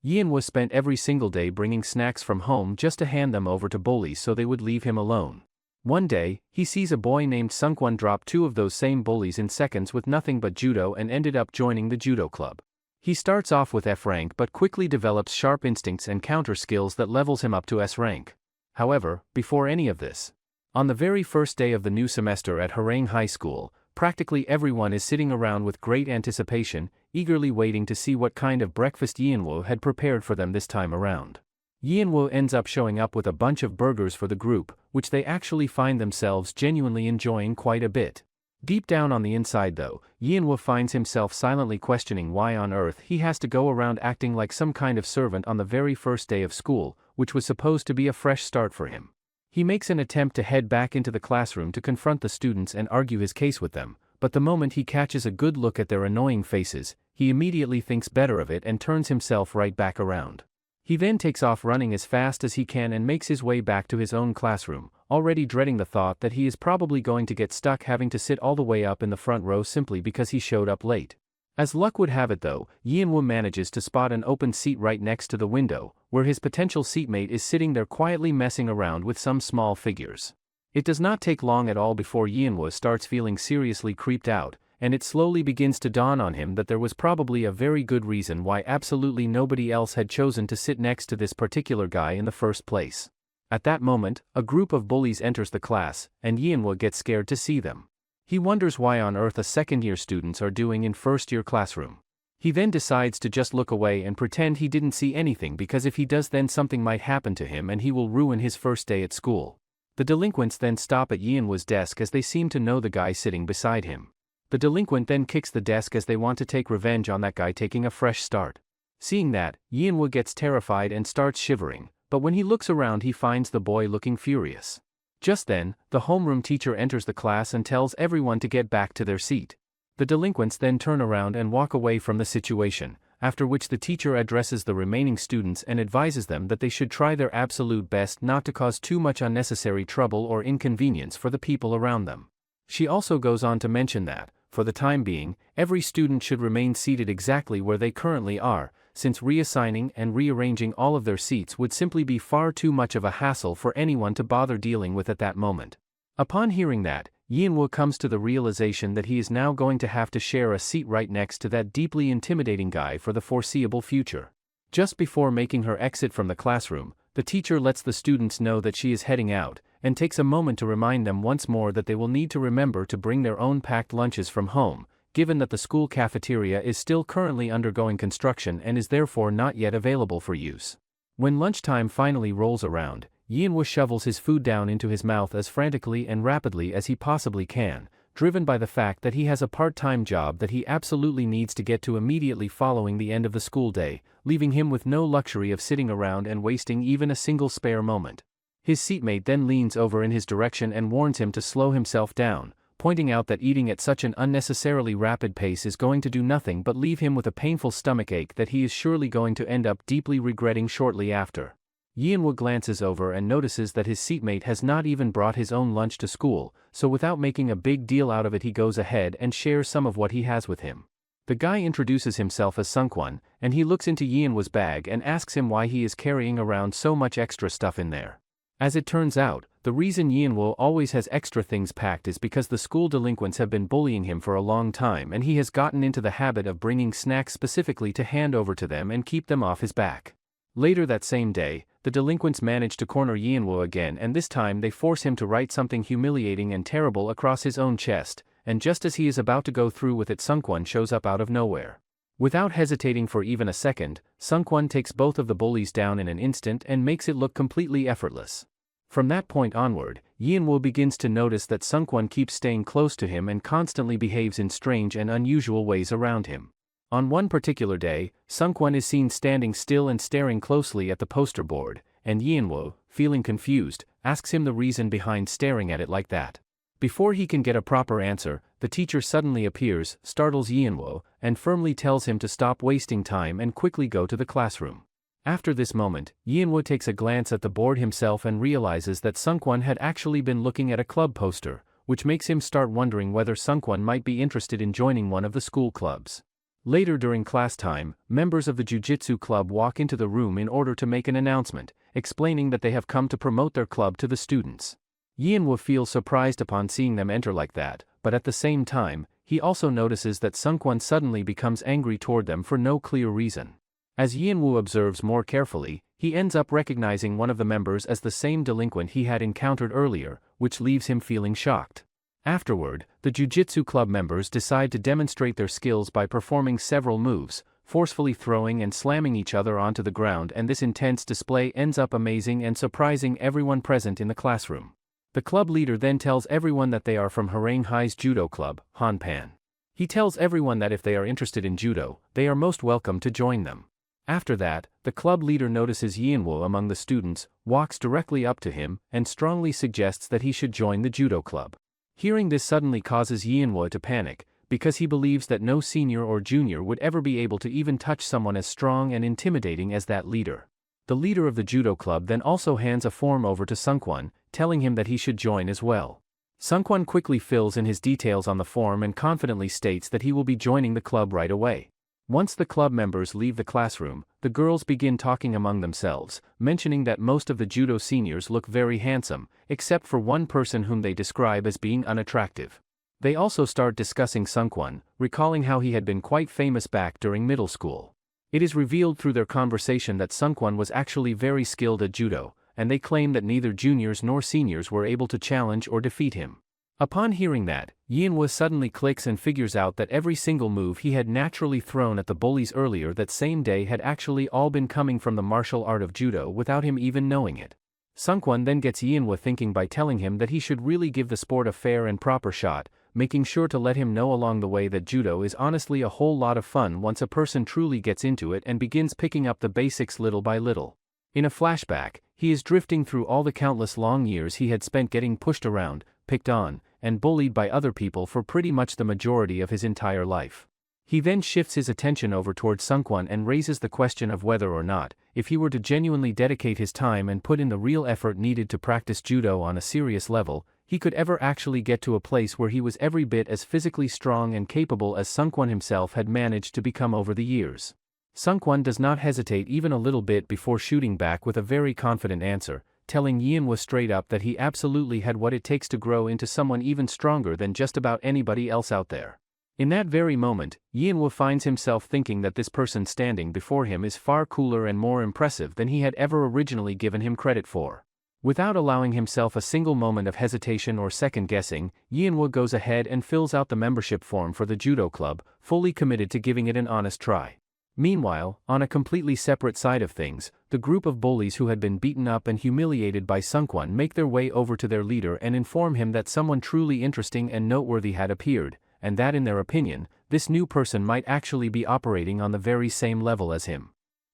Yanhwa spent every single day bringing snacks from home just to hand them over to bullies so they would leave him alone. One day, he sees a boy named Sungkwon drop two of those same bullies in seconds with nothing but judo and ended up joining the judo club. He starts off with F rank but quickly develops sharp instincts and counter skills that levels him up to S rank. However, before any of this, on the very first day of the new semester at Harang High School, practically everyone is sitting around with great anticipation, eagerly waiting to see what kind of breakfast Yanhwa had prepared for them this time around. Yanhwa ends up showing up with a bunch of burgers for the group, which they actually find themselves genuinely enjoying quite a bit. Deep down on the inside though, Yanhwa finds himself silently questioning why on earth he has to go around acting like some kind of servant on the very first day of school, which was supposed to be a fresh start for him. He makes an attempt to head back into the classroom to confront the students and argue his case with them, but the moment he catches a good look at their annoying faces, he immediately thinks better of it and turns himself right back around. He then takes off running as fast as he can and makes his way back to his own classroom, already dreading the thought that he is probably going to get stuck having to sit all the way up in the front row simply because he showed up late. As luck would have it though, Yanhwa manages to spot an open seat right next to the window, where his potential seatmate is sitting there quietly messing around with some small figures. It does not take long at all before Yanhwa starts feeling seriously creeped out, and it slowly begins to dawn on him that there was probably a very good reason why absolutely nobody else had chosen to sit next to this particular guy in the first place. At that moment, a group of bullies enters the class, and Yanhwa gets scared to see them. He wonders why on earth a second-year students are doing in first-year classroom. He then decides to just look away and pretend he didn't see anything because if he does then something might happen to him and he will ruin his first day at school. The delinquents then stop at Yanhwa's desk as they seem to know the guy sitting beside him. The delinquent then kicks the desk as they want to take revenge on that guy taking a fresh start. Seeing that, Yanhwa gets terrified and starts shivering, but when he looks around he finds the boy looking furious. Just then, the homeroom teacher enters the class and tells everyone to get back to their seat. The delinquents then turn around and walk away from the situation, after which the teacher addresses the remaining students and advises them that they should try their absolute best not to cause too much unnecessary trouble or inconvenience for the people around them. She also goes on to mention that, for the time being, every student should remain seated exactly where they currently are, since reassigning and rearranging all of their seats would simply be far too much of a hassle for anyone to bother dealing with at that moment. Upon hearing that, Yanhwa comes to the realization that he is now going to have to share a seat right next to that deeply intimidating guy for the foreseeable future. Just before making her exit from the classroom, the teacher lets the students know that she is heading out, and takes a moment to remind them once more that they will need to remember to bring their own packed lunches from home, given that the school cafeteria is still currently undergoing construction and is therefore not yet available for use. When lunchtime finally rolls around, Yanhwa shovels his food down into his mouth as frantically and rapidly as he possibly can, driven by the fact that he has a part-time job that he absolutely needs to get to immediately following the end of the school day, leaving him with no luxury of sitting around and wasting even a single spare moment. His seatmate then leans over in his direction and warns him to slow himself down, pointing out that eating at such an unnecessarily rapid pace is going to do nothing but leave him with a painful stomachache that he is surely going to end up deeply regretting shortly after. Yanhwa glances over and notices that his seatmate has not even brought his own lunch to school, so without making a big deal out of it he goes ahead and shares some of what he has with him. The guy introduces himself as Sungkwon, and he looks into Yanhwa's bag and asks him why he is carrying around so much extra stuff in there. As it turns out, the reason Yanhwa always has extra things packed is because the school delinquents have been bullying him for a long time and he has gotten into the habit of bringing snacks specifically to hand over to them and keep them off his back. Later that same day, the delinquents manage to corner Yanhwa again and this time they force him to write something humiliating and terrible across his own chest, and just as he is about to go through with it Sungkwon shows up out of nowhere. Without hesitating for even a second, Sungkwon takes both of the bullies down in an instant and makes it look completely effortless. From that point onward, Yanhwa begins to notice that Sungkwon keeps staying close to him and constantly behaves in strange and unusual ways around him. On one particular day, Sungkwon is seen standing still and staring closely at the poster board, and Yanhwa, feeling confused, asks him the reason behind staring at it like that. Before he can get a proper answer, the teacher suddenly appears, startles Yanhwa, and firmly tells him to stop wasting time and quickly go to the classroom. After this moment, Yanhwa takes a glance at the board himself and realizes that Sungkwon had actually been looking at a club poster, which makes him start wondering whether Sungkwon might be interested in joining one of the school clubs. Later during class time, members of the Jiu-Jitsu club walk into the room in order to make an announcement, explaining that they have come to promote their club to the students. Yinwo feels surprised upon seeing them enter like that, but at the same time, he also notices that Sungkwon suddenly becomes angry toward them for no clear reason. As Yinwo observes more carefully, he ends up recognizing one of the members as the same delinquent he had encountered earlier, which leaves him feeling shocked. Afterward, the Jiu-Jitsu club members decide to demonstrate their skills by performing several moves, forcefully throwing and slamming each other onto the ground, and this intense display ends up amazing and surprising everyone present in the classroom. The club leader then tells everyone that they are from Hwarang High's judo club, Hanpan. He tells everyone that if they are interested in judo, they are most welcome to join them. After that, the club leader notices Yinwo among the students, walks directly up to him, and strongly suggests that he should join the judo club. Hearing this suddenly causes Yinwo to panic, because he believes that no senior or junior would ever be able to even touch someone as strong and intimidating as that leader. The leader of the judo club then also hands a form over to Sungkwon, telling him that he should join as well. Sungkwon quickly fills in his details on the form and confidently states that he will be joining the club right away. Once the club members leave the classroom, the girls begin talking among themselves, mentioning that most of the judo seniors look very handsome, except for one person whom they describe as being unattractive. They also start discussing Sungkwon, recalling how he had been quite famous back during middle school. It is revealed through their conversation that Sungkwon was actually very skilled at judo, and they claim that neither juniors nor seniors were able to challenge or defeat him. Upon hearing that, Yinwo suddenly clicks and figures out that every single move he had naturally thrown at the bullies earlier that same day had actually all been coming from the martial art of judo without him even knowing it. Sungkwon then gets Yinwo thinking by telling him that he should really give the sport a fair and proper shot, making sure to let him know along the way that judo is honestly a whole lot of fun once a person truly gets into it and begins picking up the basics little by little. In a flashback, he is drifting through all the countless long years he had spent getting pushed around, picked on, and bullied by other people for pretty much the majority of his entire life. He then shifts his attention over towards Sungkwon and raises the question of whether or not, if he were to genuinely dedicate his time and put in the real effort needed to practice judo on a serious level, he could ever actually get to a place where he was every bit as physically strong and capable as Sungkwon himself had managed to become over the years. Sungkwon does not hesitate even a little bit before shooting back with a very confident answer, telling Yinwo straight up that he absolutely had what it takes to grow into someone even stronger than just about anybody else out there. In that very moment, Yinwo finds himself thinking that this person standing before him is far cooler and more impressive than he had ever originally given him credit for. Without allowing himself a single moment of hesitation or second guessing, Yinwo goes ahead and fills out the membership form for the judo club, fully committed to giving it an honest try. Meanwhile, on a completely separate side of things, the group of bullies who had been beaten up and humiliated by Sungkwon make their way over to their leader and inform him that someone truly interesting and noteworthy had appeared, and that in their opinion, this new person might actually be operating on the very same level as him.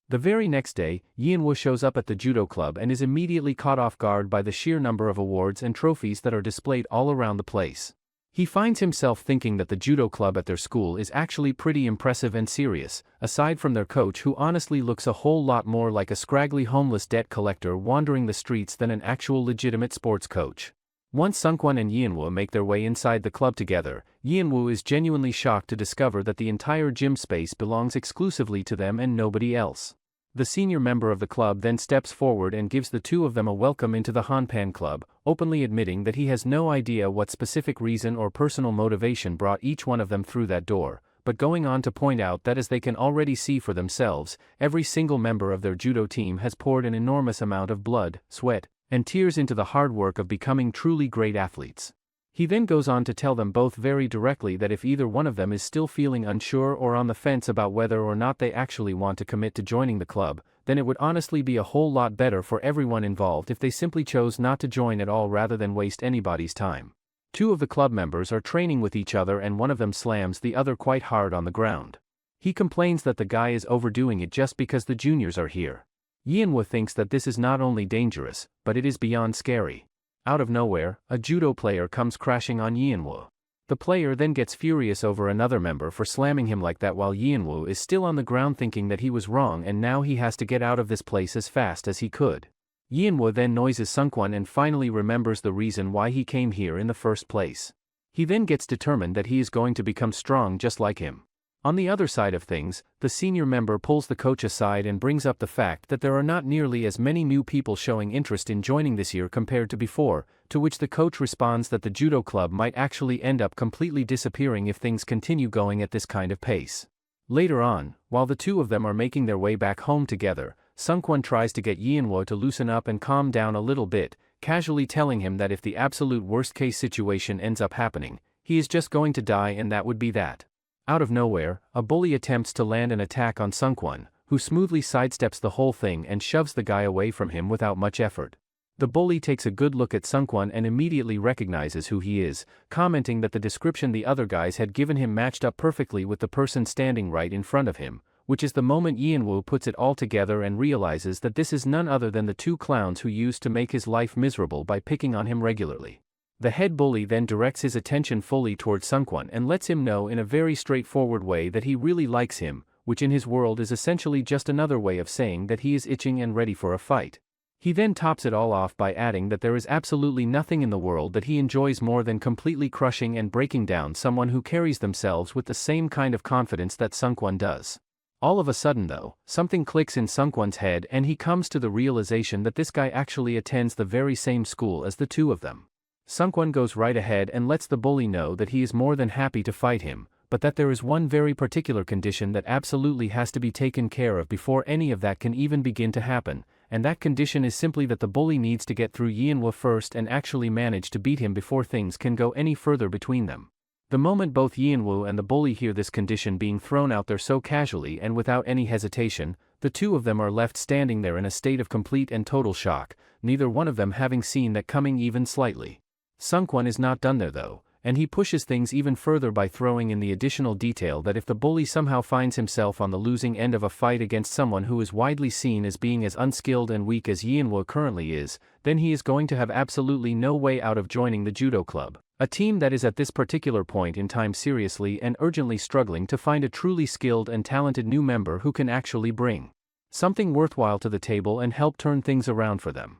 The very next day, Yinwo shows up at the judo club and is immediately caught off guard by the sheer number of awards and trophies that are displayed all around the place. He finds himself thinking that the judo club at their school is actually pretty impressive and serious, aside from their coach who honestly looks a whole lot more like a scraggly homeless debt collector wandering the streets than an actual legitimate sports coach. Once Sungkwon and Yinwo make their way inside the club together, Yinwo is genuinely shocked to discover that the entire gym space belongs exclusively to them and nobody else. The senior member of the club then steps forward and gives the two of them a welcome into the Hanpan club, openly admitting that he has no idea what specific reason or personal motivation brought each one of them through that door, but going on to point out that as they can already see for themselves, every single member of their judo team has poured an enormous amount of blood, sweat, and tears into the hard work of becoming truly great athletes. He then goes on to tell them both very directly that if either one of them is still feeling unsure or on the fence about whether or not they actually want to commit to joining the club, then it would honestly be a whole lot better for everyone involved if they simply chose not to join at all rather than waste anybody's time. Two of the club members are training with each other and one of them slams the other quite hard on the ground. He complains that the guy is overdoing it just because the juniors are here. Yinwo thinks that this is not only dangerous, but it is beyond scary. Out of nowhere, a judo player comes crashing on Yinwo. The player then gets furious over another member for slamming him like that while Yinwo is still on the ground thinking that he was wrong and now he has to get out of this place as fast as he could. Yinwo then noises Sungkwon and finally remembers the reason why he came here in the first place. He then gets determined that he is going to become strong just like him. On the other side of things, the senior member pulls the coach aside and brings up the fact that there are not nearly as many new people showing interest in joining this year compared to before, to which the coach responds that the judo club might actually end up completely disappearing if things continue going at this kind of pace. Later on, while the two of them are making their way back home together, Sungkwon tries to get Yeonwoo to loosen up and calm down a little bit, casually telling him that if the absolute worst-case situation ends up happening, he is just going to die and that would be that. Out of nowhere, a bully attempts to land an attack on Sungkwon, who smoothly sidesteps the whole thing and shoves the guy away from him without much effort. The bully takes a good look at Sungkwon and immediately recognizes who he is, commenting that the description the other guys had given him matched up perfectly with the person standing right in front of him, which is the moment Yeonwoo puts it all together and realizes that this is none other than the two clowns who used to make his life miserable by picking on him regularly. The head bully then directs his attention fully towards Sungkwon and lets him know in a very straightforward way that he really likes him, which in his world is essentially just another way of saying that he is itching and ready for a fight. He then tops it all off by adding that there is absolutely nothing in the world that he enjoys more than completely crushing and breaking down someone who carries themselves with the same kind of confidence that Sungkwon does. All of a sudden though, something clicks in Sungkwon's head and he comes to the realization that this guy actually attends the very same school as the two of them. Sungkwon goes right ahead and lets the bully know that he is more than happy to fight him, but that there is one very particular condition that absolutely has to be taken care of before any of that can even begin to happen, and that condition is simply that the bully needs to get through Yeonwoo first and actually manage to beat him before things can go any further between them. The moment both Yeonwoo and the bully hear this condition being thrown out there so casually and without any hesitation, the two of them are left standing there in a state of complete and total shock, neither one of them having seen that coming even slightly. Sungkwon is not done there though, and he pushes things even further by throwing in the additional detail that if the bully somehow finds himself on the losing end of a fight against someone who is widely seen as being as unskilled and weak as Yeonwoo currently is, then he is going to have absolutely no way out of joining the judo club, a team that is at this particular point in time seriously and urgently struggling to find a truly skilled and talented new member who can actually bring something worthwhile to the table and help turn things around for them.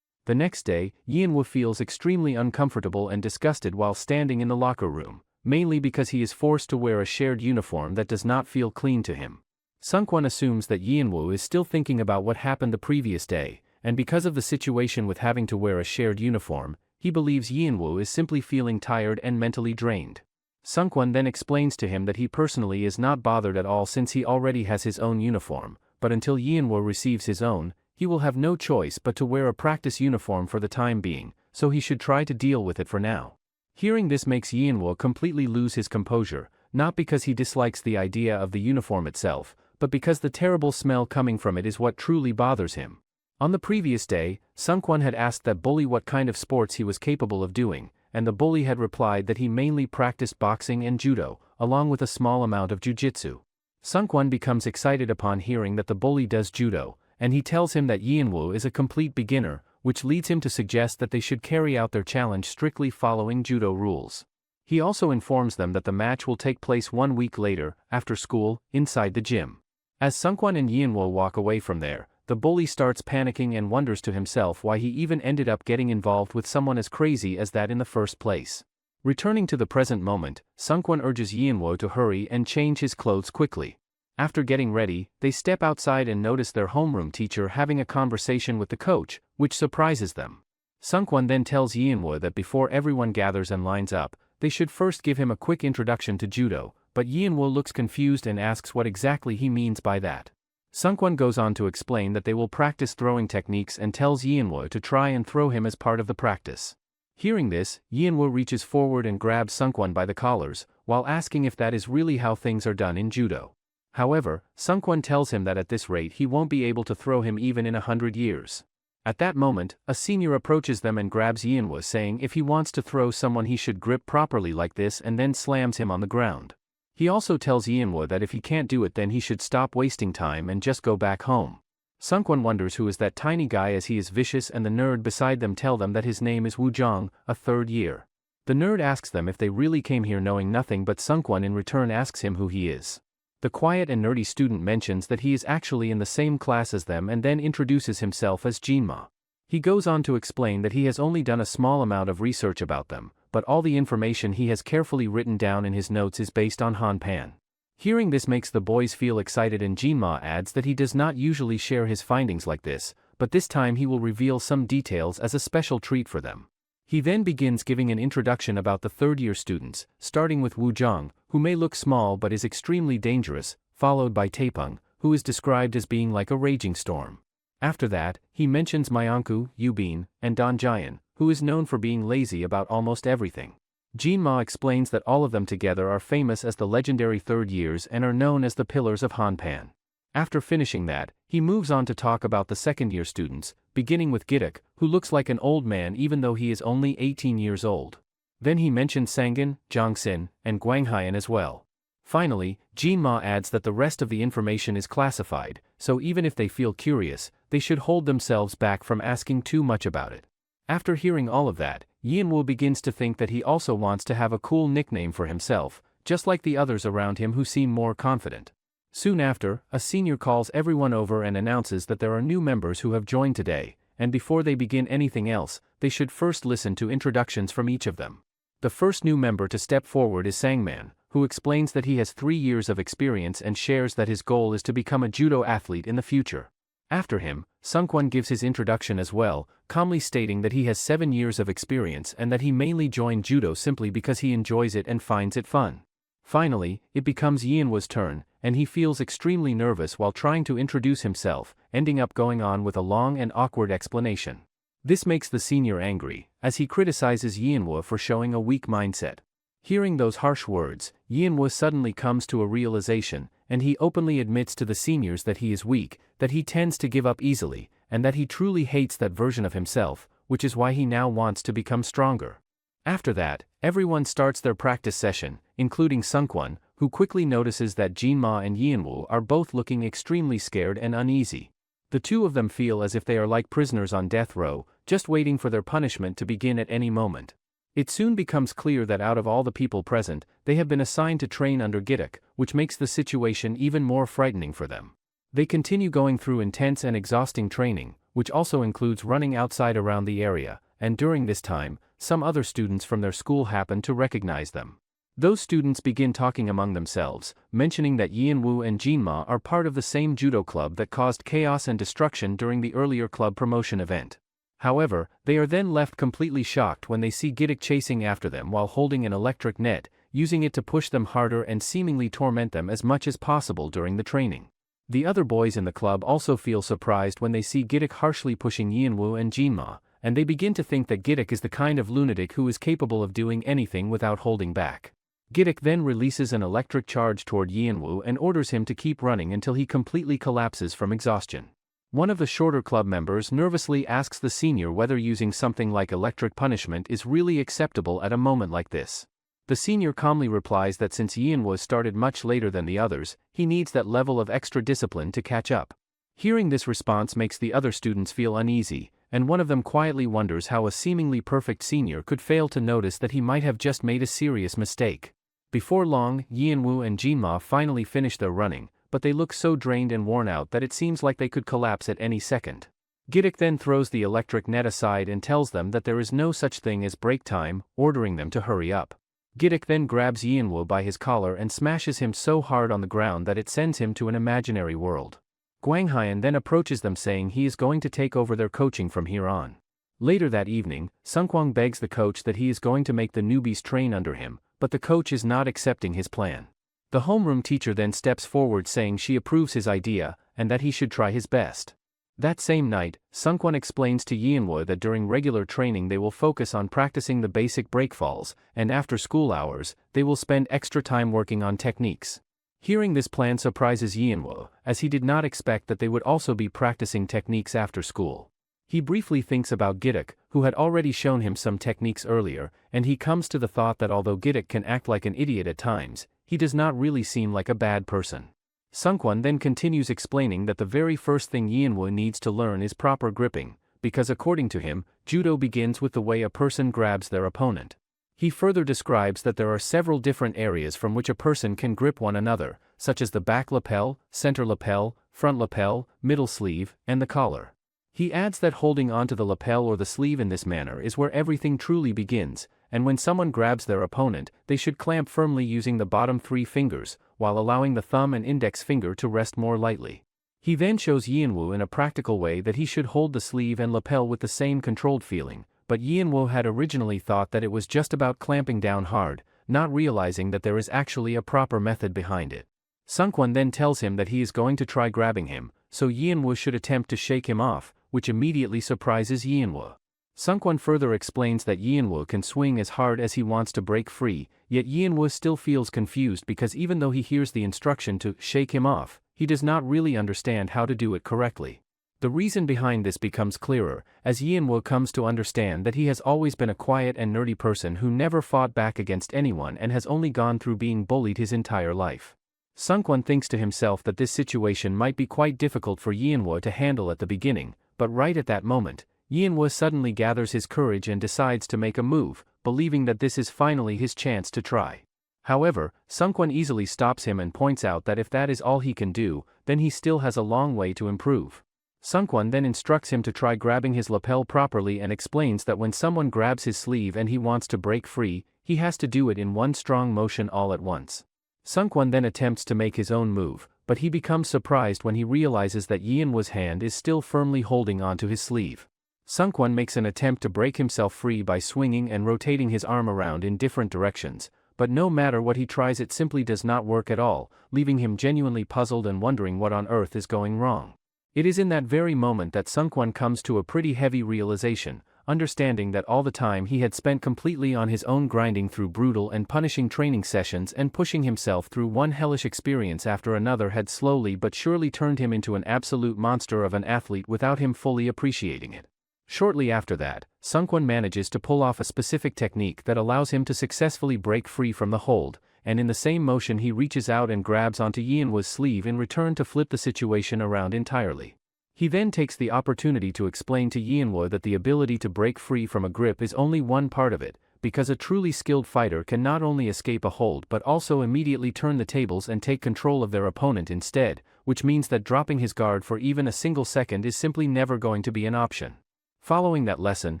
The next day, Yeonwoo feels extremely uncomfortable and disgusted while standing in the locker room, mainly because he is forced to wear a shared uniform that does not feel clean to him. Sungkwon assumes that Yeonwoo is still thinking about what happened the previous day, and because of the situation with having to wear a shared uniform, he believes Yeonwoo is simply feeling tired and mentally drained. Sungkwon then explains to him that he personally is not bothered at all since he already has his own uniform, but until Yeonwoo receives his own, he will have no choice but to wear a practice uniform for the time being, so he should try to deal with it for now. Hearing this makes Yeonwoo completely lose his composure, not because he dislikes the idea of the uniform itself, but because the terrible smell coming from it is what truly bothers him. On the previous day, Sungkwon had asked that bully what kind of sports he was capable of doing, and the bully had replied that he mainly practiced boxing and judo, along with a small amount of jujitsu. Sungkwon becomes excited upon hearing that the bully does judo, and he tells him that Yeonwoo is a complete beginner, which leads him to suggest that they should carry out their challenge strictly following judo rules. He also informs them that the match will take place 1 week later, after school, inside the gym. As Sungkwon and Yeonwoo walk away from there, the bully starts panicking and wonders to himself why he even ended up getting involved with someone as crazy as that in the first place. Returning to the present moment, Sungkwon urges Yeonwoo to hurry and change his clothes quickly. After getting ready, they step outside and notice their homeroom teacher having a conversation with the coach, which surprises them. Sungkwon then tells Yeonwoo that before everyone gathers and lines up, they should first give him a quick introduction to judo, but Yeonwoo looks confused and asks what exactly he means by that. Sungkwon goes on to explain that they will practice throwing techniques and tells Yeonwoo to try and throw him as part of the practice. Hearing this, Yeonwoo reaches forward and grabs Sungkwon by the collars, while asking if that is really how things are done in judo. However, Sungkwon tells him that at this rate he won't be able to throw him even in 100 years. At that moment, a senior approaches them and grabs Yeonwoo saying if he wants to throw someone he should grip properly like this and then slams him on the ground. He also tells Yeonwoo that if he can't do it then he should stop wasting time and just go back home. Sungkwon wonders who is that tiny guy as he is vicious and the nerd beside them tell them that his name is Woojong, a third year. The nerd asks them if they really came here knowing nothing but Sungkwon in return asks him who he is. The quiet and nerdy student mentions that he is actually in the same class as them and then introduces himself as Jinma. He goes on to explain that he has only done a small amount of research about them, but all the information he has carefully written down in his notes is based on Hanpan. Hearing this makes the boys feel excited, and Jinma adds that he does not usually share his findings like this, but this time he will reveal some details as a special treat for them. He then begins giving an introduction about the third-year students, starting with Wu Zhang, who may look small but is extremely dangerous, followed by Taepeng, who is described as being like a raging storm. After that, he mentions Myanku, Yubin, and Don Jian, who is known for being lazy about almost everything. Jinma explains that all of them together are famous as the legendary third years and are known as the pillars of Hanpan. After finishing that, he moves on to talk about the second-year students, beginning with Gidok, who looks like an old man even though he is only 18 years old. Then he mentions Sangin, Jiangxin, and Guanghayan as well. Finally, Jinma adds that the rest of the information is classified, so even if they feel curious, they should hold themselves back from asking too much about it. After hearing all of that, Yanwu begins to think that he also wants to have a cool nickname for himself, just like the others around him who seem more confident. Soon after, a senior calls everyone over and announces that there are new members who have joined today, and before they begin anything else, they should first listen to introductions from each of them. The first new member to step forward is Sangman, who explains that he has 3 years of experience and shares that his goal is to become a judo athlete in the future. After him, Sungkwon gives his introduction as well, calmly stating that he has 7 years of experience and that he mainly joined judo simply because he enjoys it and finds it fun. Finally, it becomes Yanwu's turn, and he feels extremely nervous while trying to introduce himself, ending up going on with a long and awkward explanation. This makes the senior angry, as he criticizes Yanwu for showing a weak mindset. Hearing those harsh words, Yanwu suddenly comes to a realization, and he openly admits to the seniors that he is weak, that he tends to give up easily, and that he truly hates that version of himself, which is why he now wants to become stronger. After that, everyone starts their practice session, including Sungkwon, who quickly notices that Jinma and Yanwu are both looking extremely scared and uneasy. The two of them feel as if they are like prisoners on death row, just waiting for their punishment to begin at any moment. It soon becomes clear that out of all the people present, they have been assigned to train under Gidok, which makes the situation even more frightening for them. They continue going through intense and exhausting training, which also includes running outside around the area, and during this time, some other students from their school happen to recognize them. Those students begin talking among themselves, mentioning that Yanwu and Jinma are part of the same judo club that caused chaos and destruction during the earlier club promotion event. However, they are then left completely shocked when they see Gidok chasing after them while holding an electric net, using it to push them harder and seemingly torment them as much as possible during the training. The other boys in the club also feel surprised when they see Gidok harshly pushing Yanwu and Jinma, and they begin to think that Gidok is the kind of lunatic who is capable of doing anything without holding back. Gidok then releases an electric charge toward Yanwu and orders him to keep running until he completely collapses from exhaustion. One of the shorter club members nervously asks the senior whether using something like electric punishment is really acceptable at a moment like this. The senior calmly replies that since Yanwu started much later than the others, he needs that level of extra discipline to catch up. Hearing this response makes the other students feel uneasy, and one of them quietly wonders how a seemingly perfect senior could fail to notice that he might have just made a serious mistake. Before long, Yanwu and Jinma finally finish their running, but they look so drained and worn out that it seems like they could collapse at any second. Gidok then throws the electric net aside and tells them that there is no such thing as break time, ordering them to hurry up. Gidok then grabs Yanwu by his collar and smashes him so hard on the ground that it sends him to an imaginary world. Guanghayan then approaches them saying he is going to take over their coaching from here on. Later that evening, Sungkwon begs the coach that he is going to make the newbies train under him, but the coach is not accepting his plan. The homeroom teacher then steps forward saying she approves his idea, and that he should try his best. That same night, Sungkwon explains to Yanwu that during regular training they will focus on practicing the basic breakfalls, and after school hours, they will spend extra time working on techniques. Hearing this plan surprises Yanwu, as he did not expect that they would also be practicing techniques after school. He briefly thinks about Gidok, who had already shown him some techniques earlier, and he comes to the thought that although Gidok can act like an idiot at times, he does not really seem like a bad person. Sungkwon then continues explaining that the very first thing Yanwu needs to learn is proper gripping, because according to him, judo begins with the way a person grabs their opponent. He further describes that there are several different areas from which a person can grip one another, such as the back lapel, center lapel, front lapel, middle sleeve, and the collar. He adds that holding onto the lapel or the sleeve in this manner is where everything truly begins, and when someone grabs their opponent, they should clamp firmly using the bottom 3 fingers, while allowing the thumb and index finger to rest more lightly. He then shows Yianwu in a practical way that he should hold the sleeve and lapel with the same controlled feeling, but Yianwu had originally thought that it was just about clamping down hard, not realizing that there is actually a proper method behind it. Sungkwon then tells him that he is going to try grabbing him, so Yianwu should attempt to shake him off, which immediately surprises Yianwu. Sungkwon further explains that Yianwu can swing as hard as he wants to break free, yet Yianwu still feels confused because even though he hears the instruction to shake him off, he does not really understand how to do it correctly. The reason behind this becomes clearer, as Yianwu comes to understand that he has always been a quiet and nerdy person who never fought back against anyone and has only gone through being bullied his entire life. Sungkwon thinks to himself that this situation might be quite difficult for Yianwu to handle at the beginning, but right at that moment, Yianwu suddenly gathers his courage and decides to make a move, believing that this is finally his chance to try. However, Sungkwon easily stops him and points out that if that is all he can do, then he still has a long way to improve. Sungkwon then instructs him to try grabbing his lapel properly and explains that when someone grabs his sleeve and he wants to break free, he has to do it in one strong motion all at once. Sungkwon then attempts to make his own move, but he becomes surprised when he realizes that Yianwu's hand is still firmly holding onto his sleeve. Sungkwon makes an attempt to break himself free by swinging and rotating his arm around in different directions, but no matter what he tries it simply does not work at all, leaving him genuinely puzzled and wondering what on earth is going wrong. It is in that very moment that Sungkwon comes to a pretty heavy realization, understanding that all the time he had spent completely on his own grinding through brutal and punishing training sessions and pushing himself through one hellish experience after another had slowly but surely turned him into an absolute monster of an athlete without him fully appreciating it. Shortly after that, Sungkwon manages to pull off a specific technique that allows him to successfully break free from the hold, and in the same motion he reaches out and grabs onto Yianwu's sleeve in return to flip the situation around entirely. He then takes the opportunity to explain to Yianwu that the ability to break free from a grip is only one part of it, because a truly skilled fighter can not only escape a hold but also immediately turn the tables and take control of their opponent instead, which means that dropping his guard for even a single second is simply never going to be an option. Following that lesson,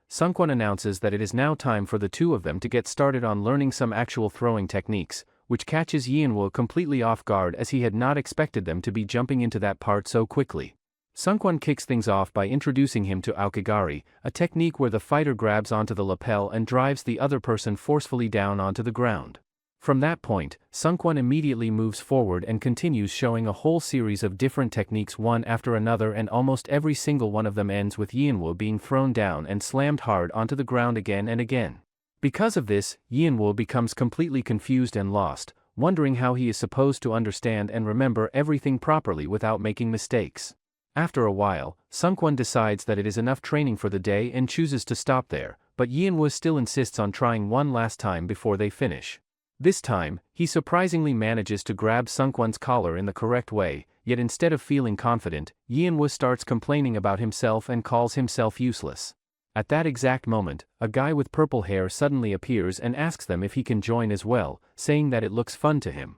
Sungkwon announces that it is now time for the two of them to get started on learning some actual throwing techniques, which catches Yianwu completely off guard as he had not expected them to be jumping into that part so quickly. Sungkwon kicks things off by introducing him to aokigari, a technique where the fighter grabs onto the lapel and drives the other person forcefully down onto the ground. From that point, Sungkwon immediately moves forward and continues showing a whole series of different techniques one after another, and almost every single one of them ends with Yianwu being thrown down and slammed hard onto the ground again and again. Because of this, Yianwu becomes completely confused and lost, wondering how he is supposed to understand and remember everything properly without making mistakes. After a while, Sungkwon decides that it is enough training for the day and chooses to stop there, but Yianwu still insists on trying one last time before they finish. This time, he surprisingly manages to grab Sungkwon's collar in the correct way, yet instead of feeling confident, Yianwu starts complaining about himself and calls himself useless. At that exact moment, a guy with purple hair suddenly appears and asks them if he can join as well, saying that it looks fun to him.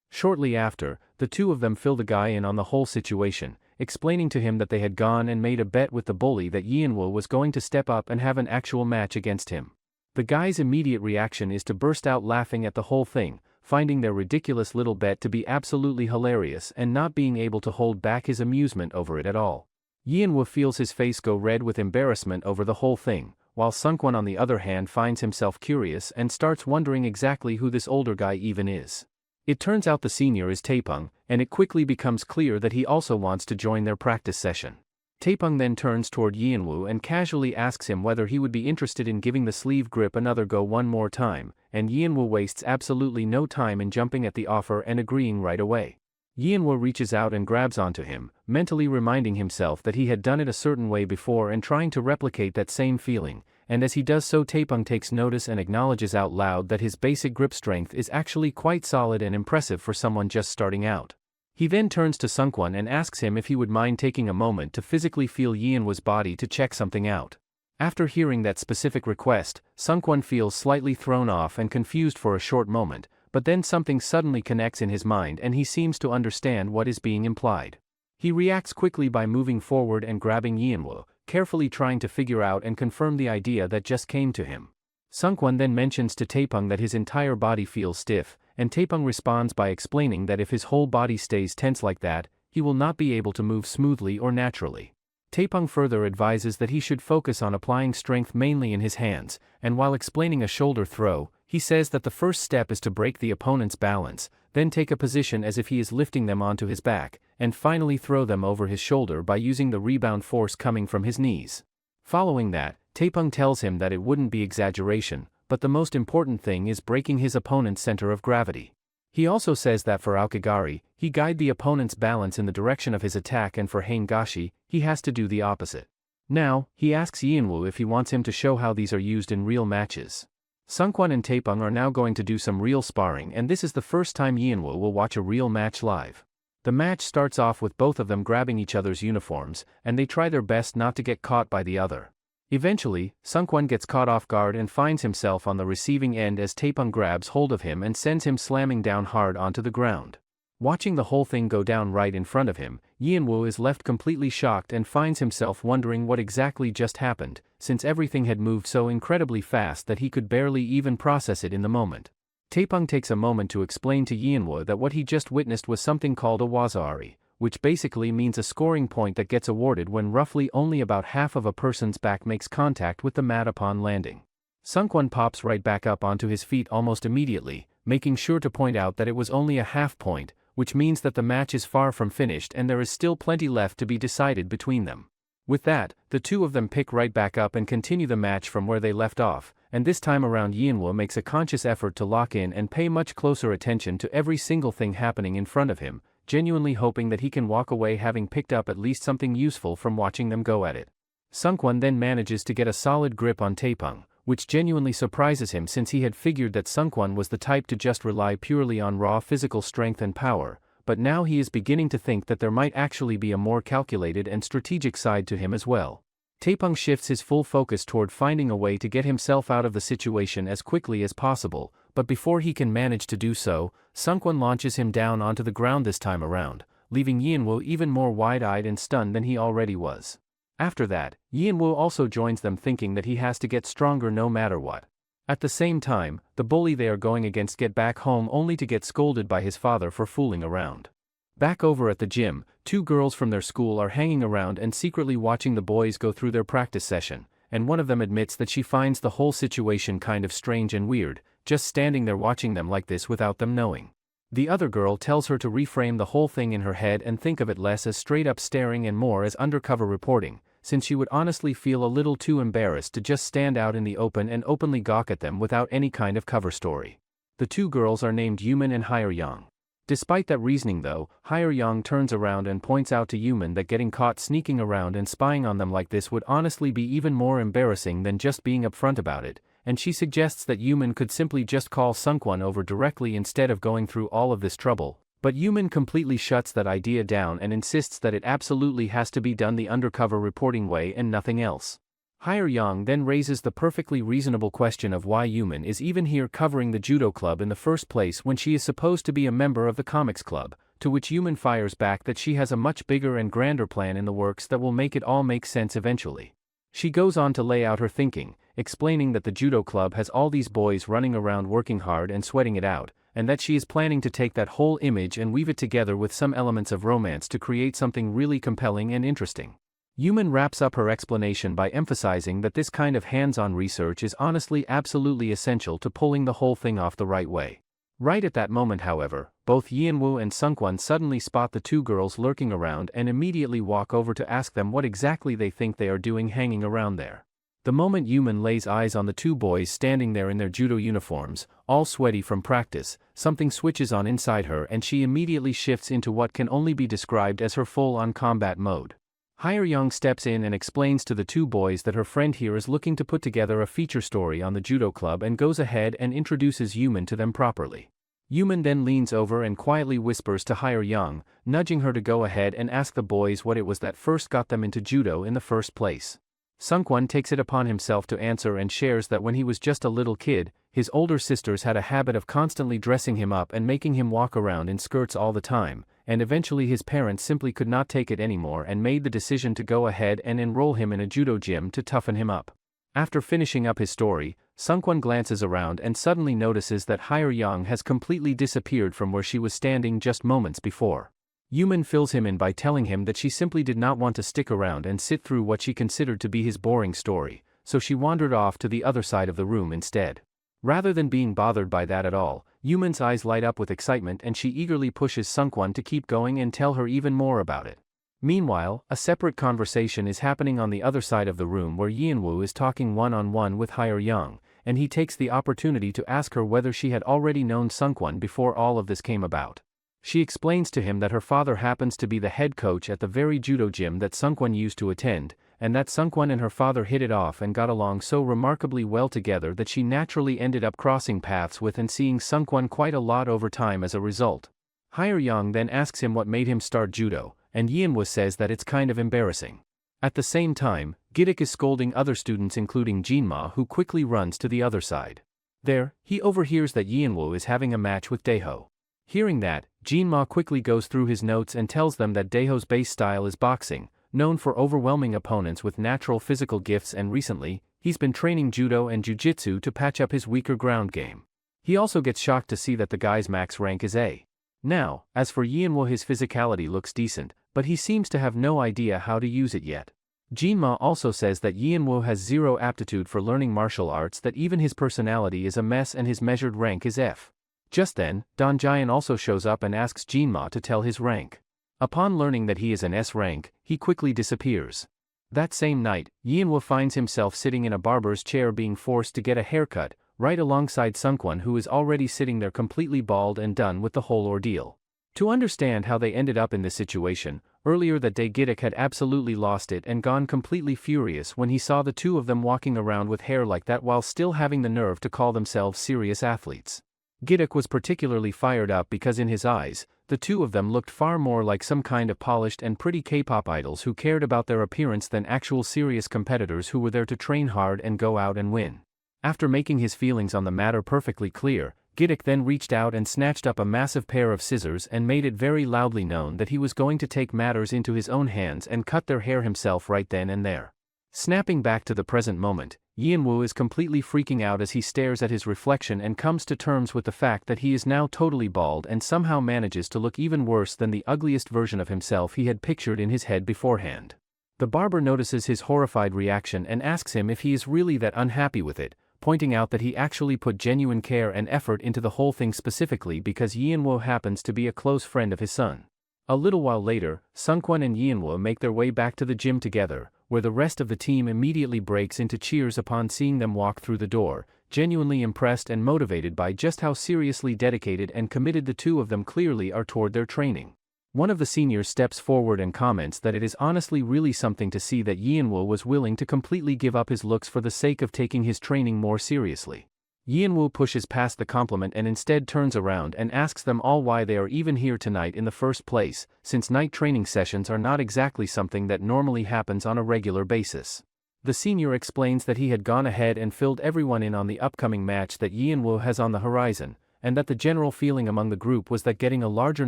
Shortly after, the two of them fill the guy in on the whole situation, explaining to him that they had gone and made a bet with the bully that Yianwu was going to step up and have an actual match against him. The guy's immediate reaction is to burst out laughing at the whole thing, finding their ridiculous little bet to be absolutely hilarious and not being able to hold back his amusement over it at all. Yianwu feels his face go red with embarrassment over the whole thing, while Sungkwon on the other hand finds himself curious and starts wondering exactly who this older guy even is. It turns out the senior is Taepeng, and it quickly becomes clear that he also wants to join their practice session. Taepeng then turns toward Yianwu and casually asks him whether he would be interested in giving the sleeve grip another go one more time, and Yianwu wastes absolutely no time in jumping at the offer and agreeing right away. Yianwu reaches out and grabs onto him, mentally reminding himself that he had done it a certain way before and trying to replicate that same feeling, and as he does so Taepeng takes notice and acknowledges out loud that his basic grip strength is actually quite solid and impressive for someone just starting out. He then turns to Sungkwon and asks him if he would mind taking a moment to physically feel Yianwu's body to check something out. After hearing that specific request, Sungkwon feels slightly thrown off and confused for a short moment, but then something suddenly connects in his mind and he seems to understand what is being implied. He reacts quickly by moving forward and grabbing Yianwu, carefully trying to figure out and confirm the idea that just came to him. Sungkwon then mentions to Taepong that his entire body feels stiff, and Taepong responds by explaining that if his whole body stays tense like that, he will not be able to move smoothly or naturally. Taepong further advises that he should focus on applying strength mainly in his hands, and while explaining a shoulder throw, he says that the first step is to break the opponent's balance, then take a position as if he is lifting them onto his back, and finally throw them over his shoulder by using the rebound force coming from his knees. Following that, Taepong tells him that it wouldn't be exaggeration, but the most important thing is breaking his opponent's center of gravity. He also says that for Aokigari, he guide the opponent's balance in the direction of his attack, and for Haingashi, he has to do the opposite. Now, he asks Yeonwoo if he wants him to show how these are used in real matches. Sungkwon and Taepong are now going to do some real sparring, and this is the first time Yeonwoo will watch a real match live. The match starts off with both of them grabbing each other's uniforms, and they try their best not to get caught by the other. Eventually, Sungkwon gets caught off guard and finds himself on the receiving end as Taepong grabs hold of him and sends him slamming down hard onto the ground. Watching the whole thing go down right in front of him, Yeonwoo is left completely shocked and finds himself wondering what exactly just happened, since everything had moved so incredibly fast that he could barely even process it in the moment. Taepong takes a moment to explain to Yeonwoo that what he just witnessed was something called a wazaari, which basically means a scoring point that gets awarded when roughly only about half of a person's back makes contact with the mat upon landing. Sungkwon pops right back up onto his feet almost immediately, making sure to point out that it was only a half point, which means that the match is far from finished and there is still plenty left to be decided between them. With that, the two of them pick right back up and continue the match from where they left off, and this time around Yeonwoo makes a conscious effort to lock in and pay much closer attention to every single thing happening in front of him, genuinely hoping that he can walk away having picked up at least something useful from watching them go at it. Sungkwon then manages to get a solid grip on Taepong, which genuinely surprises him since he had figured that Sungkwon was the type to just rely purely on raw physical strength and power, but now he is beginning to think that there might actually be a more calculated and strategic side to him as well. Taepong shifts his full focus toward finding a way to get himself out of the situation as quickly as possible, but before he can manage to do so, Sungkwon launches him down onto the ground this time around, leaving Yeonwoo even more wide-eyed and stunned than he already was. After that, Yeonwoo also joins them thinking that he has to get stronger no matter what. At the same time, the bully they are going against get back home only to get scolded by his father for fooling around. Back over at the gym, two girls from their school are hanging around and secretly watching the boys go through their practice session, and one of them admits that she finds the whole situation kind of strange and weird, just standing there watching them like this without them knowing. The other girl tells her to reframe the whole thing in her head and think of it less as straight-up staring and more as undercover reporting, since she would honestly feel a little too embarrassed to just stand out in the open and openly gawk at them without any kind of cover story. The two girls are named Yumin and Hyeryong. Despite that reasoning though, Hyeryong turns around and points out to Yumin that getting caught sneaking around and spying on them like this would honestly be even more embarrassing than just being upfront about it, and she suggests that Yumin could simply just call Sungkwon over directly instead of going through all of this trouble. But Yumin completely shuts that idea down and insists that it absolutely has to be done the undercover reporting way and nothing else. Hyeryong then raises the perfectly reasonable question of why Yumin is even here covering the judo club in the first place when she is supposed to be a member of the comics club, to which Yumin fires back that she has a much bigger and grander plan in the works that will make it all make sense eventually. She goes on to lay out her thinking, explaining that the judo club has all these boys running around working hard and sweating it out, and that she is planning to take that whole image and weave it together with some elements of romance to create something really compelling and interesting. Yumin wraps up her explanation by emphasizing that this kind of hands-on research is honestly absolutely essential to pulling the whole thing off the right way. Right at that moment, however, both Yeonwoo and Sungkwon suddenly spot the two girls lurking around and immediately walk over to ask them what exactly they think they are doing hanging around there. The moment Yumin lays eyes on the two boys standing there in their judo uniforms, all sweaty from practice, something switches on inside her and she immediately shifts into what can only be described as her full-on combat mode. Hyeryong steps in and explains to the two boys that her friend here is looking to put together a feature story on the judo club and goes ahead and introduces Yumin to them properly. Yumin then leans over and quietly whispers to Hyeryong, nudging her to go ahead and ask the boys what it was that first got them into judo in the first place. Sungkwon takes it upon himself to answer and shares that when he was just a little kid, his older sisters had a habit of constantly dressing him up and making him walk around in skirts all the time, and eventually his parents simply could not take it anymore and made the decision to go ahead and enroll him in a judo gym to toughen him up. After finishing up his story, Sungkwon glances around and suddenly notices that Hyeyang has completely disappeared from where she was standing just moments before. Yumin fills him in by telling him that she simply did not want to stick around and sit through what she considered to be his boring story, so she wandered off to the other side of the room instead. Rather than being bothered by that at all, Yumin's eyes light up with excitement and she eagerly pushes Sungkwon to keep going and tell her even more about it. Meanwhile, a separate conversation is happening on the other side of the room where Yeonwoo is talking one-on-one with Hyeyang, and he takes the opportunity to ask her whether she had already known Sungkwon before all of this came about. She explains to him that her father happens to be the head coach at the very judo gym that Sungkwon used to attend, and that Sungkwon and her father hit it off and got along so remarkably well together that she naturally ended up crossing paths with and seeing Sungkwon quite a lot over time as a result. Hyeyang then asks him what made him start judo, and Yeonwoo says that it's kind of embarrassing. At the same time, Gidok is scolding other students including Jinma, who quickly runs to the other side. There, he overhears that Yeonwoo is having a match with Daeho. Hearing that, Jinma quickly goes through his notes and tells them that Daeho's base style is boxing, known for overwhelming opponents with natural physical gifts, and recently, he's been training judo and jujitsu to patch up his weaker ground game. He also gets shocked to see that the guy's max rank is A. Now, as for Yeonwoo, his physicality looks decent, but he seems to have no idea how to use it yet. Jinma also says that Yeonwoo has zero aptitude for learning martial arts, that even his personality is a mess and his measured rank is F. Just then, Don Jian also shows up and asks Jinma to tell his rank. Upon learning that he is an S rank, he quickly disappears. That same night, Yeonwoo finds himself sitting in a barber's chair being forced to get a haircut, right alongside Sungkwon, who is already sitting there completely bald and done with the whole ordeal. To understand how they ended up in this situation, earlier that day Gidok had absolutely lost it and gone completely furious when he saw the two of them walking around with hair like that while still having the nerve to call themselves serious athletes. Gidok was particularly fired up because in his eyes, the two of them looked far more like some kind of polished and pretty K-pop idols who cared about their appearance than actual serious competitors who were there to train hard and go out and win. After making his feelings on the matter perfectly clear, Gidok then reached out and snatched up a massive pair of scissors and made it very loudly known that he was going to take matters into his own hands and cut their hair himself right then and there. Snapping back to the present moment, Yeonwoo is completely freaking out as he stares at his reflection and comes to terms with the fact that he is now totally bald and somehow manages to look even worse than the ugliest version of himself he had pictured in his head beforehand. The barber notices his horrified reaction and asks him if he is really that unhappy with it, pointing out that he actually put genuine care and effort into the whole thing specifically because Yeonwoo happens to be a close friend of his son. A little while later, Sungkwon and Yeonwoo make their way back to the gym together, where the rest of the team immediately breaks into cheers upon seeing them walk through the door, genuinely impressed and motivated by just how seriously dedicated and committed the two of them clearly are toward their training. One of the seniors steps forward and comments that it is honestly really something to see that Yeonwoo was willing to completely give up his looks for the sake of taking his training more seriously. Yeonwoo pushes past the compliment and instead turns around and asks them all why they are even here tonight in the first place, since night training sessions are not exactly something that normally happens on a regular basis. The senior explains that he had gone ahead and filled everyone in on the upcoming match that Yeonwoo has on the horizon, and that the general feeling among the group was that getting a larger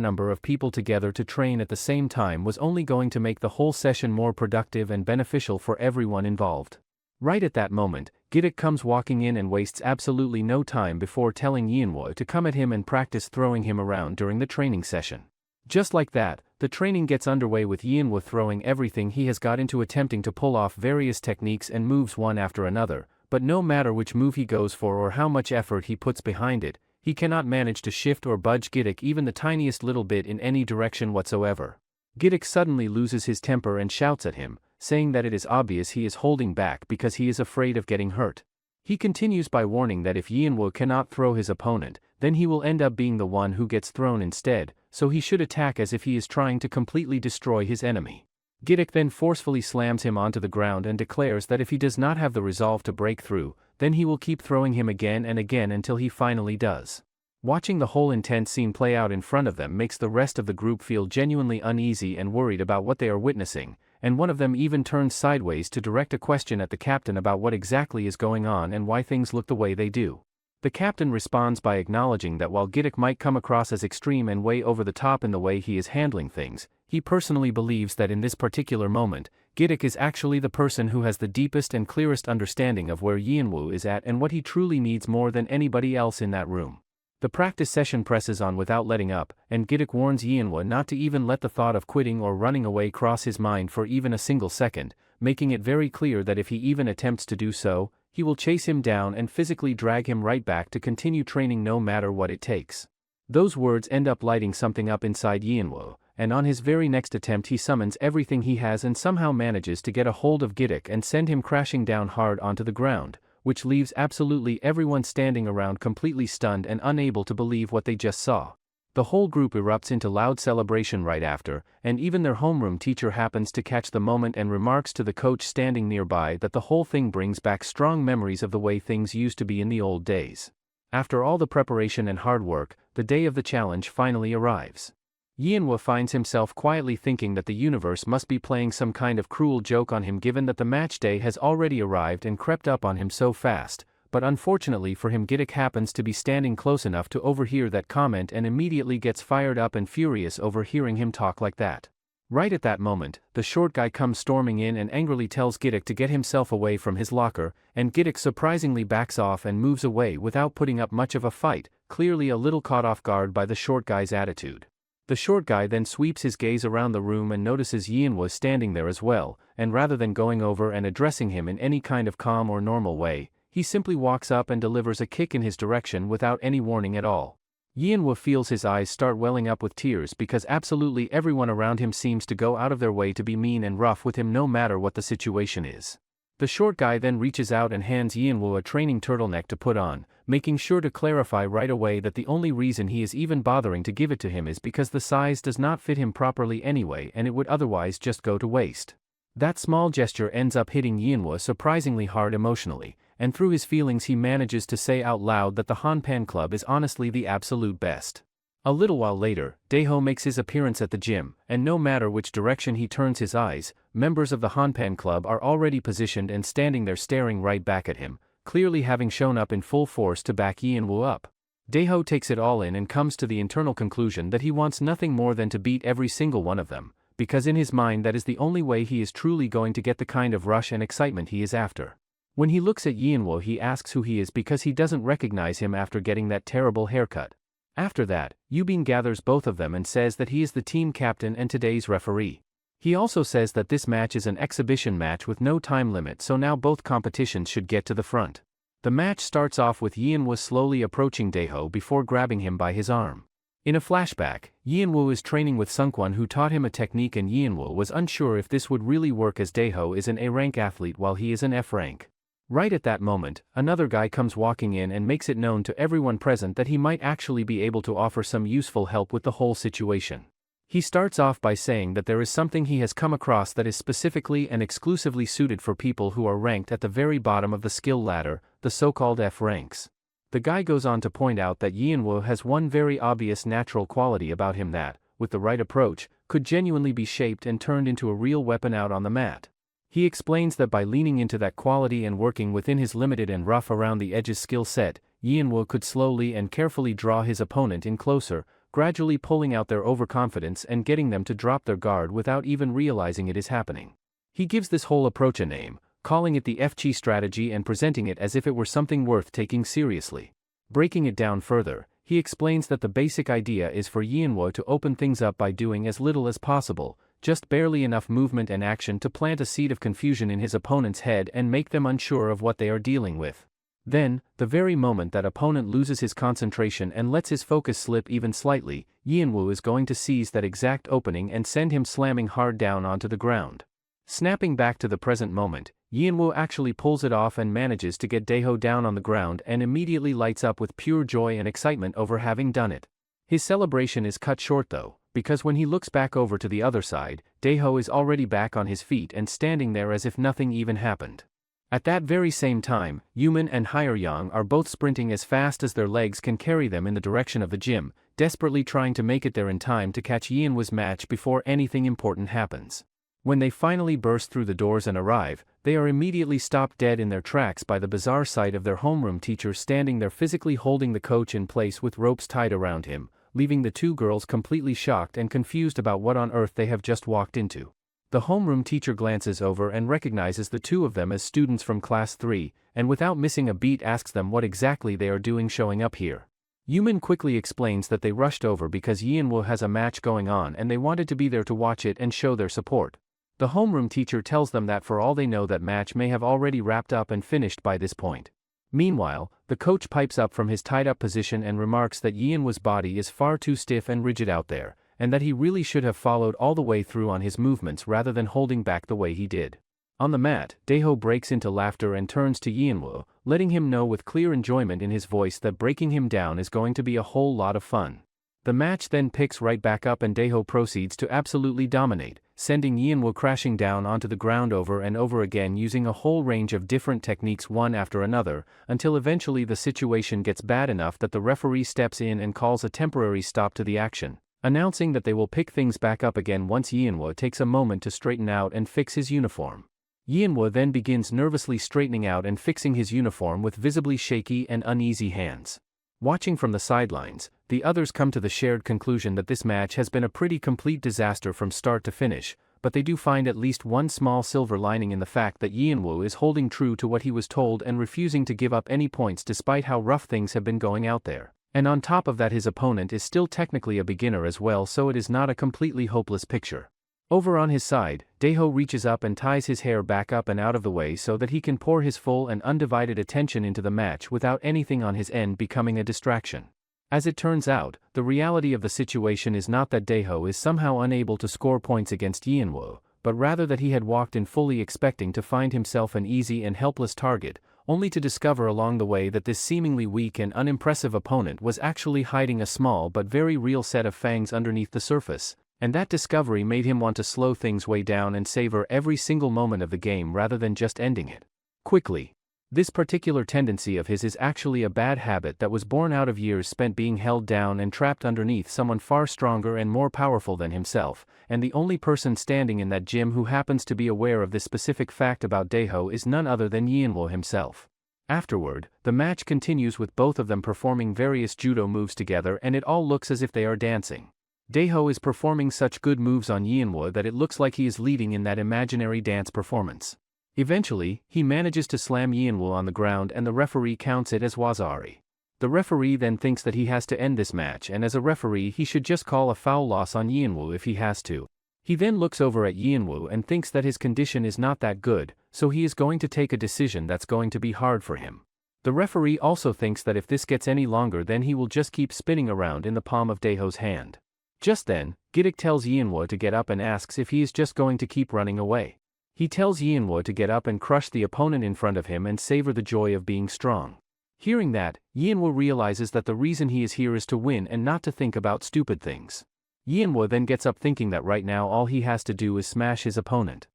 number of people together to train at the same time was only going to make the whole session more productive and beneficial for everyone involved. Right at that moment, Gidok comes walking in and wastes absolutely no time before telling Yeonwoo to come at him and practice throwing him around during the training session. Just like that, the training gets underway with Yeonwoo throwing everything he has got into attempting to pull off various techniques and moves one after another, but no matter which move he goes for or how much effort he puts behind it, he cannot manage to shift or budge Gidok even the tiniest little bit in any direction whatsoever. Gidok suddenly loses his temper and shouts at him, saying that it is obvious he is holding back because he is afraid of getting hurt. He continues by warning that if Yeonwoo cannot throw his opponent, then he will end up being the one who gets thrown instead, so he should attack as if he is trying to completely destroy his enemy. Gidok then forcefully slams him onto the ground and declares that if he does not have the resolve to break through, then he will keep throwing him again and again until he finally does. Watching the whole intense scene play out in front of them makes the rest of the group feel genuinely uneasy and worried about what they are witnessing, and one of them even turns sideways to direct a question at the captain about what exactly is going on and why things look the way they do. The captain responds by acknowledging that while Giddick might come across as extreme and way over the top in the way he is handling things, he personally believes that in this particular moment, Giddick is actually the person who has the deepest and clearest understanding of where Yianwu is at and what he truly needs more than anybody else in that room. The practice session presses on without letting up, and Giddick warns Yianwu not to even let the thought of quitting or running away cross his mind for even a single second, making it very clear that if he even attempts to do so, he will chase him down and physically drag him right back to continue training no matter what it takes. Those words end up lighting something up inside Yianwu, and on his very next attempt he summons everything he has and somehow manages to get a hold of Giddick and send him crashing down hard onto the ground, which leaves absolutely everyone standing around completely stunned and unable to believe what they just saw. The whole group erupts into loud celebration right after, and even their homeroom teacher happens to catch the moment and remarks to the coach standing nearby that the whole thing brings back strong memories of the way things used to be in the old days. After all the preparation and hard work, the day of the challenge finally arrives. Yianwu finds himself quietly thinking that the universe must be playing some kind of cruel joke on him given that the match day has already arrived and crept up on him so fast. But unfortunately for him, Giddick happens to be standing close enough to overhear that comment and immediately gets fired up and furious over hearing him talk like that. Right at that moment, the short guy comes storming in and angrily tells Giddick to get himself away from his locker, and Giddick surprisingly backs off and moves away without putting up much of a fight, clearly a little caught off guard by the short guy's attitude. The short guy then sweeps his gaze around the room and notices Yianwu standing there as well, and rather than going over and addressing him in any kind of calm or normal way, he simply walks up and delivers a kick in his direction without any warning at all. Yianwu feels his eyes start welling up with tears because absolutely everyone around him seems to go out of their way to be mean and rough with him no matter what the situation is. The short guy then reaches out and hands Yianwu a training turtleneck to put on, making sure to clarify right away that the only reason he is even bothering to give it to him is because the size does not fit him properly anyway and it would otherwise just go to waste. That small gesture ends up hitting Yianwu surprisingly hard emotionally, and through his feelings he manages to say out loud that the Hanpan Club is honestly the absolute best. A little while later, Daeho makes his appearance at the gym, and no matter which direction he turns his eyes, members of the Hanpan Club are already positioned and standing there staring right back at him, clearly having shown up in full force to back Yianwu up. Daeho takes it all in and comes to the internal conclusion that he wants nothing more than to beat every single one of them, because in his mind that is the only way he is truly going to get the kind of rush and excitement he is after. When he looks at Yianwu, he asks who he is because he doesn't recognize him after getting that terrible haircut. After that, Yubin gathers both of them and says that he is the team captain and today's referee. He also says that this match is an exhibition match with no time limit, so now both competitions should get to the front. The match starts off with Yianwu slowly approaching Daeho before grabbing him by his arm. In a flashback, Yianwu is training with Sunkwon who taught him a technique, and Yianwu was unsure if this would really work as Daeho is an A-rank athlete while he is an F-rank. Right at that moment, another guy comes walking in and makes it known to everyone present that he might actually be able to offer some useful help with the whole situation. He starts off by saying that there is something he has come across that is specifically and exclusively suited for people who are ranked at the very bottom of the skill ladder, the so-called F ranks. The guy goes on to point out that Yianwu has one very obvious natural quality about him that, with the right approach, could genuinely be shaped and turned into a real weapon out on the mat. He explains that by leaning into that quality and working within his limited and rough around the edges skill set, Yianwu could slowly and carefully draw his opponent in closer, gradually pulling out their overconfidence and getting them to drop their guard without even realizing it is happening. He gives this whole approach a name, calling it the FG strategy and presenting it as if it were something worth taking seriously. Breaking it down further, he explains that the basic idea is for Yianwu to open things up by doing as little as possible, just barely enough movement and action to plant a seed of confusion in his opponent's head and make them unsure of what they are dealing with. Then, the very moment that opponent loses his concentration and lets his focus slip even slightly, Yianwu is going to seize that exact opening and send him slamming hard down onto the ground. Snapping back to the present moment, Yianwu actually pulls it off and manages to get Daeho down on the ground and immediately lights up with pure joy and excitement over having done it. His celebration is cut short though, because when he looks back over to the other side, Daeho is already back on his feet and standing there as if nothing even happened. At that very same time, Yuman and Hyeryang are both sprinting as fast as their legs can carry them in the direction of the gym, desperately trying to make it there in time to catch Yianwu's match before anything important happens. When they finally burst through the doors and arrive, they are immediately stopped dead in their tracks by the bizarre sight of their homeroom teacher standing there physically holding the coach in place with ropes tied around him, leaving the two girls completely shocked and confused about what on earth they have just walked into. The homeroom teacher glances over and recognizes the two of them as students from class 3, and without missing a beat asks them what exactly they are doing showing up here. Yumin quickly explains that they rushed over because Yeonwoo has a match going on and they wanted to be there to watch it and show their support. The homeroom teacher tells them that for all they know that match may have already wrapped up and finished by this point. Meanwhile, the coach pipes up from his tied-up position and remarks that Yeonwoo's body is far too stiff and rigid out there, and that he really should have followed all the way through on his movements rather than holding back the way he did. On the mat, Daeho breaks into laughter and turns to Yeonwoo, letting him know with clear enjoyment in his voice that breaking him down is going to be a whole lot of fun. The match then picks right back up and Daeho proceeds to absolutely dominate, sending Yeonwoo crashing down onto the ground over and over again using a whole range of different techniques one after another, until eventually the situation gets bad enough that the referee steps in and calls a temporary stop to the action, announcing that they will pick things back up again once Yeonwoo takes a moment to straighten out and fix his uniform. Yeonwoo then begins nervously straightening out and fixing his uniform with visibly shaky and uneasy hands. Watching from the sidelines, the others come to the shared conclusion that this match has been a pretty complete disaster from start to finish, but they do find at least one small silver lining in the fact that Yeonwoo is holding true to what he was told and refusing to give up any points despite how rough things have been going out there. And on top of that his opponent is still technically a beginner as well, so it is not a completely hopeless picture. Over on his side, Daeho reaches up and ties his hair back up and out of the way so that he can pour his full and undivided attention into the match without anything on his end becoming a distraction. As it turns out, the reality of the situation is not that Daeho is somehow unable to score points against Yeonwoo, but rather that he had walked in fully expecting to find himself an easy and helpless target, only to discover along the way that this seemingly weak and unimpressive opponent was actually hiding a small but very real set of fangs underneath the surface. And that discovery made him want to slow things way down and savor every single moment of the game rather than just ending it quickly. This particular tendency of his is actually a bad habit that was born out of years spent being held down and trapped underneath someone far stronger and more powerful than himself, and the only person standing in that gym who happens to be aware of this specific fact about Daeho is none other than Yeonwoo himself. Afterward, the match continues with both of them performing various judo moves together and it all looks as if they are dancing. Daeho is performing such good moves on Yeonwoo that it looks like he is leading in that imaginary dance performance. Eventually, he manages to slam Yeonwoo on the ground and the referee counts it as wazari. The referee then thinks that he has to end this match and as a referee he should just call a foul loss on Yeonwoo if he has to. He then looks over at Yeonwoo and thinks that his condition is not that good, so he is going to take a decision that's going to be hard for him. The referee also thinks that if this gets any longer then he will just keep spinning around in the palm of Daeho's hand. Just then, Gidok tells Yeonwoo to get up and asks if he is just going to keep running away. He tells Yeonwoo to get up and crush the opponent in front of him and savor the joy of being strong. Hearing that, Yeonwoo realizes that the reason he is here is to win and not to think about stupid things. Yeonwoo then gets up thinking that right now all he has to do is smash his opponent.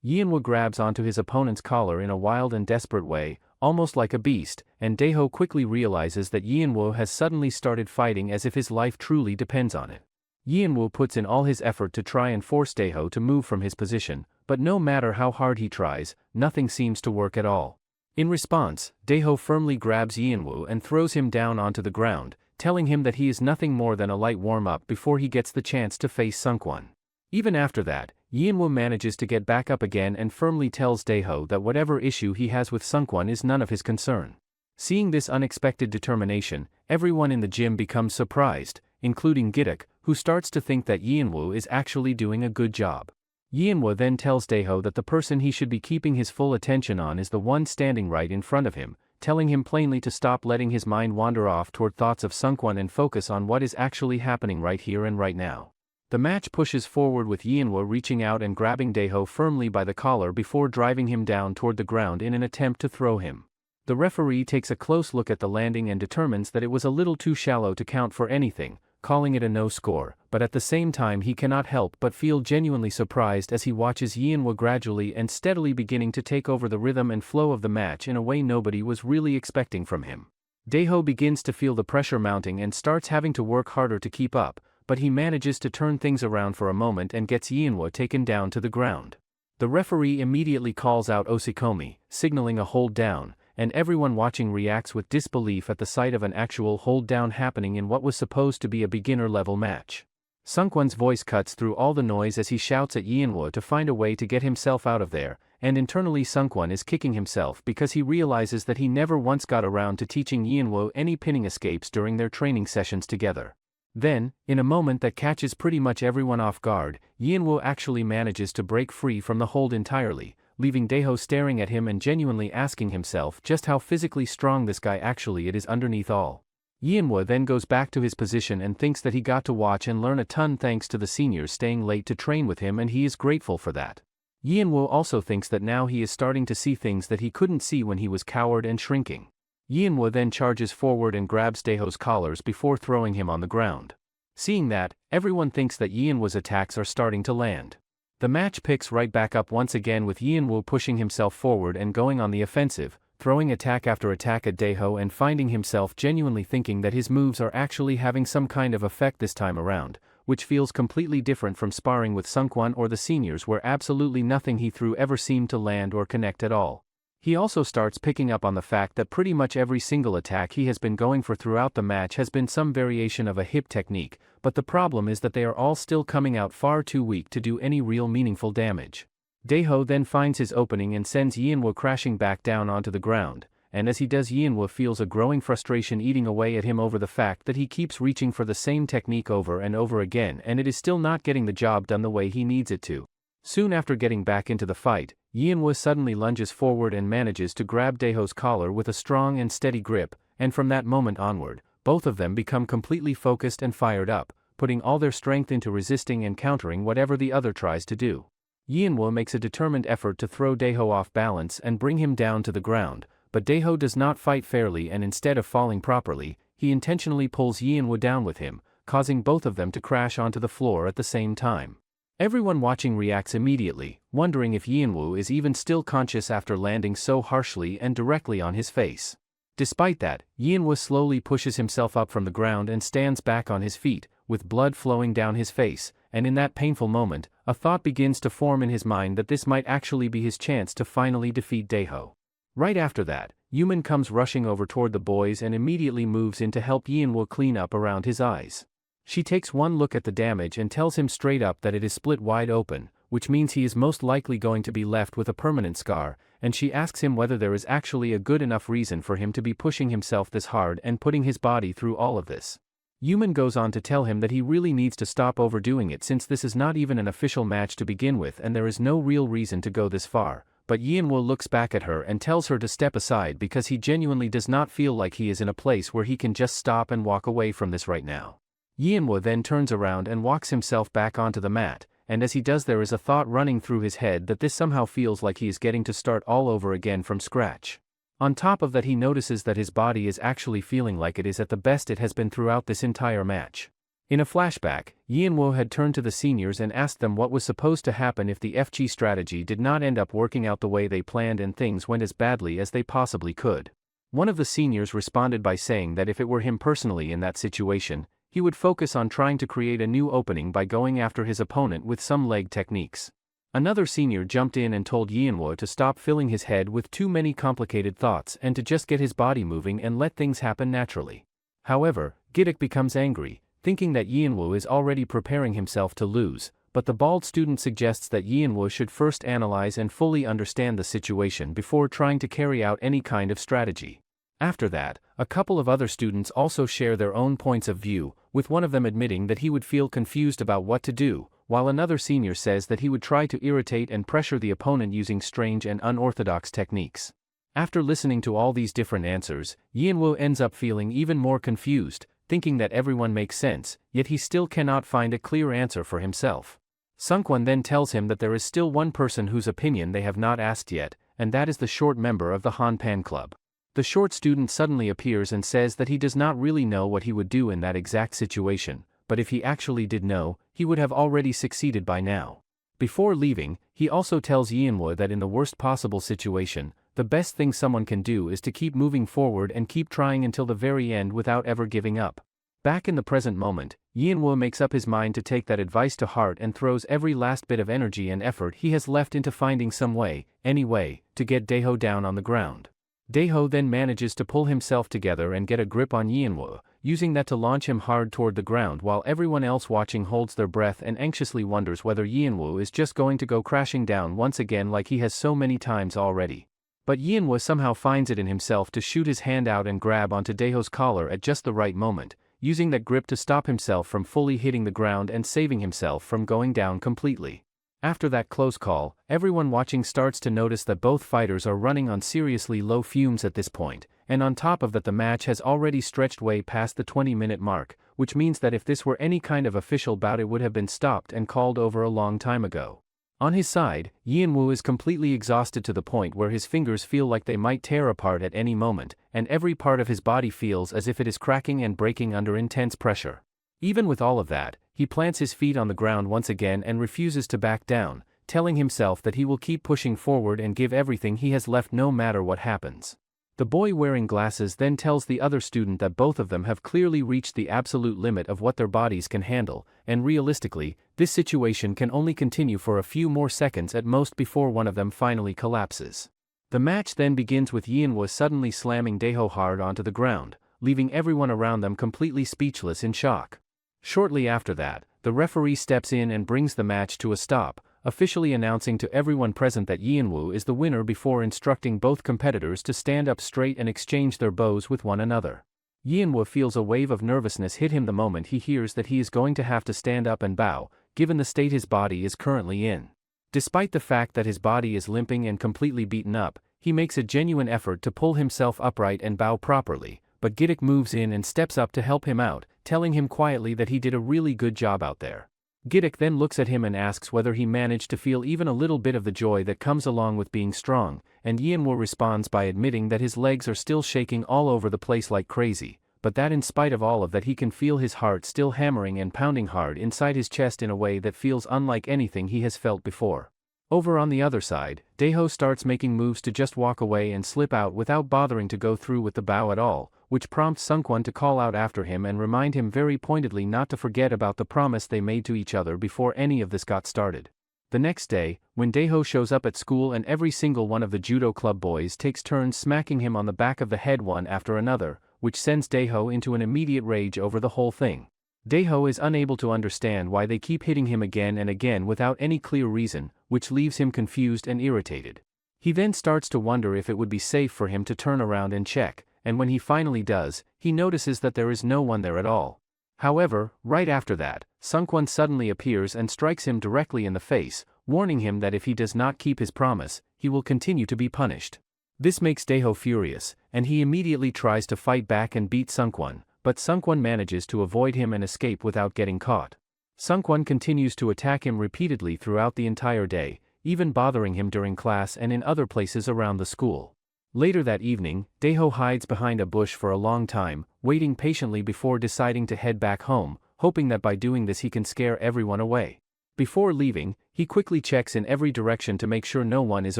Yeonwoo grabs onto his opponent's collar in a wild and desperate way, almost like a beast, and Daeho quickly realizes that Yeonwoo has suddenly started fighting as if his life truly depends on it. Yeonwoo puts in all his effort to try and force Daeho to move from his position, but no matter how hard he tries, nothing seems to work at all. In response, Daeho firmly grabs Yeonwoo and throws him down onto the ground, telling him that he is nothing more than a light warm-up before he gets the chance to face Sunkwon. Even after that, Yeonwoo manages to get back up again and firmly tells Daeho that whatever issue he has with Sunkwon is none of his concern. Seeing this unexpected determination, everyone in the gym becomes surprised, including Gidok, who starts to think that Yeonwoo is actually doing a good job. Yeonwoo then tells Daeho that the person he should be keeping his full attention on is the one standing right in front of him, telling him plainly to stop letting his mind wander off toward thoughts of Sunkwon and focus on what is actually happening right here and right now. The match pushes forward with Yeonwoo reaching out and grabbing Daeho firmly by the collar before driving him down toward the ground in an attempt to throw him. The referee takes a close look at the landing and determines that it was a little too shallow to count for anything, calling it a no score, but at the same time he cannot help but feel genuinely surprised as he watches Yeonwoo gradually and steadily beginning to take over the rhythm and flow of the match in a way nobody was really expecting from him. Daeho begins to feel the pressure mounting and starts having to work harder to keep up, but he manages to turn things around for a moment and gets Yinwo taken down to the ground. The referee immediately calls out Osikomi, signaling a hold down, and everyone watching reacts with disbelief at the sight of an actual hold down happening in what was supposed to be a beginner-level match. Sungkwon's voice cuts through all the noise as he shouts at Yinwo to find a way to get himself out of there, and internally Sungkwon is kicking himself because he realizes that he never once got around to teaching Yinwo any pinning escapes during their training sessions together. Then, in a moment that catches pretty much everyone off guard, Yinwo actually manages to break free from the hold entirely, leaving Daeho staring at him and genuinely asking himself just how physically strong this guy actually is underneath all. Yinwo then goes back to his position and thinks that he got to watch and learn a ton thanks to the seniors staying late to train with him, and he is grateful for that. Yinwo also thinks that now he is starting to see things that he couldn't see when he was coward and shrinking. Yinwo then charges forward and grabs Daeho's collars before throwing him on the ground. Seeing that, everyone thinks that Yinwo's attacks are starting to land. The match picks right back up once again with Yinwo pushing himself forward and going on the offensive, throwing attack after attack at Daeho and finding himself genuinely thinking that his moves are actually having some kind of effect this time around, which feels completely different from sparring with Sungkwon or the seniors where absolutely nothing he threw ever seemed to land or connect at all. He also starts picking up on the fact that pretty much every single attack he has been going for throughout the match has been some variation of a hip technique, but the problem is that they are all still coming out far too weak to do any real meaningful damage. Daeho then finds his opening and sends Yinwo crashing back down onto the ground, and as he does Yinwo feels a growing frustration eating away at him over the fact that he keeps reaching for the same technique over and over again and it is still not getting the job done the way he needs it to. Soon after getting back into the fight, Yinwo suddenly lunges forward and manages to grab Daeho's collar with a strong and steady grip, and from that moment onward, both of them become completely focused and fired up, putting all their strength into resisting and countering whatever the other tries to do. Yinwo makes a determined effort to throw Daeho off balance and bring him down to the ground, but Daeho does not fight fairly and instead of falling properly, he intentionally pulls Yinwo down with him, causing both of them to crash onto the floor at the same time. Everyone watching reacts immediately, wondering if Yinwo is even still conscious after landing so harshly and directly on his face. Despite that, Yinwo slowly pushes himself up from the ground and stands back on his feet, with blood flowing down his face, and in that painful moment, a thought begins to form in his mind that this might actually be his chance to finally defeat Daeho. Right after that, Yumin comes rushing over toward the boys and immediately moves in to help Yinwo clean up around his eyes. She takes one look at the damage and tells him straight up that it is split wide open, which means he is most likely going to be left with a permanent scar, and she asks him whether there is actually a good enough reason for him to be pushing himself this hard and putting his body through all of this. Yumin goes on to tell him that he really needs to stop overdoing it since this is not even an official match to begin with and there is no real reason to go this far, but Yinwo looks back at her and tells her to step aside because he genuinely does not feel like he is in a place where he can just stop and walk away from this right now. Yinwo then turns around and walks himself back onto the mat, and as he does there is a thought running through his head that this somehow feels like he is getting to start all over again from scratch. On top of that he notices that his body is actually feeling like it is at the best it has been throughout this entire match. In a flashback, Yinwo had turned to the seniors and asked them what was supposed to happen if the FG strategy did not end up working out the way they planned and things went as badly as they possibly could. One of the seniors responded by saying that if it were him personally in that situation, he would focus on trying to create a new opening by going after his opponent with some leg techniques. Another senior jumped in and told Yinwo to stop filling his head with too many complicated thoughts and to just get his body moving and let things happen naturally. However, Gidok becomes angry, thinking that Yinwo is already preparing himself to lose, but the bald student suggests that Yinwo should first analyze and fully understand the situation before trying to carry out any kind of strategy. After that, a couple of other students also share their own points of view, with one of them admitting that he would feel confused about what to do, while another senior says that he would try to irritate and pressure the opponent using strange and unorthodox techniques. After listening to all these different answers, Yinwo ends up feeling even more confused, thinking that everyone makes sense, yet he still cannot find a clear answer for himself. Sungkwon then tells him that there is still one person whose opinion they have not asked yet, and that is the short member of the Hanpan Club. The short student suddenly appears and says that he does not really know what he would do in that exact situation, but if he actually did know, he would have already succeeded by now. Before leaving, he also tells Yinwo that in the worst possible situation, the best thing someone can do is to keep moving forward and keep trying until the very end without ever giving up. Back in the present moment, Yanhwa makes up his mind to take that advice to heart and throws every last bit of energy and effort he has left into finding some way, any way, to get Daeho down on the ground. Daeho then manages to pull himself together and get a grip on Yanhwa, using that to launch him hard toward the ground while everyone else watching holds their breath and anxiously wonders whether Yanhwa is just going to go crashing down once again like he has so many times already. But Yanhwa somehow finds it in himself to shoot his hand out and grab onto Daeho's collar at just the right moment, using that grip to stop himself from fully hitting the ground and saving himself from going down completely. After that close call, everyone watching starts to notice that both fighters are running on seriously low fumes at this point, and on top of that the match has already stretched way past the 20-minute mark, which means that if this were any kind of official bout it would have been stopped and called over a long time ago. On his side, Yanhwa is completely exhausted to the point where his fingers feel like they might tear apart at any moment, and every part of his body feels as if it is cracking and breaking under intense pressure. Even with all of that, he plants his feet on the ground once again and refuses to back down, telling himself that he will keep pushing forward and give everything he has left no matter what happens. The boy wearing glasses then tells the other student that both of them have clearly reached the absolute limit of what their bodies can handle, and realistically, this situation can only continue for a few more seconds at most before one of them finally collapses. The match then begins with Yanhwa suddenly slamming Daeho hard onto the ground, leaving everyone around them completely speechless in shock. Shortly after that, the referee steps in and brings the match to a stop, officially announcing to everyone present that Yanhwa is the winner before instructing both competitors to stand up straight and exchange their bows with one another. Yanhwa feels a wave of nervousness hit him the moment he hears that he is going to have to stand up and bow, given the state his body is currently in. Despite the fact that his body is limping and completely beaten up, he makes a genuine effort to pull himself upright and bow properly, but Giddick moves in and steps up to help him out, telling him quietly that he did a really good job out there. Giddick then looks at him and asks whether he managed to feel even a little bit of the joy that comes along with being strong, and Yanhwa responds by admitting that his legs are still shaking all over the place like crazy, but that in spite of all of that he can feel his heart still hammering and pounding hard inside his chest in a way that feels unlike anything he has felt before. Over on the other side, Daeho starts making moves to just walk away and slip out without bothering to go through with the bow at all, which prompts Sungkwon to call out after him and remind him very pointedly not to forget about the promise they made to each other before any of this got started. The next day, when Daeho shows up at school and every single one of the judo club boys takes turns smacking him on the back of the head one after another, which sends Daeho into an immediate rage over the whole thing. Daeho is unable to understand why they keep hitting him again and again without any clear reason, which leaves him confused and irritated. He then starts to wonder if it would be safe for him to turn around and check, and when he finally does, he notices that there is no one there at all. However, right after that, Sungkwon suddenly appears and strikes him directly in the face, warning him that if he does not keep his promise, he will continue to be punished. This makes Daeho furious, and he immediately tries to fight back and beat Sungkwon, but Sungkwon manages to avoid him and escape without getting caught. Sungkwon continues to attack him repeatedly throughout the entire day, even bothering him during class and in other places around the school. Later that evening, Daeho hides behind a bush for a long time, waiting patiently before deciding to head back home, hoping that by doing this he can scare everyone away. Before leaving, he quickly checks in every direction to make sure no one is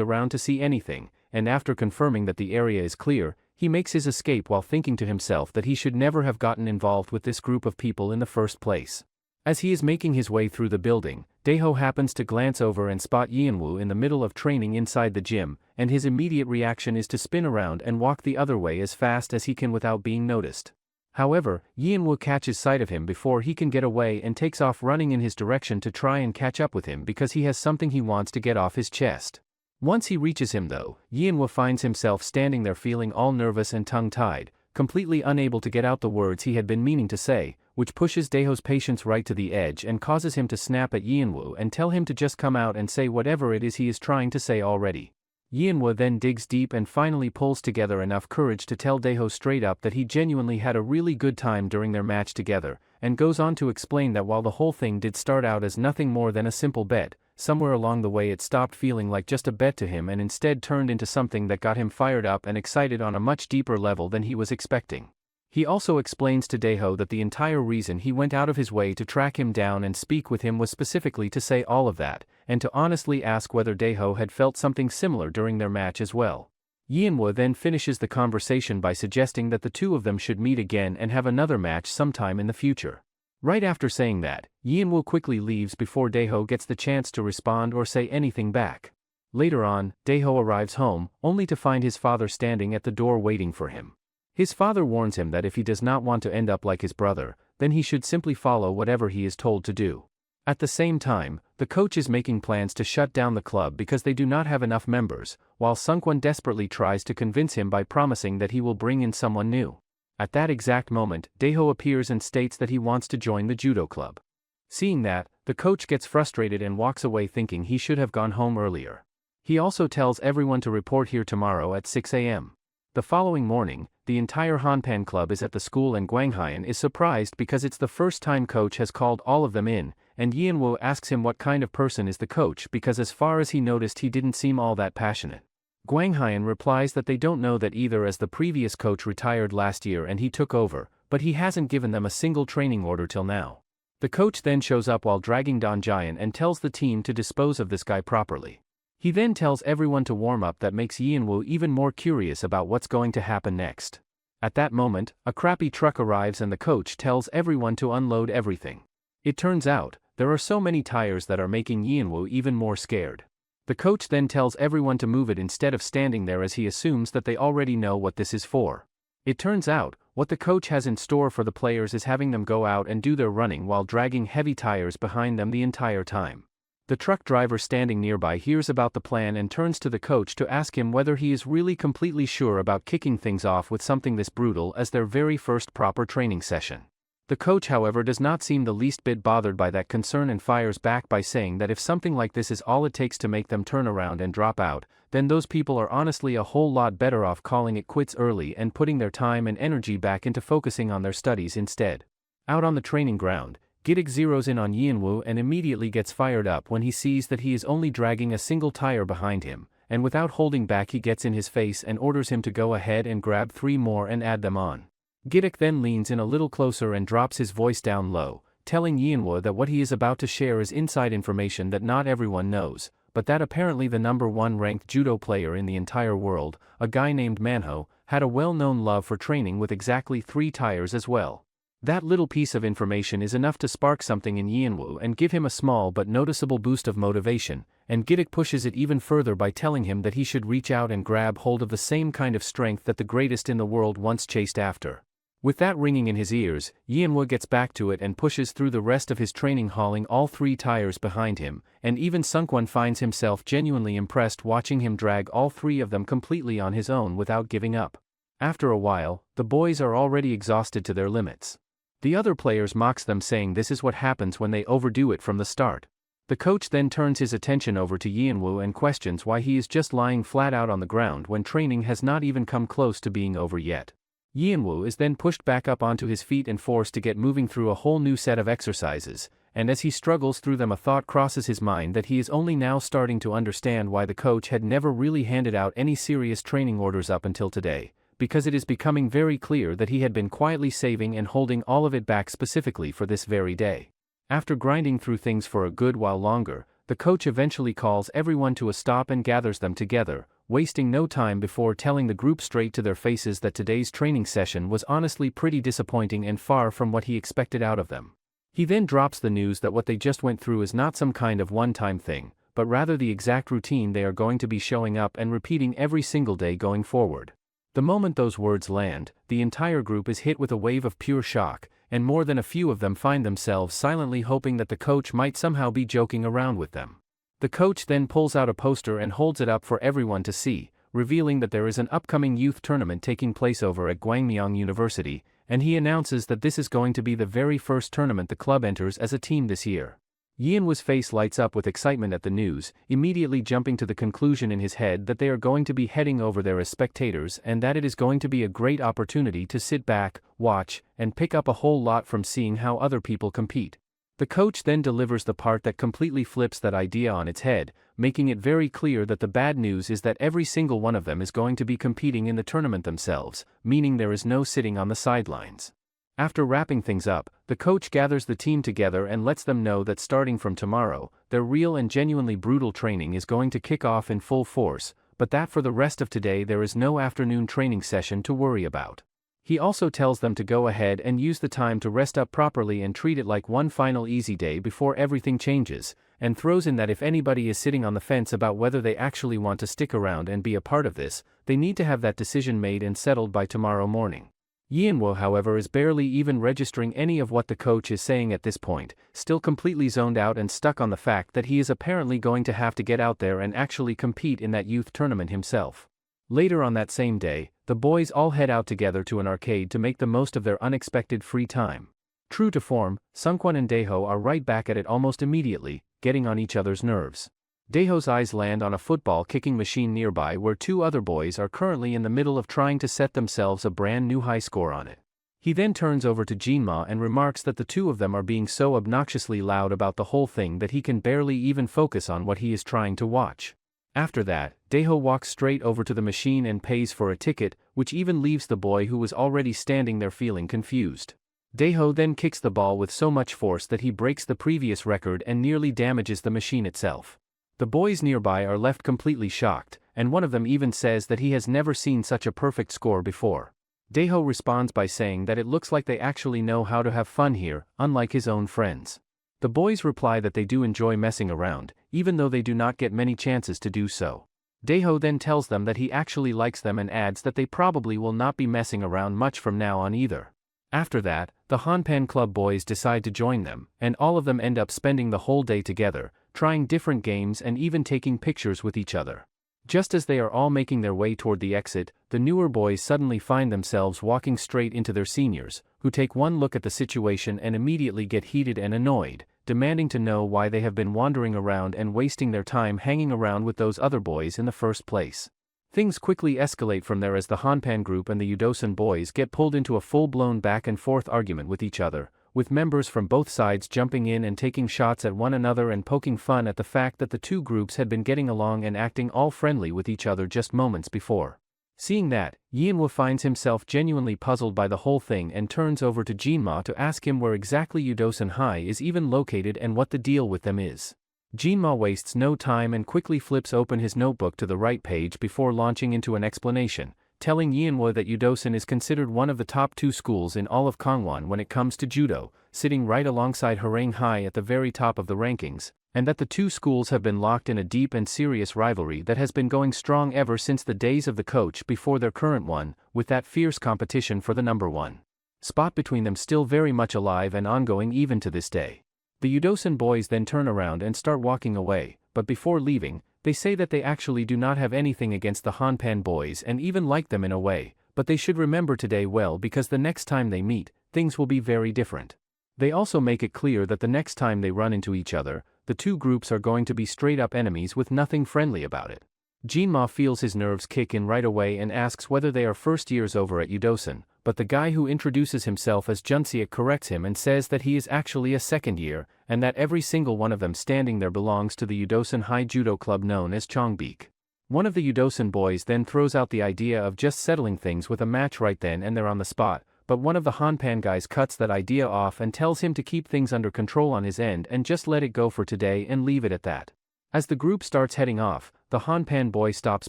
around to see anything, and after confirming that the area is clear, he makes his escape while thinking to himself that he should never have gotten involved with this group of people in the first place. As he is making his way through the building, Daeho happens to glance over and spot Yanhwa in the middle of training inside the gym, and his immediate reaction is to spin around and walk the other way as fast as he can without being noticed. However, Yanhwa catches sight of him before he can get away and takes off running in his direction to try and catch up with him because he has something he wants to get off his chest. Once he reaches him though, Yanhwa finds himself standing there feeling all nervous and tongue-tied, completely unable to get out the words he had been meaning to say, which pushes Daeho's patience right to the edge and causes him to snap at Yanhwa and tell him to just come out and say whatever it is he is trying to say already. Yanhwa then digs deep and finally pulls together enough courage to tell Daeho straight up that he genuinely had a really good time during their match together, and goes on to explain that while the whole thing did start out as nothing more than a simple bet, somewhere along the way it stopped feeling like just a bet to him and instead turned into something that got him fired up and excited on a much deeper level than he was expecting. He also explains to Daeho that the entire reason he went out of his way to track him down and speak with him was specifically to say all of that, and to honestly ask whether Daeho had felt something similar during their match as well. Yanhwa then finishes the conversation by suggesting that the two of them should meet again and have another match sometime in the future. Right after saying that, Yeonwoo quickly leaves before Daeho gets the chance to respond or say anything back. Later on, Daeho arrives home, only to find his father standing at the door waiting for him. His father warns him that if he does not want to end up like his brother, then he should simply follow whatever he is told to do. At the same time, the coach is making plans to shut down the club because they do not have enough members, while Sungwon desperately tries to convince him by promising that he will bring in someone new. At that exact moment, Daeho appears and states that he wants to join the judo club. Seeing that, the coach gets frustrated and walks away thinking he should have gone home earlier. He also tells everyone to report here tomorrow at 6 a.m. The following morning, the entire Hanpan club is at the school and Gwanghyun is surprised because it's the first time coach has called all of them in, and Yeonwoo asks him what kind of person is the coach because as far as he noticed he didn't seem all that passionate. Gwanghyun replies that they don't know that either as the previous coach retired last year and he took over, but he hasn't given them a single training order till now. The coach then shows up while dragging Don Jian and tells the team to dispose of this guy properly. He then tells everyone to warm up. That makes Yeonwoo even more curious about what's going to happen next. At that moment, a crappy truck arrives and the coach tells everyone to unload everything. It turns out, there are so many tires that are making Yeonwoo even more scared. The coach then tells everyone to move it instead of standing there as he assumes that they already know what this is for. It turns out, what the coach has in store for the players is having them go out and do their running while dragging heavy tires behind them the entire time. The truck driver standing nearby hears about the plan and turns to the coach to ask him whether he is really completely sure about kicking things off with something this brutal as their very first proper training session. The coach, however, does not seem the least bit bothered by that concern and fires back by saying that if something like this is all it takes to make them turn around and drop out, then those people are honestly a whole lot better off calling it quits early and putting their time and energy back into focusing on their studies instead. Out on the training ground, Giddick zeroes in on Yeonwoo and immediately gets fired up when he sees that he is only dragging a single tire behind him, and without holding back he gets in his face and orders him to go ahead and grab 3 more and add them on. Giddick then leans in a little closer and drops his voice down low, telling Yeonwoo that what he is about to share is inside information that not everyone knows, but that apparently the #1 ranked judo player in the entire world, a guy named Manhwa, had a well-known love for training with exactly 3 tires as well. That little piece of information is enough to spark something in Yeonwoo and give him a small but noticeable boost of motivation, and Giddick pushes it even further by telling him that he should reach out and grab hold of the same kind of strength that the greatest in the world once chased after. With that ringing in his ears, Yeonwoo gets back to it and pushes through the rest of his training, hauling all 3 tires behind him, and even Sungwon finds himself genuinely impressed watching him drag all 3 of them completely on his own without giving up. After a while, the boys are already exhausted to their limits. The other players mocks them, saying this is what happens when they overdo it from the start. The coach then turns his attention over to Yeonwoo and questions why he is just lying flat out on the ground when training has not even come close to being over yet. Yeonwoo is then pushed back up onto his feet and forced to get moving through a whole new set of exercises, and as he struggles through them a thought crosses his mind that he is only now starting to understand why the coach had never really handed out any serious training orders up until today, because it is becoming very clear that he had been quietly saving and holding all of it back specifically for this very day. After grinding through things for a good while longer, the coach eventually calls everyone to a stop and gathers them together, wasting no time before telling the group straight to their faces that today's training session was honestly pretty disappointing and far from what he expected out of them. He then drops the news that what they just went through is not some kind of one-time thing, but rather the exact routine they are going to be showing up and repeating every single day going forward. The moment those words land, the entire group is hit with a wave of pure shock, and more than a few of them find themselves silently hoping that the coach might somehow be joking around with them. The coach then pulls out a poster and holds it up for everyone to see, revealing that there is an upcoming youth tournament taking place over at Gwangmyeong University, and he announces that this is going to be the very first tournament the club enters as a team this year. Yeonwoo's face lights up with excitement at the news, immediately jumping to the conclusion in his head that they are going to be heading over there as spectators and that it is going to be a great opportunity to sit back, watch, and pick up a whole lot from seeing how other people compete. The coach then delivers the part that completely flips that idea on its head, making it very clear that the bad news is that every single one of them is going to be competing in the tournament themselves, meaning there is no sitting on the sidelines. After wrapping things up, the coach gathers the team together and lets them know that starting from tomorrow, their real and genuinely brutal training is going to kick off in full force, but that for the rest of today there is no afternoon training session to worry about. He also tells them to go ahead and use the time to rest up properly and treat it like one final easy day before everything changes, and throws in that if anybody is sitting on the fence about whether they actually want to stick around and be a part of this, they need to have that decision made and settled by tomorrow morning. Yeonwoo, however, is barely even registering any of what the coach is saying at this point, still completely zoned out and stuck on the fact that he is apparently going to have to get out there and actually compete in that youth tournament himself. Later on that same day, the boys all head out together to an arcade to make the most of their unexpected free time. True to form, Sungkwon and Daeho are right back at it almost immediately, getting on each other's nerves. Daeho's eyes land on a football kicking machine nearby where two other boys are currently in the middle of trying to set themselves a brand new high score on it. He then turns over to Jinma and remarks that the two of them are being so obnoxiously loud about the whole thing that he can barely even focus on what he is trying to watch. After that, Daeho walks straight over to the machine and pays for a ticket, which even leaves the boy who was already standing there feeling confused. Daeho then kicks the ball with so much force that he breaks the previous record and nearly damages the machine itself. The boys nearby are left completely shocked, and one of them even says that he has never seen such a perfect score before. Daeho responds by saying that it looks like they actually know how to have fun here, unlike his own friends. The boys reply that they do enjoy messing around, even though they do not get many chances to do so. Daeho then tells them that he actually likes them and adds that they probably will not be messing around much from now on either. After that, the Hanpan Club boys decide to join them, and all of them end up spending the whole day together, trying different games and even taking pictures with each other. Just as they are all making their way toward the exit, the newer boys suddenly find themselves walking straight into their seniors, who take one look at the situation and immediately get heated and annoyed, demanding to know why they have been wandering around and wasting their time hanging around with those other boys in the first place. Things quickly escalate from there as the Hanpan group and the Yudosan boys get pulled into a full-blown back-and-forth argument with each other, with members from both sides jumping in and taking shots at one another and poking fun at the fact that the two groups had been getting along and acting all friendly with each other just moments before. Seeing that, Yeonwoo finds himself genuinely puzzled by the whole thing and turns over to Jinma to ask him where exactly Yudosan High is even located and what the deal with them is. Jinma wastes no time and quickly flips open his notebook to the right page before launching into an explanation, telling Yeonwoo that Yudosan is considered one of the top 2 schools in all of Gangwon when it comes to judo, sitting right alongside Hwarang High at the very top of the rankings, and that the two schools have been locked in a deep and serious rivalry that has been going strong ever since the days of the coach before their current one, with that fierce competition for the number 1 spot between them still very much alive and ongoing even to this day. The Yudosan boys then turn around and start walking away, but before leaving, they say that they actually do not have anything against the Hanpan boys and even like them in a way, but they should remember today well because the next time they meet, things will be very different. They also make it clear that the next time they run into each other, the two groups are going to be straight-up enemies with nothing friendly about it. Jinma feels his nerves kick in right away and asks whether they are first years over at Yudosan, but the guy who introduces himself as Junseok corrects him and says that he is actually a second year, and that every single one of them standing there belongs to the Yudosan High Judo Club known as Chongbik. One of the Yudosan boys then throws out the idea of just settling things with a match right then and there on the spot, but one of the Hanpan guys cuts that idea off and tells him to keep things under control on his end and just let it go for today and leave it at that. As the group starts heading off, the Hanpan boy stops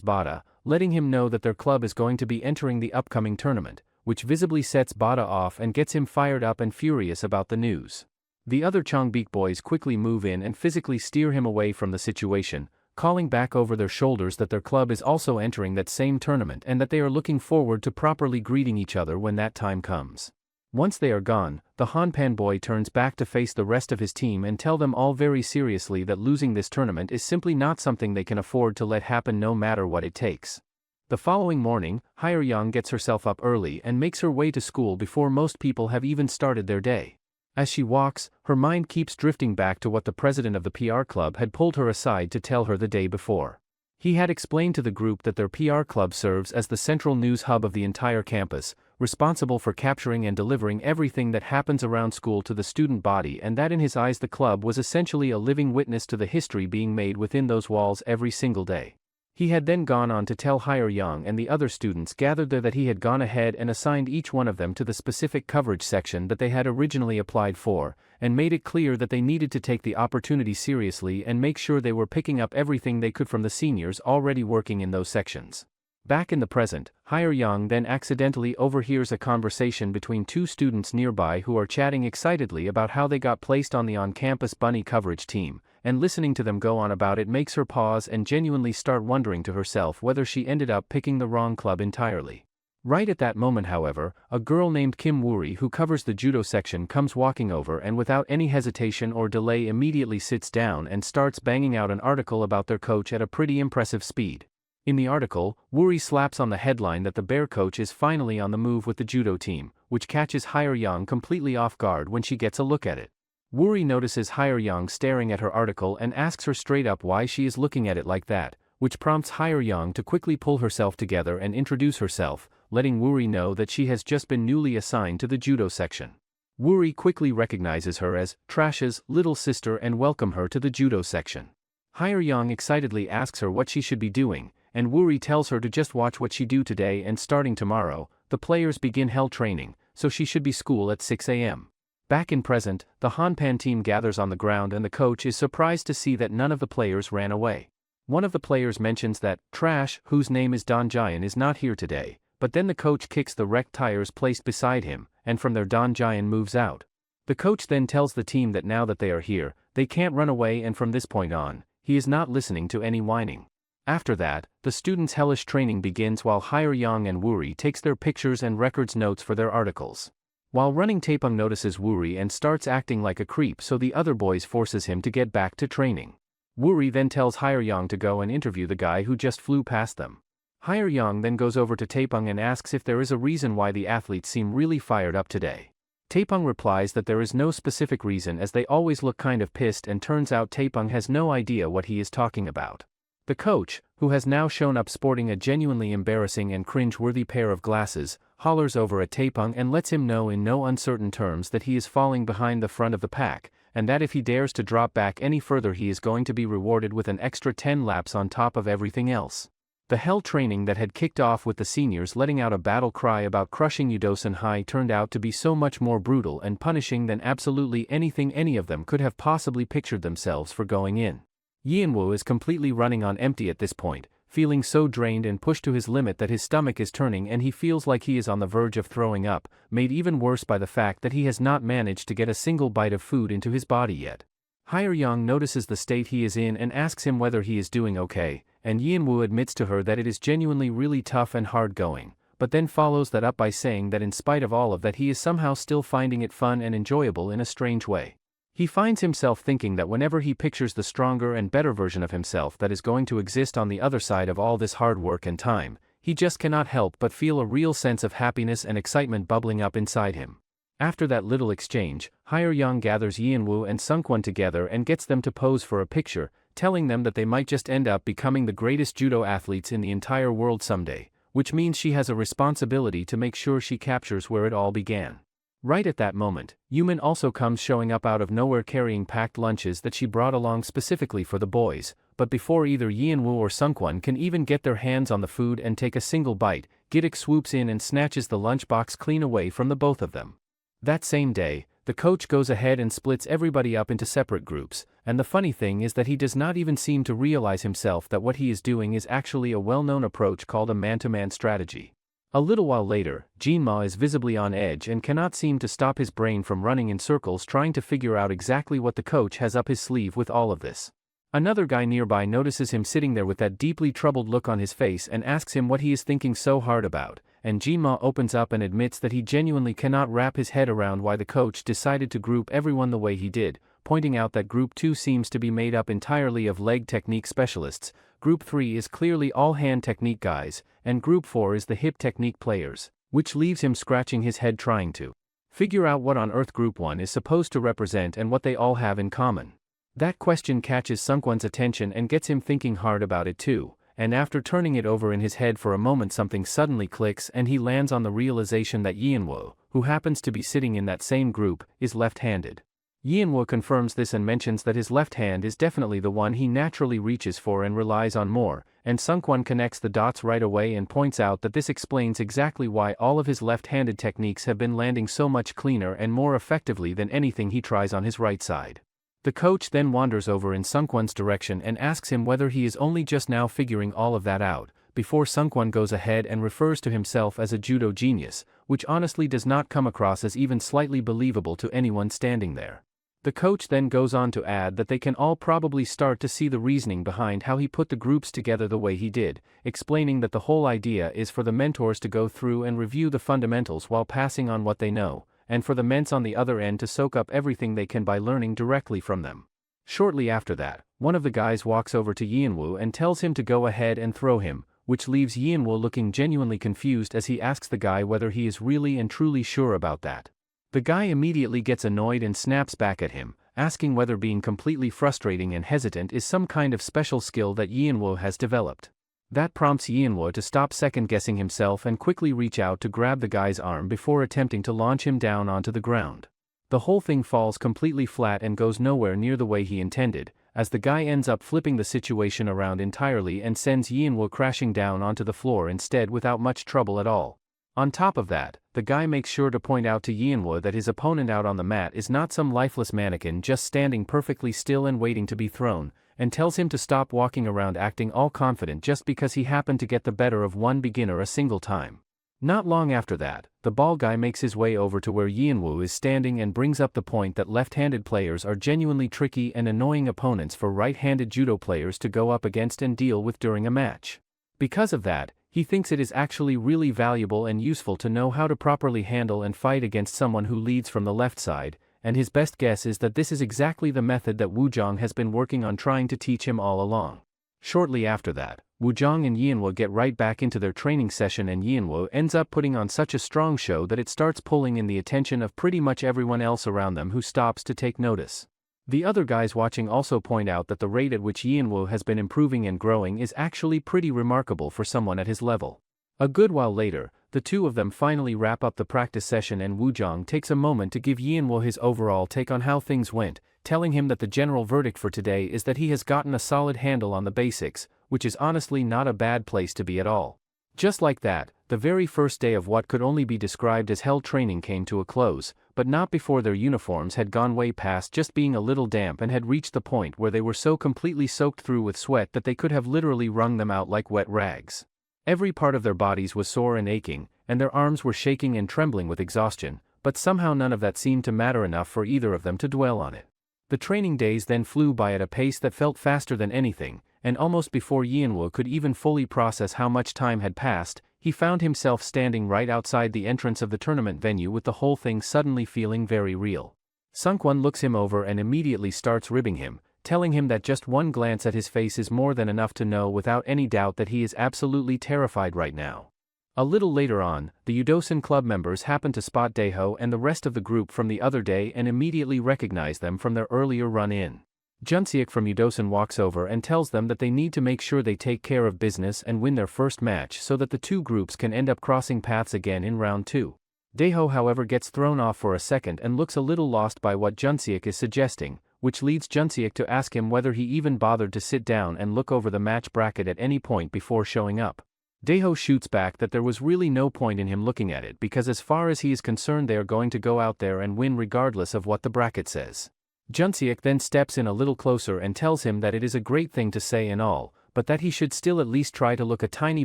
Bada, letting him know that their club is going to be entering the upcoming tournament, which visibly sets Bada off and gets him fired up and furious about the news. The other Chongbik boys quickly move in and physically steer him away from the situation, calling back over their shoulders that their club is also entering that same tournament and that they are looking forward to properly greeting each other when that time comes. Once they are gone, the Hanpan boy turns back to face the rest of his team and tell them all very seriously that losing this tournament is simply not something they can afford to let happen no matter what it takes. The following morning, Hyeryong gets herself up early and makes her way to school before most people have even started their day. As she walks, her mind keeps drifting back to what the president of the PR club had pulled her aside to tell her the day before. He had explained to the group that their PR club serves as the central news hub of the entire campus, responsible for capturing and delivering everything that happens around school to the student body, and that in his eyes the club was essentially a living witness to the history being made within those walls every single day. He had then gone on to tell Hyeryong and the other students gathered there that he had gone ahead and assigned each one of them to the specific coverage section that they had originally applied for, and made it clear that they needed to take the opportunity seriously and make sure they were picking up everything they could from the seniors already working in those sections. Back in the present, Hyur-young then accidentally overhears a conversation between two students nearby who are chatting excitedly about how they got placed on the on-campus bunny coverage team, and listening to them go on about it makes her pause and genuinely start wondering to herself whether she ended up picking the wrong club entirely. Right at that moment, however, a girl named Kim Woory who covers the judo section comes walking over and without any hesitation or delay immediately sits down and starts banging out an article about their coach at a pretty impressive speed. In the article, Woory slaps on the headline that the bear coach is finally on the move with the judo team, which catches Hyur-young completely off guard when she gets a look at it. Woory notices Hyur-young staring at her article and asks her straight up why she is looking at it like that, which prompts Hyur-young to quickly pull herself together and introduce herself, letting Woory know that she has just been newly assigned to the judo section. Woory quickly recognizes her as Trash's little sister and welcomes her to the judo section. Hyur-young excitedly asks her what she should be doing, and Woory tells her to just watch what she do today and starting tomorrow, the players begin hell training, so she should be school at 6 a.m. Back in present, the Hanpan team gathers on the ground and the coach is surprised to see that none of the players ran away. One of the players mentions that Trash, whose name is Don Giant, is not here today, but then the coach kicks the wrecked tires placed beside him, and from there Don Giant moves out. The coach then tells the team that now that they are here, they can't run away, and from this point on, he is not listening to any whining. After that, the students' hellish training begins while Hyur-young and Woory takes their pictures and records notes for their articles. While running, Taepung notices Woory and starts acting like a creep, so the other boys forces him to get back to training. Woory then tells Hyur-young to go and interview the guy who just flew past them. Hyur-young then goes over to Taepung and asks if there is a reason why the athletes seem really fired up today. Taepung replies that there is no specific reason as they always look kind of pissed, and turns out Taepung has no idea what he is talking about. The coach, who has now shown up sporting a genuinely embarrassing and cringe-worthy pair of glasses, hollers over at Taepung and lets him know in no uncertain terms that he is falling behind the front of the pack, and that if he dares to drop back any further he is going to be rewarded with an extra 10 laps on top of everything else. The hell training that had kicked off with the seniors letting out a battle cry about crushing Yudosan High turned out to be so much more brutal and punishing than absolutely anything any of them could have possibly pictured themselves for going in. Yeonwoo is completely running on empty at this point, feeling so drained and pushed to his limit that his stomach is turning and he feels like he is on the verge of throwing up, made even worse by the fact that he has not managed to get a single bite of food into his body yet. Hyur-young notices the state he is in and asks him whether he is doing okay, and Yeonwoo admits to her that it is genuinely really tough and hard going, but then follows that up by saying that in spite of all of that he is somehow still finding it fun and enjoyable in a strange way. He finds himself thinking that whenever he pictures the stronger and better version of himself that is going to exist on the other side of all this hard work and time, he just cannot help but feel a real sense of happiness and excitement bubbling up inside him. After that little exchange, Hyur-young gathers Yeonwoo and Sungkwon together and gets them to pose for a picture, telling them that they might just end up becoming the greatest judo athletes in the entire world someday, which means she has a responsibility to make sure she captures where it all began. Right at that moment, Yumin also comes showing up out of nowhere carrying packed lunches that she brought along specifically for the boys, but before either Yeonwoo or Sungkwon can even get their hands on the food and take a single bite, Gidok swoops in and snatches the lunchbox clean away from the both of them. That same day, the coach goes ahead and splits everybody up into separate groups, and the funny thing is that he does not even seem to realize himself that what he is doing is actually a well-known approach called a man-to-man strategy. A little while later, Jinma is visibly on edge and cannot seem to stop his brain from running in circles trying to figure out exactly what the coach has up his sleeve with all of this. Another guy nearby notices him sitting there with that deeply troubled look on his face and asks him what he is thinking so hard about, and Jinma opens up and admits that he genuinely cannot wrap his head around why the coach decided to group everyone the way he did, pointing out that Group 2 seems to be made up entirely of leg technique specialists, Group 3 is clearly all hand technique guys, and Group 4 is the hip technique players, which leaves him scratching his head trying to figure out what on earth Group 1 is supposed to represent and what they all have in common. That question catches Sungkwon's attention and gets him thinking hard about it too, and after turning it over in his head for a moment something suddenly clicks and he lands on the realization that Yeonwoo, who happens to be sitting in that same group, is left-handed. Yeonwoo confirms this and mentions that his left hand is definitely the one he naturally reaches for and relies on more, and Sungkwon connects the dots right away and points out that this explains exactly why all of his left-handed techniques have been landing so much cleaner and more effectively than anything he tries on his right side. The coach then wanders over in Sungkwon's direction and asks him whether he is only just now figuring all of that out, before Sungkwon goes ahead and refers to himself as a judo genius, which honestly does not come across as even slightly believable to anyone standing there. The coach then goes on to add that they can all probably start to see the reasoning behind how he put the groups together the way he did, explaining that the whole idea is for the mentors to go through and review the fundamentals while passing on what they know, and for the ments on the other end to soak up everything they can by learning directly from them. Shortly after that, one of the guys walks over to Yeonwoo and tells him to go ahead and throw him, which leaves Yeonwoo looking genuinely confused as he asks the guy whether he is really and truly sure about that. The guy immediately gets annoyed and snaps back at him, asking whether being completely frustrating and hesitant is some kind of special skill that Yeonwoo has developed. That prompts Yeonwoo to stop second-guessing himself and quickly reach out to grab the guy's arm before attempting to launch him down onto the ground. The whole thing falls completely flat and goes nowhere near the way he intended, as the guy ends up flipping the situation around entirely and sends Yeonwoo crashing down onto the floor instead without much trouble at all. On top of that, the guy makes sure to point out to Yeonwoo that his opponent out on the mat is not some lifeless mannequin just standing perfectly still and waiting to be thrown, and tells him to stop walking around acting all confident just because he happened to get the better of one beginner a single time. Not long after that, the ball guy makes his way over to where Yeonwoo is standing and brings up the point that left-handed players are genuinely tricky and annoying opponents for right-handed judo players to go up against and deal with during a match. Because of that, he thinks it is actually really valuable and useful to know how to properly handle and fight against someone who leads from the left side, and his best guess is that this is exactly the method that Woojong has been working on trying to teach him all along. Shortly after that, Woojong and Yeonwoo get right back into their training session and Yeonwoo ends up putting on such a strong show that it starts pulling in the attention of pretty much everyone else around them who stops to take notice. The other guys watching also point out that the rate at which Yeonwoo has been improving and growing is actually pretty remarkable for someone at his level. A good while later, the two of them finally wrap up the practice session and Woojong takes a moment to give Yeonwoo his overall take on how things went, telling him that the general verdict for today is that he has gotten a solid handle on the basics, which is honestly not a bad place to be at all. Just like that, the very first day of what could only be described as hell training came to a close, but not before their uniforms had gone way past just being a little damp and had reached the point where they were so completely soaked through with sweat that they could have literally wrung them out like wet rags. Every part of their bodies was sore and aching, and their arms were shaking and trembling with exhaustion, but somehow none of that seemed to matter enough for either of them to dwell on it. The training days then flew by at a pace that felt faster than anything, and almost before Yeonwoo could even fully process how much time had passed, he found himself standing right outside the entrance of the tournament venue with the whole thing suddenly feeling very real. Sungkwon looks him over and immediately starts ribbing him, telling him that just one glance at his face is more than enough to know without any doubt that he is absolutely terrified right now. A little later on, the Yudosan club members happen to spot Daeho and the rest of the group from the other day and immediately recognize them from their earlier run-in. Junseok from Yudosan walks over and tells them that they need to make sure they take care of business and win their first match so that the two groups can end up crossing paths again in round 2. Daeho however gets thrown off for a second and looks a little lost by what Junseok is suggesting, which leads Junseok to ask him whether he even bothered to sit down and look over the match bracket at any point before showing up. Daeho shoots back that there was really no point in him looking at it because as far as he is concerned they are going to go out there and win regardless of what the bracket says. Junseok then steps in a little closer and tells him that it is a great thing to say and all, but that he should still at least try to look a tiny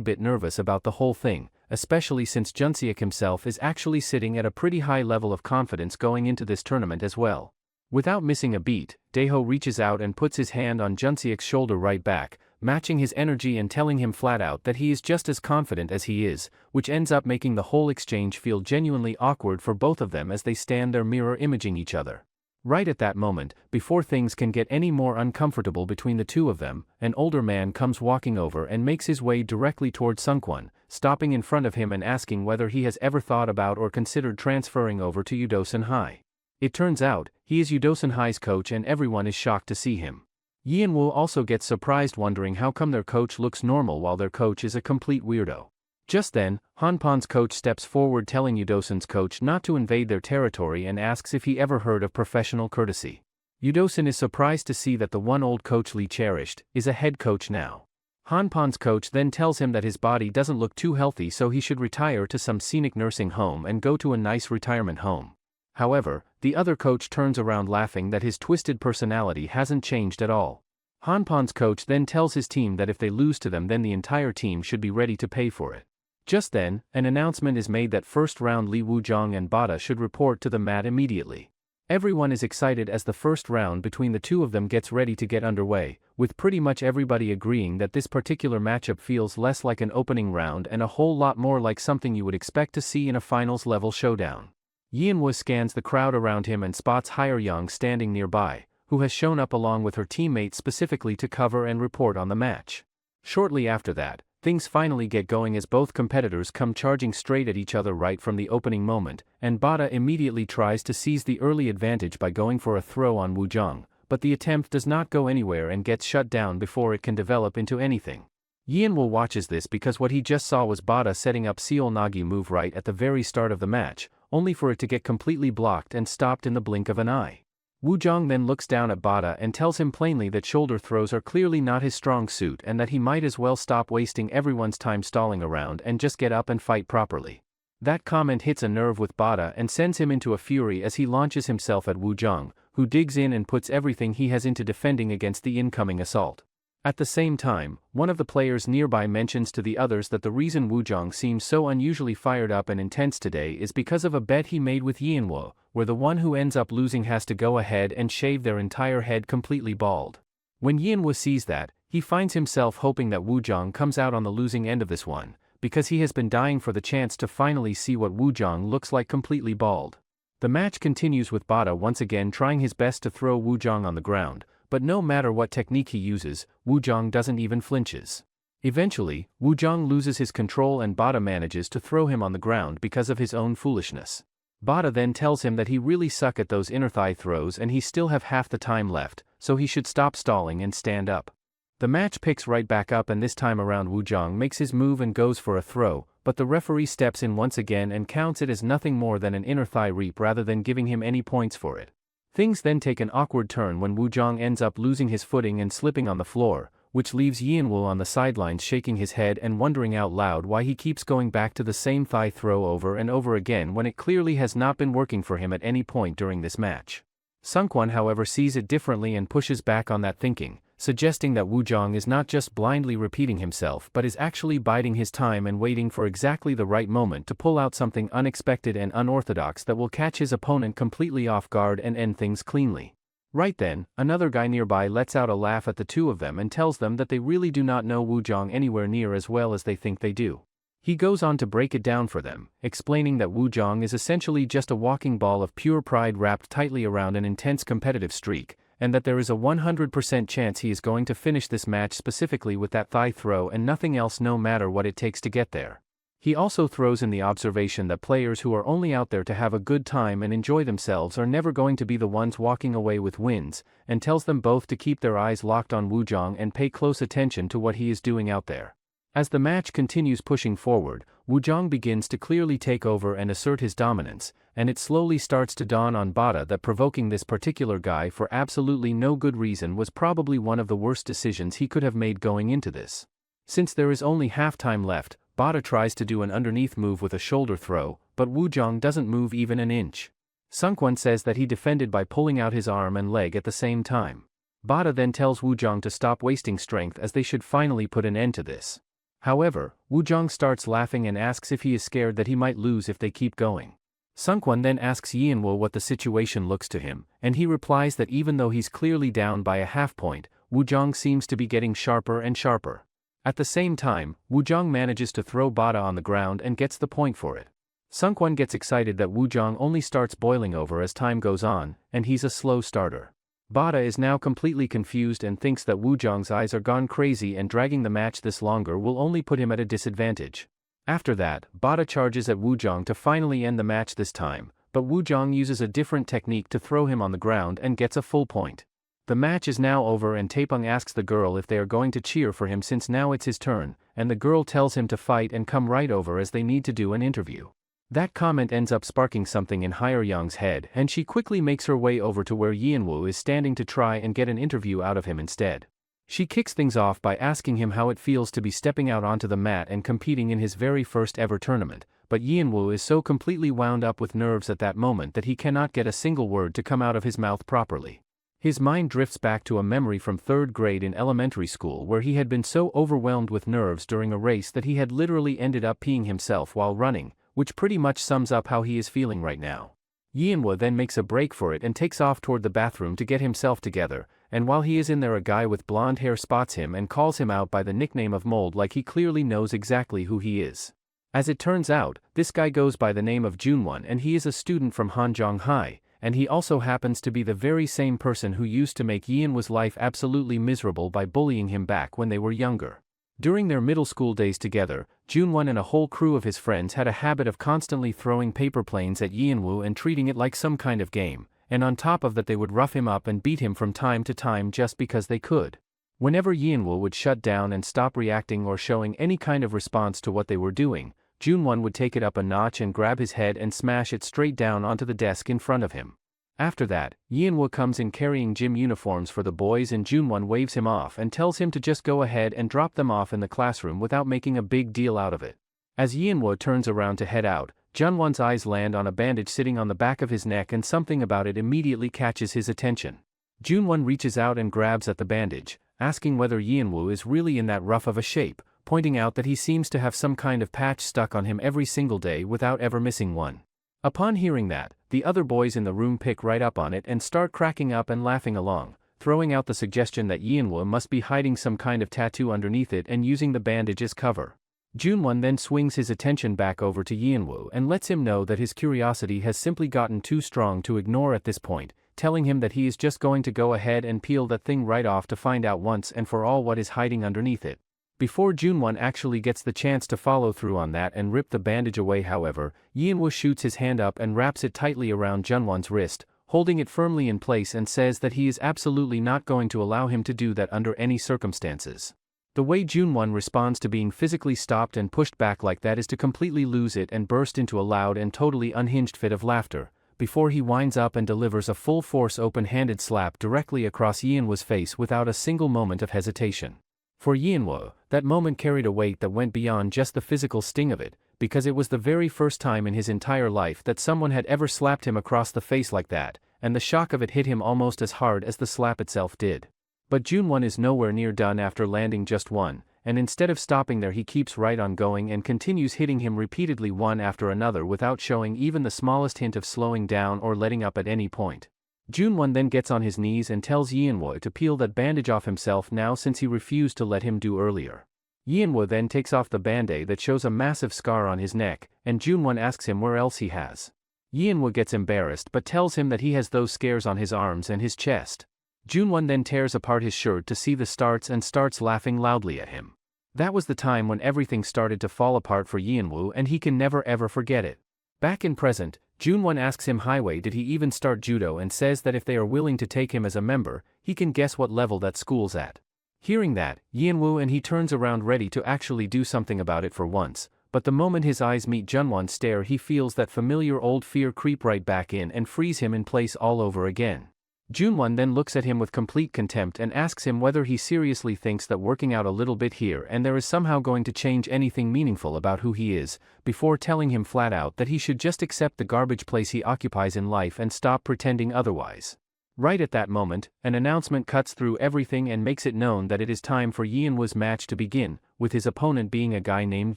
bit nervous about the whole thing, especially since Junseok himself is actually sitting at a pretty high level of confidence going into this tournament as well. Without missing a beat, Daeho reaches out and puts his hand on Junseok's shoulder right back, matching his energy and telling him flat out that he is just as confident as he is, which ends up making the whole exchange feel genuinely awkward for both of them as they stand there mirror imaging each other. Right at that moment, before things can get any more uncomfortable between the two of them, an older man comes walking over and makes his way directly toward Sungkwon, stopping in front of him and asking whether he has ever thought about or considered transferring over to Yudosan High. It turns out, he is Yudosan High's coach and everyone is shocked to see him. Yeonwoo also gets surprised wondering how come their coach looks normal while their coach is a complete weirdo. Just then, Hanpon's coach steps forward telling Yudosan's coach not to invade their territory and asks if he ever heard of professional courtesy. Yudosan is surprised to see that the one old coach Lee cherished is a head coach now. Hanpon's coach then tells him that his body doesn't look too healthy so he should retire to some scenic nursing home and go to a nice retirement home. However, the other coach turns around laughing that his twisted personality hasn't changed at all. Hanpon's coach then tells his team that if they lose to them then the entire team should be ready to pay for it. Just then, an announcement is made that first round Li Wuzhong and Bada should report to the mat immediately. Everyone is excited as the first round between the two of them gets ready to get underway, with pretty much everybody agreeing that this particular matchup feels less like an opening round and a whole lot more like something you would expect to see in a finals-level showdown. Yanwu scans the crowd around him and spots Hyeyang standing nearby, who has shown up along with her teammates specifically to cover and report on the match. Shortly after that, things finally get going as both competitors come charging straight at each other right from the opening moment, and Bada immediately tries to seize the early advantage by going for a throw on Wuzhong, but the attempt does not go anywhere and gets shut down before it can develop into anything. Yanwu watches this because what he just saw was Bada setting up Seol Nagi move right at the very start of the match, only for it to get completely blocked and stopped in the blink of an eye. Wuzhong then looks down at Bada and tells him plainly that shoulder throws are clearly not his strong suit and that he might as well stop wasting everyone's time stalling around and just get up and fight properly. That comment hits a nerve with Bada and sends him into a fury as he launches himself at Wuzhong, who digs in and puts everything he has into defending against the incoming assault. At the same time, one of the players nearby mentions to the others that the reason Wuzhong seems so unusually fired up and intense today is because of a bet he made with Yanwu, where the one who ends up losing has to go ahead and shave their entire head completely bald. When Yanwu sees that, he finds himself hoping that Wuzhong comes out on the losing end of this one, because he has been dying for the chance to finally see what Wuzhong looks like completely bald. The match continues with Bada once again trying his best to throw Wuzhong on the ground, but no matter what technique he uses, Wuzhong doesn't even flinches. Eventually, Wuzhong loses his control and Bada manages to throw him on the ground because of his own foolishness. Bada then tells him that he really sucks at those inner thigh throws and he still have half the time left, so he should stop stalling and stand up. The match picks right back up and this time around Wuzhong makes his move and goes for a throw, but the referee steps in once again and counts it as nothing more than an inner thigh reap rather than giving him any points for it. Things then take an awkward turn when Wuzhong ends up losing his footing and slipping on the floor, which leaves Yanwu on the sidelines shaking his head and wondering out loud why he keeps going back to the same thigh throw over and over again when it clearly has not been working for him at any point during this match. Sungkwon however sees it differently and pushes back on that thinking, suggesting that Wuzhong is not just blindly repeating himself but is actually biding his time and waiting for exactly the right moment to pull out something unexpected and unorthodox that will catch his opponent completely off guard and end things cleanly. Right then, another guy nearby lets out a laugh at the two of them and tells them that they really do not know Wuzhong anywhere near as well as they think they do. He goes on to break it down for them, explaining that Wuzhong is essentially just a walking ball of pure pride wrapped tightly around an intense competitive streak, and that there is a 100% chance he is going to finish this match specifically with that thigh throw and nothing else no matter what it takes to get there. He also throws in the observation that players who are only out there to have a good time and enjoy themselves are never going to be the ones walking away with wins, and tells them both to keep their eyes locked on Wuzhong and pay close attention to what he is doing out there. As the match continues pushing forward, Wuzhong begins to clearly take over and assert his dominance, and it slowly starts to dawn on Bada that provoking this particular guy for absolutely no good reason was probably one of the worst decisions he could have made going into this. Since there is only half time left, Bada tries to do an underneath move with a shoulder throw, but Wuzhong doesn't move even an inch. Sungkwon says that he defended by pulling out his arm and leg at the same time. Bada then tells Wuzhong to stop wasting strength as they should finally put an end to this. However, Wuzhong starts laughing and asks if he is scared that he might lose if they keep going. Sungkwon then asks Yanwu what the situation looks to him, and he replies that even though he's clearly down by a half point, Wuzhong seems to be getting sharper and sharper. At the same time, Wuzhong manages to throw Bada on the ground and gets the point for it. Sungkwon gets excited that Wuzhong only starts boiling over as time goes on, and he's a slow starter. Bada is now completely confused and thinks that Wuzhong's eyes are gone crazy and dragging the match this longer will only put him at a disadvantage. After that, Bada charges at Wuzhong to finally end the match this time, but Wuzhong uses a different technique to throw him on the ground and gets a full point. The match is now over and Taepeng asks the girl if they are going to cheer for him since now it's his turn, and the girl tells him to fight and come right over as they need to do an interview. That comment ends up sparking something in Hyeyang's head and she quickly makes her way over to where Yanwu is standing to try and get an interview out of him instead. She kicks things off by asking him how it feels to be stepping out onto the mat and competing in his very first ever tournament, but Yanwu is so completely wound up with nerves at that moment that he cannot get a single word to come out of his mouth properly. His mind drifts back to a memory from 3rd grade in elementary school where he had been so overwhelmed with nerves during a race that he had literally ended up peeing himself while running, which pretty much sums up how he is feeling right now. Yeonwoo then makes a break for it and takes off toward the bathroom to get himself together, and while he is in there a guy with blonde hair spots him and calls him out by the nickname of Mold like he clearly knows exactly who he is. As it turns out, this guy goes by the name of Junwon and he is a student from Hanjong High, and he also happens to be the very same person who used to make Yeonwoo's life absolutely miserable by bullying him back when they were younger. During their middle school days together, Junwon and a whole crew of his friends had a habit of constantly throwing paper planes at Yeonwoo and treating it like some kind of game, and on top of that they would rough him up and beat him from time to time just because they could. Whenever Yeonwoo would shut down and stop reacting or showing any kind of response to what they were doing, Junwon would take it up a notch and grab his head and smash it straight down onto the desk in front of him. After that, Yeonwoo comes in carrying gym uniforms for the boys and Junwon waves him off and tells him to just go ahead and drop them off in the classroom without making a big deal out of it. As Yeonwoo turns around to head out, Junwon's eyes land on a bandage sitting on the back of his neck and something about it immediately catches his attention. Junwon reaches out and grabs at the bandage, asking whether Yeonwoo is really in that rough of a shape, pointing out that he seems to have some kind of patch stuck on him every single day without ever missing one. Upon hearing that, the other boys in the room pick right up on it and start cracking up and laughing along, throwing out the suggestion that Yeonwoo must be hiding some kind of tattoo underneath it and using the bandage as cover. Junwon then swings his attention back over to Yeonwoo and lets him know that his curiosity has simply gotten too strong to ignore at this point, telling him that he is just going to go ahead and peel that thing right off to find out once and for all what is hiding underneath it. Before Junwon actually gets the chance to follow through on that and rip the bandage away, however, Yeonwoo shoots his hand up and wraps it tightly around Junwon's wrist, holding it firmly in place and says that he is absolutely not going to allow him to do that under any circumstances. The way Junwon responds to being physically stopped and pushed back like that is to completely lose it and burst into a loud and totally unhinged fit of laughter, before he winds up and delivers a full-force open-handed slap directly across Yeonwoo's face without a single moment of hesitation. For Yeonwoo, that moment carried a weight that went beyond just the physical sting of it, because it was the very first time in his entire life that someone had ever slapped him across the face like that, and the shock of it hit him almost as hard as the slap itself did. But Junwon is nowhere near done after landing just one, and instead of stopping there he keeps right on going and continues hitting him repeatedly one after another without showing even the smallest hint of slowing down or letting up at any point. Junwon then gets on his knees and tells Yeonwoo to peel that bandage off himself now since he refused to let him do earlier. Yeonwoo then takes off the band-aid that shows a massive scar on his neck, and Junwon asks him where else he has. Yeonwoo gets embarrassed but tells him that he has those scars on his arms and his chest. Junwon then tears apart his shirt to see the starts and starts laughing loudly at him. That was the time when everything started to fall apart for Yeonwoo and he can never ever forget it. Back in present, Junwon asks him Highway did he even start Judo and says that if they are willing to take him as a member, he can guess what level that school's at. Hearing that, Yeonwoo and he turns around ready to actually do something about it for once, but the moment his eyes meet Junwon's stare he feels that familiar old fear creep right back in and freeze him in place all over again. Junwon then looks at him with complete contempt and asks him whether he seriously thinks that working out a little bit here and there is somehow going to change anything meaningful about who he is, before telling him flat out that he should just accept the garbage place he occupies in life and stop pretending otherwise. Right at that moment, an announcement cuts through everything and makes it known that it is time for Yeonwoo's match to begin, with his opponent being a guy named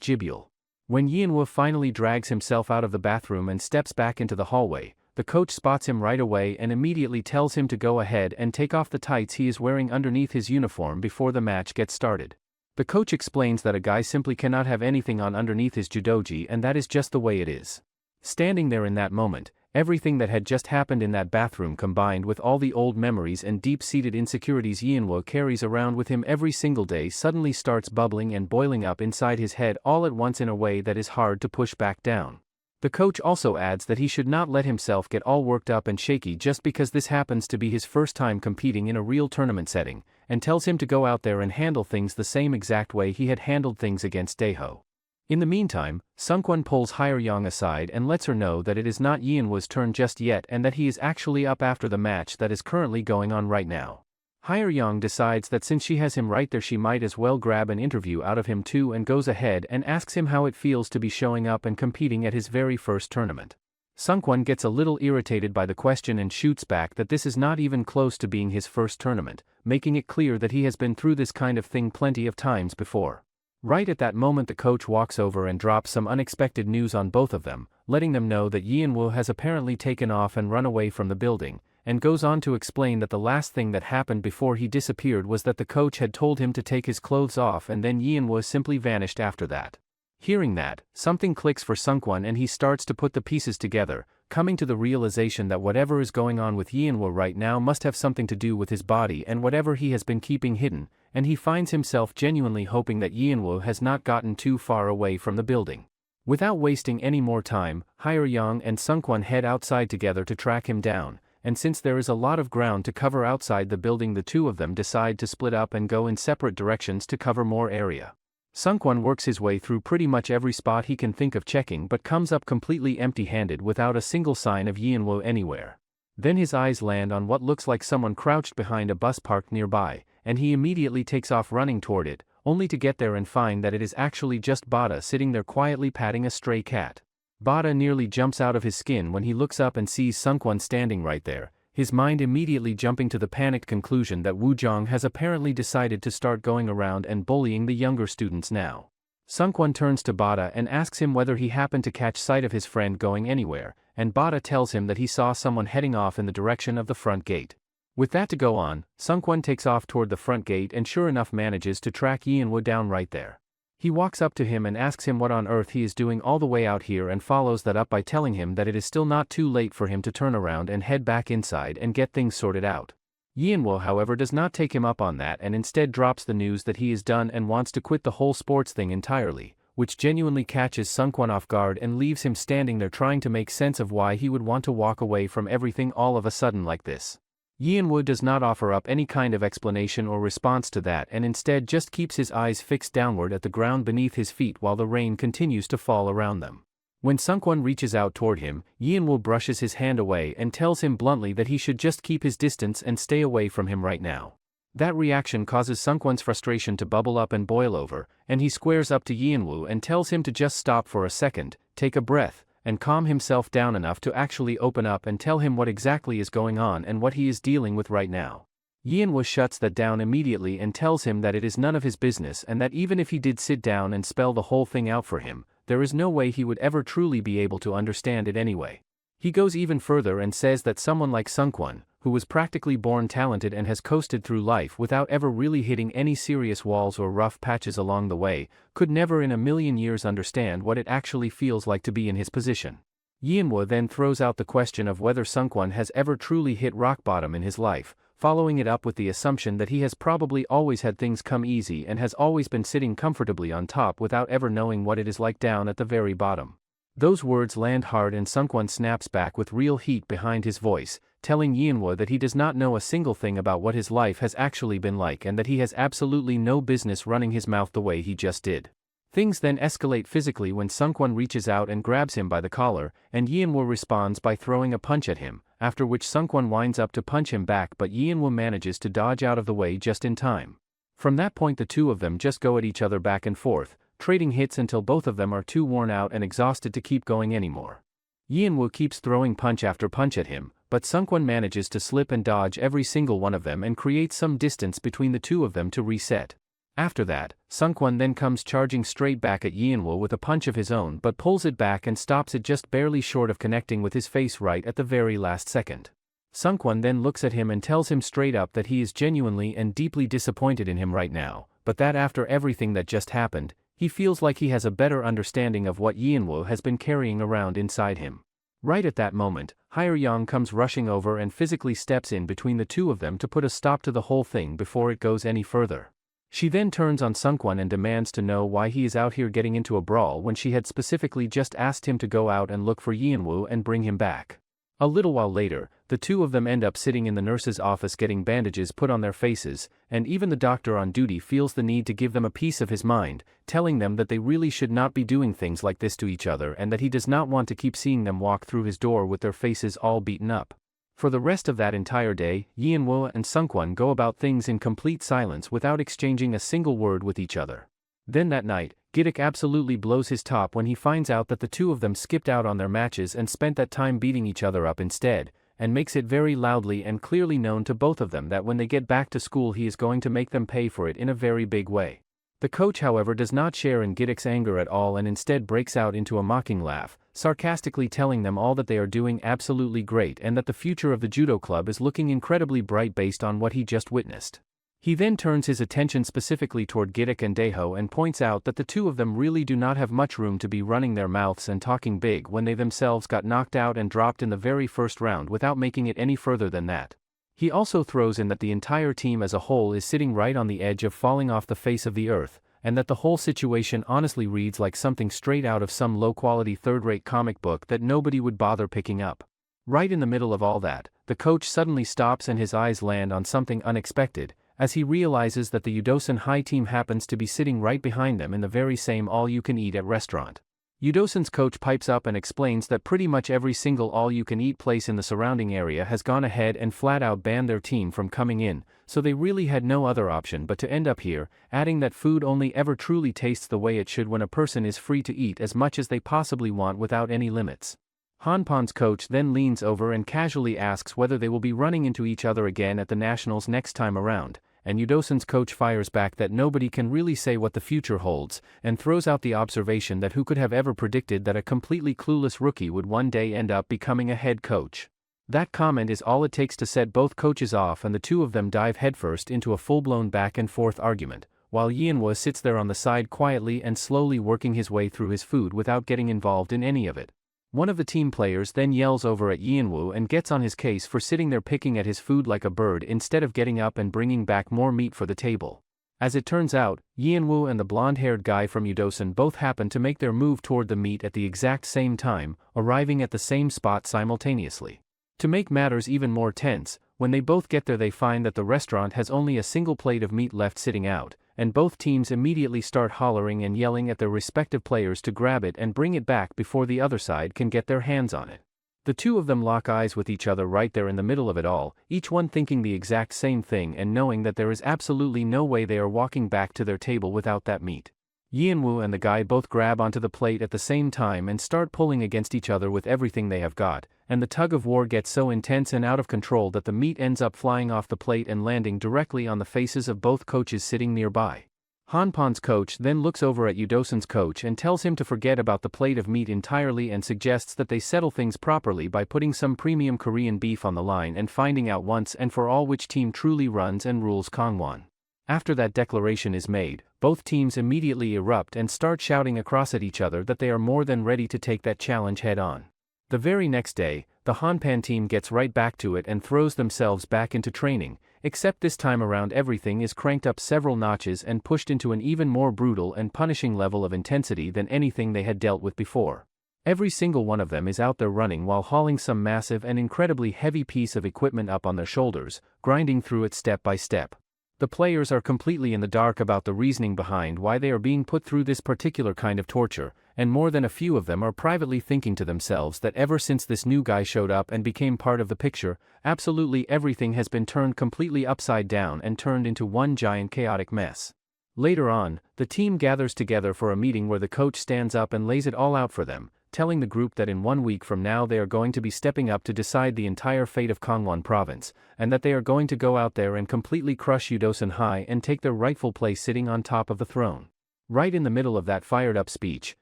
Jibyul. When Yeonwoo finally drags himself out of the bathroom and steps back into the hallway, the coach spots him right away and immediately tells him to go ahead and take off the tights he is wearing underneath his uniform before the match gets started. The coach explains that a guy simply cannot have anything on underneath his judogi and that is just the way it is. Standing there in that moment, everything that had just happened in that bathroom combined with all the old memories and deep-seated insecurities Yeonwoo carries around with him every single day suddenly starts bubbling and boiling up inside his head all at once in a way that is hard to push back down. The coach also adds that he should not let himself get all worked up and shaky just because this happens to be his first time competing in a real tournament setting, and tells him to go out there and handle things the same exact way he had handled things against Daeho. In the meantime, Sungkwon pulls Hyeryong aside and lets her know that it is not Yeonwoo's turn just yet and that he is actually up after the match that is currently going on right now. Hyeryong decides that since she has him right there she might as well grab an interview out of him too and goes ahead and asks him how it feels to be showing up and competing at his very first tournament. Sungkwon gets a little irritated by the question and shoots back that this is not even close to being his first tournament, making it clear that he has been through this kind of thing plenty of times before. Right at that moment the coach walks over and drops some unexpected news on both of them, letting them know that Yeonwoo has apparently taken off and run away from the building, and goes on to explain that the last thing that happened before he disappeared was that the coach had told him to take his clothes off and then Yeonwoo simply vanished after that. Hearing that, something clicks for Sungkwon and he starts to put the pieces together, coming to the realization that whatever is going on with Yeonwoo right now must have something to do with his body and whatever he has been keeping hidden, and he finds himself genuinely hoping that Yeonwoo has not gotten too far away from the building. Without wasting any more time, Hyeryong and Sungkwon head outside together to track him down, and since there is a lot of ground to cover outside the building the two of them decide to split up and go in separate directions to cover more area. Sungkwon works his way through pretty much every spot he can think of checking but comes up completely empty-handed without a single sign of Yeonwoo anywhere. Then his eyes land on what looks like someone crouched behind a bus parked nearby, and he immediately takes off running toward it, only to get there and find that it is actually just Bada sitting there quietly patting a stray cat. Bada nearly jumps out of his skin when he looks up and sees Sungkwon standing right there, his mind immediately jumping to the panicked conclusion that Woojong has apparently decided to start going around and bullying the younger students now. Sungkwon turns to Bada and asks him whether he happened to catch sight of his friend going anywhere, and Bada tells him that he saw someone heading off in the direction of the front gate. With that to go on, Sungkwon takes off toward the front gate and sure enough manages to track Yeonwoo down right there. He walks up to him and asks him what on earth he is doing all the way out here and follows that up by telling him that it is still not too late for him to turn around and head back inside and get things sorted out. Yeonwoo however does not take him up on that and instead drops the news that he is done and wants to quit the whole sports thing entirely, which genuinely catches Sungkwon off guard and leaves him standing there trying to make sense of why he would want to walk away from everything all of a sudden like this. Yeonwoo does not offer up any kind of explanation or response to that and instead just keeps his eyes fixed downward at the ground beneath his feet while the rain continues to fall around them. When Sungkwon reaches out toward him, Yeonwoo brushes his hand away and tells him bluntly that he should just keep his distance and stay away from him right now. That reaction causes Sungkwon's frustration to bubble up and boil over, and he squares up to Yeonwoo and tells him to just stop for a second, take a breath, and calm himself down enough to actually open up and tell him what exactly is going on and what he is dealing with right now. Yeonwoo shuts that down immediately and tells him that it is none of his business and that even if he did sit down and spell the whole thing out for him, there is no way he would ever truly be able to understand it anyway. He goes even further and says that someone like Sungkwon, who was practically born talented and has coasted through life without ever really hitting any serious walls or rough patches along the way, could never in a million years understand what it actually feels like to be in his position. Yeonwoo then throws out the question of whether Sungkwon has ever truly hit rock bottom in his life, following it up with the assumption that he has probably always had things come easy and has always been sitting comfortably on top without ever knowing what it is like down at the very bottom. Those words land hard and Sungkwon snaps back with real heat behind his voice, telling Yeonwoo that he does not know a single thing about what his life has actually been like and that he has absolutely no business running his mouth the way he just did. Things then escalate physically when Sungkwon reaches out and grabs him by the collar, and Yeonwoo responds by throwing a punch at him, after which Sungkwon winds up to punch him back but Yeonwoo manages to dodge out of the way just in time. From that point the two of them just go at each other back and forth, trading hits until both of them are too worn out and exhausted to keep going anymore. Yeonwoo keeps throwing punch after punch at him, but Sungkwon manages to slip and dodge every single one of them and creates some distance between the two of them to reset. After that, Sungkwon then comes charging straight back at Yeonwoo with a punch of his own but pulls it back and stops it just barely short of connecting with his face right at the very last second. Sungkwon then looks at him and tells him straight up that he is genuinely and deeply disappointed in him right now, but that after everything that just happened, he feels like he has a better understanding of what Yeonwoo has been carrying around inside him. Right at that moment, Hyeryong comes rushing over and physically steps in between the two of them to put a stop to the whole thing before it goes any further. She then turns on Sungkwon and demands to know why he is out here getting into a brawl when she had specifically just asked him to go out and look for Yeonwoo and bring him back. A little while later, the two of them end up sitting in the nurse's office getting bandages put on their faces, and even the doctor on duty feels the need to give them a piece of his mind, telling them that they really should not be doing things like this to each other and that he does not want to keep seeing them walk through his door with their faces all beaten up. For the rest of that entire day, Yeonwoo and Sungkwon go about things in complete silence without exchanging a single word with each other. Then that night, Giddick absolutely blows his top when he finds out that the two of them skipped out on their matches and spent that time beating each other up instead, and makes it very loudly and clearly known to both of them that when they get back to school he is going to make them pay for it in a very big way. The coach, however, does not share in Giddick's anger at all and instead breaks out into a mocking laugh, sarcastically telling them all that they are doing absolutely great and that the future of the judo club is looking incredibly bright based on what he just witnessed. He then turns his attention specifically toward Giddick and Daeho and points out that the two of them really do not have much room to be running their mouths and talking big when they themselves got knocked out and dropped in the very first round without making it any further than that. He also throws in that the entire team as a whole is sitting right on the edge of falling off the face of the earth, and that the whole situation honestly reads like something straight out of some low-quality third-rate comic book that nobody would bother picking up. Right in the middle of all that, the coach suddenly stops and his eyes land on something unexpected, as he realizes that the Yudosan High team happens to be sitting right behind them in the very same all-you-can-eat-at restaurant. Yudosan's coach pipes up and explains that pretty much every single all-you-can-eat place in the surrounding area has gone ahead and flat-out banned their team from coming in, so they really had no other option but to end up here, adding that food only ever truly tastes the way it should when a person is free to eat as much as they possibly want without any limits. Hanpan's coach then leans over and casually asks whether they will be running into each other again at the Nationals next time around, and Yudosan's coach fires back that nobody can really say what the future holds, and throws out the observation that who could have ever predicted that a completely clueless rookie would one day end up becoming a head coach. That comment is all it takes to set both coaches off and the two of them dive headfirst into a full-blown back-and-forth argument, while Yeonwoo sits there on the side quietly and slowly working his way through his food without getting involved in any of it. One of the team players then yells over at Yeonwoo and gets on his case for sitting there picking at his food like a bird instead of getting up and bringing back more meat for the table. As it turns out, Yeonwoo and the blonde-haired guy from Yudosan both happen to make their move toward the meat at the exact same time, arriving at the same spot simultaneously. To make matters even more tense, when they both get there they find that the restaurant has only a single plate of meat left sitting out, and both teams immediately start hollering and yelling at their respective players to grab it and bring it back before the other side can get their hands on it. The two of them lock eyes with each other right there in the middle of it all, each one thinking the exact same thing and knowing that there is absolutely no way they are walking back to their table without that meat. Yeonwoo and the guy both grab onto the plate at the same time and start pulling against each other with everything they have got, and the tug of war gets so intense and out of control that the meat ends up flying off the plate and landing directly on the faces of both coaches sitting nearby. Hanpan's coach then looks over at Yudosan's coach and tells him to forget about the plate of meat entirely and suggests that they settle things properly by putting some premium Korean beef on the line and finding out once and for all which team truly runs and rules Kangwon. After that declaration is made, both teams immediately erupt and start shouting across at each other that they are more than ready to take that challenge head on. The very next day, the Hanpan team gets right back to it and throws themselves back into training, except this time around everything is cranked up several notches and pushed into an even more brutal and punishing level of intensity than anything they had dealt with before. Every single one of them is out there running while hauling some massive and incredibly heavy piece of equipment up on their shoulders, grinding through it step by step. The players are completely in the dark about the reasoning behind why they are being put through this particular kind of torture, and more than a few of them are privately thinking to themselves that ever since this new guy showed up and became part of the picture, absolutely everything has been turned completely upside down and turned into one giant chaotic mess. Later on, the team gathers together for a meeting where the coach stands up and lays it all out for them, telling the group that in 1 week from now they are going to be stepping up to decide the entire fate of Kangwon province, and that they are going to go out there and completely crush Yudosan High and take their rightful place sitting on top of the throne. Right in the middle of that fired-up speech,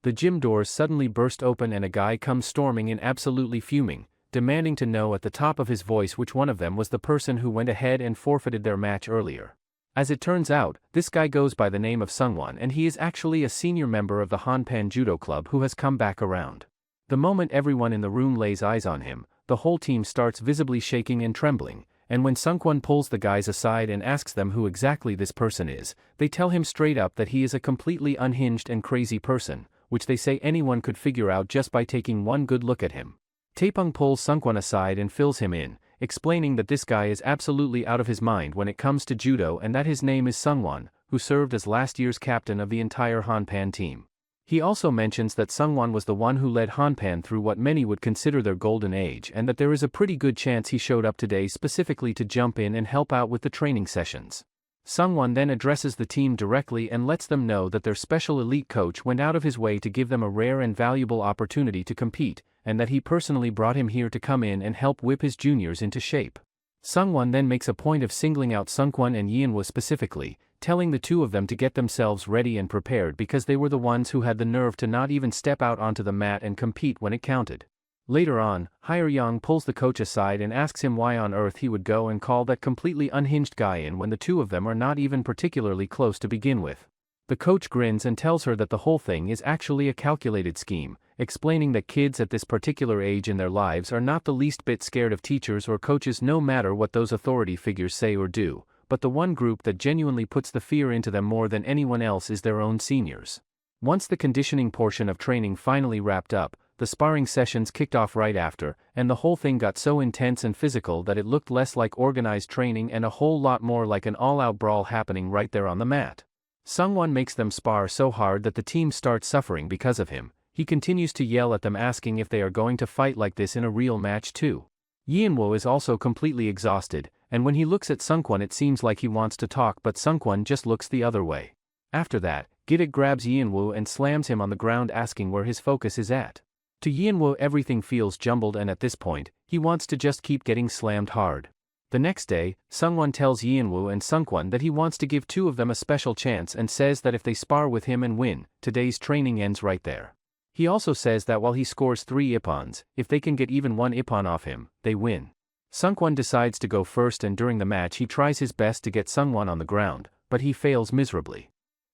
the gym doors suddenly burst open and a guy comes storming in absolutely fuming, demanding to know at the top of his voice which one of them was the person who went ahead and forfeited their match earlier. As it turns out, this guy goes by the name of Sungwon and he is actually a senior member of the Hanpan Judo Club who has come back around. The moment everyone in the room lays eyes on him, the whole team starts visibly shaking and trembling, and when Sungwon pulls the guys aside and asks them who exactly this person is, they tell him straight up that he is a completely unhinged and crazy person, which they say anyone could figure out just by taking one good look at him. Taepung pulls Sungwon aside and fills him in, explaining that this guy is absolutely out of his mind when it comes to judo and that his name is Sungwon, who served as last year's captain of the entire Hanpan team. He also mentions that Sungwon was the one who led Hanpan through what many would consider their golden age and that there is a pretty good chance he showed up today specifically to jump in and help out with the training sessions. Sungwon then addresses the team directly and lets them know that their special elite coach went out of his way to give them a rare and valuable opportunity to compete, and that he personally brought him here to come in and help whip his juniors into shape. Sungwon then makes a point of singling out Sungkwon and Yeonwoo specifically, telling the two of them to get themselves ready and prepared because they were the ones who had the nerve to not even step out onto the mat and compete when it counted. Later on, Hyeryong pulls the coach aside and asks him why on earth he would go and call that completely unhinged guy in when the two of them are not even particularly close to begin with. The coach grins and tells her that the whole thing is actually a calculated scheme, explaining that kids at this particular age in their lives are not the least bit scared of teachers or coaches no matter what those authority figures say or do, but the one group that genuinely puts the fear into them more than anyone else is their own seniors. Once the conditioning portion of training finally wrapped up, the sparring sessions kicked off right after, and the whole thing got so intense and physical that it looked less like organized training and a whole lot more like an all-out brawl happening right there on the mat. Sungwon makes them spar so hard that the team starts suffering because of him. He continues to yell at them asking if they are going to fight like this in a real match too. Yeonwoo is also completely exhausted, and when he looks at Sungkwon it seems like he wants to talk but Sungkwon just looks the other way. After that, Gidok grabs Yeonwoo and slams him on the ground asking where his focus is at. To Yeonwoo everything feels jumbled and at this point, he wants to just keep getting slammed hard. The next day, Sungwon tells Yeonwoo and Sungkwon that he wants to give two of them a special chance and says that if they spar with him and win, today's training ends right there. He also says that while he scores 3 ippons, if they can get even 1 ippon off him, they win. Sungkwon decides to go first and during the match he tries his best to get Sungwon on the ground, but he fails miserably.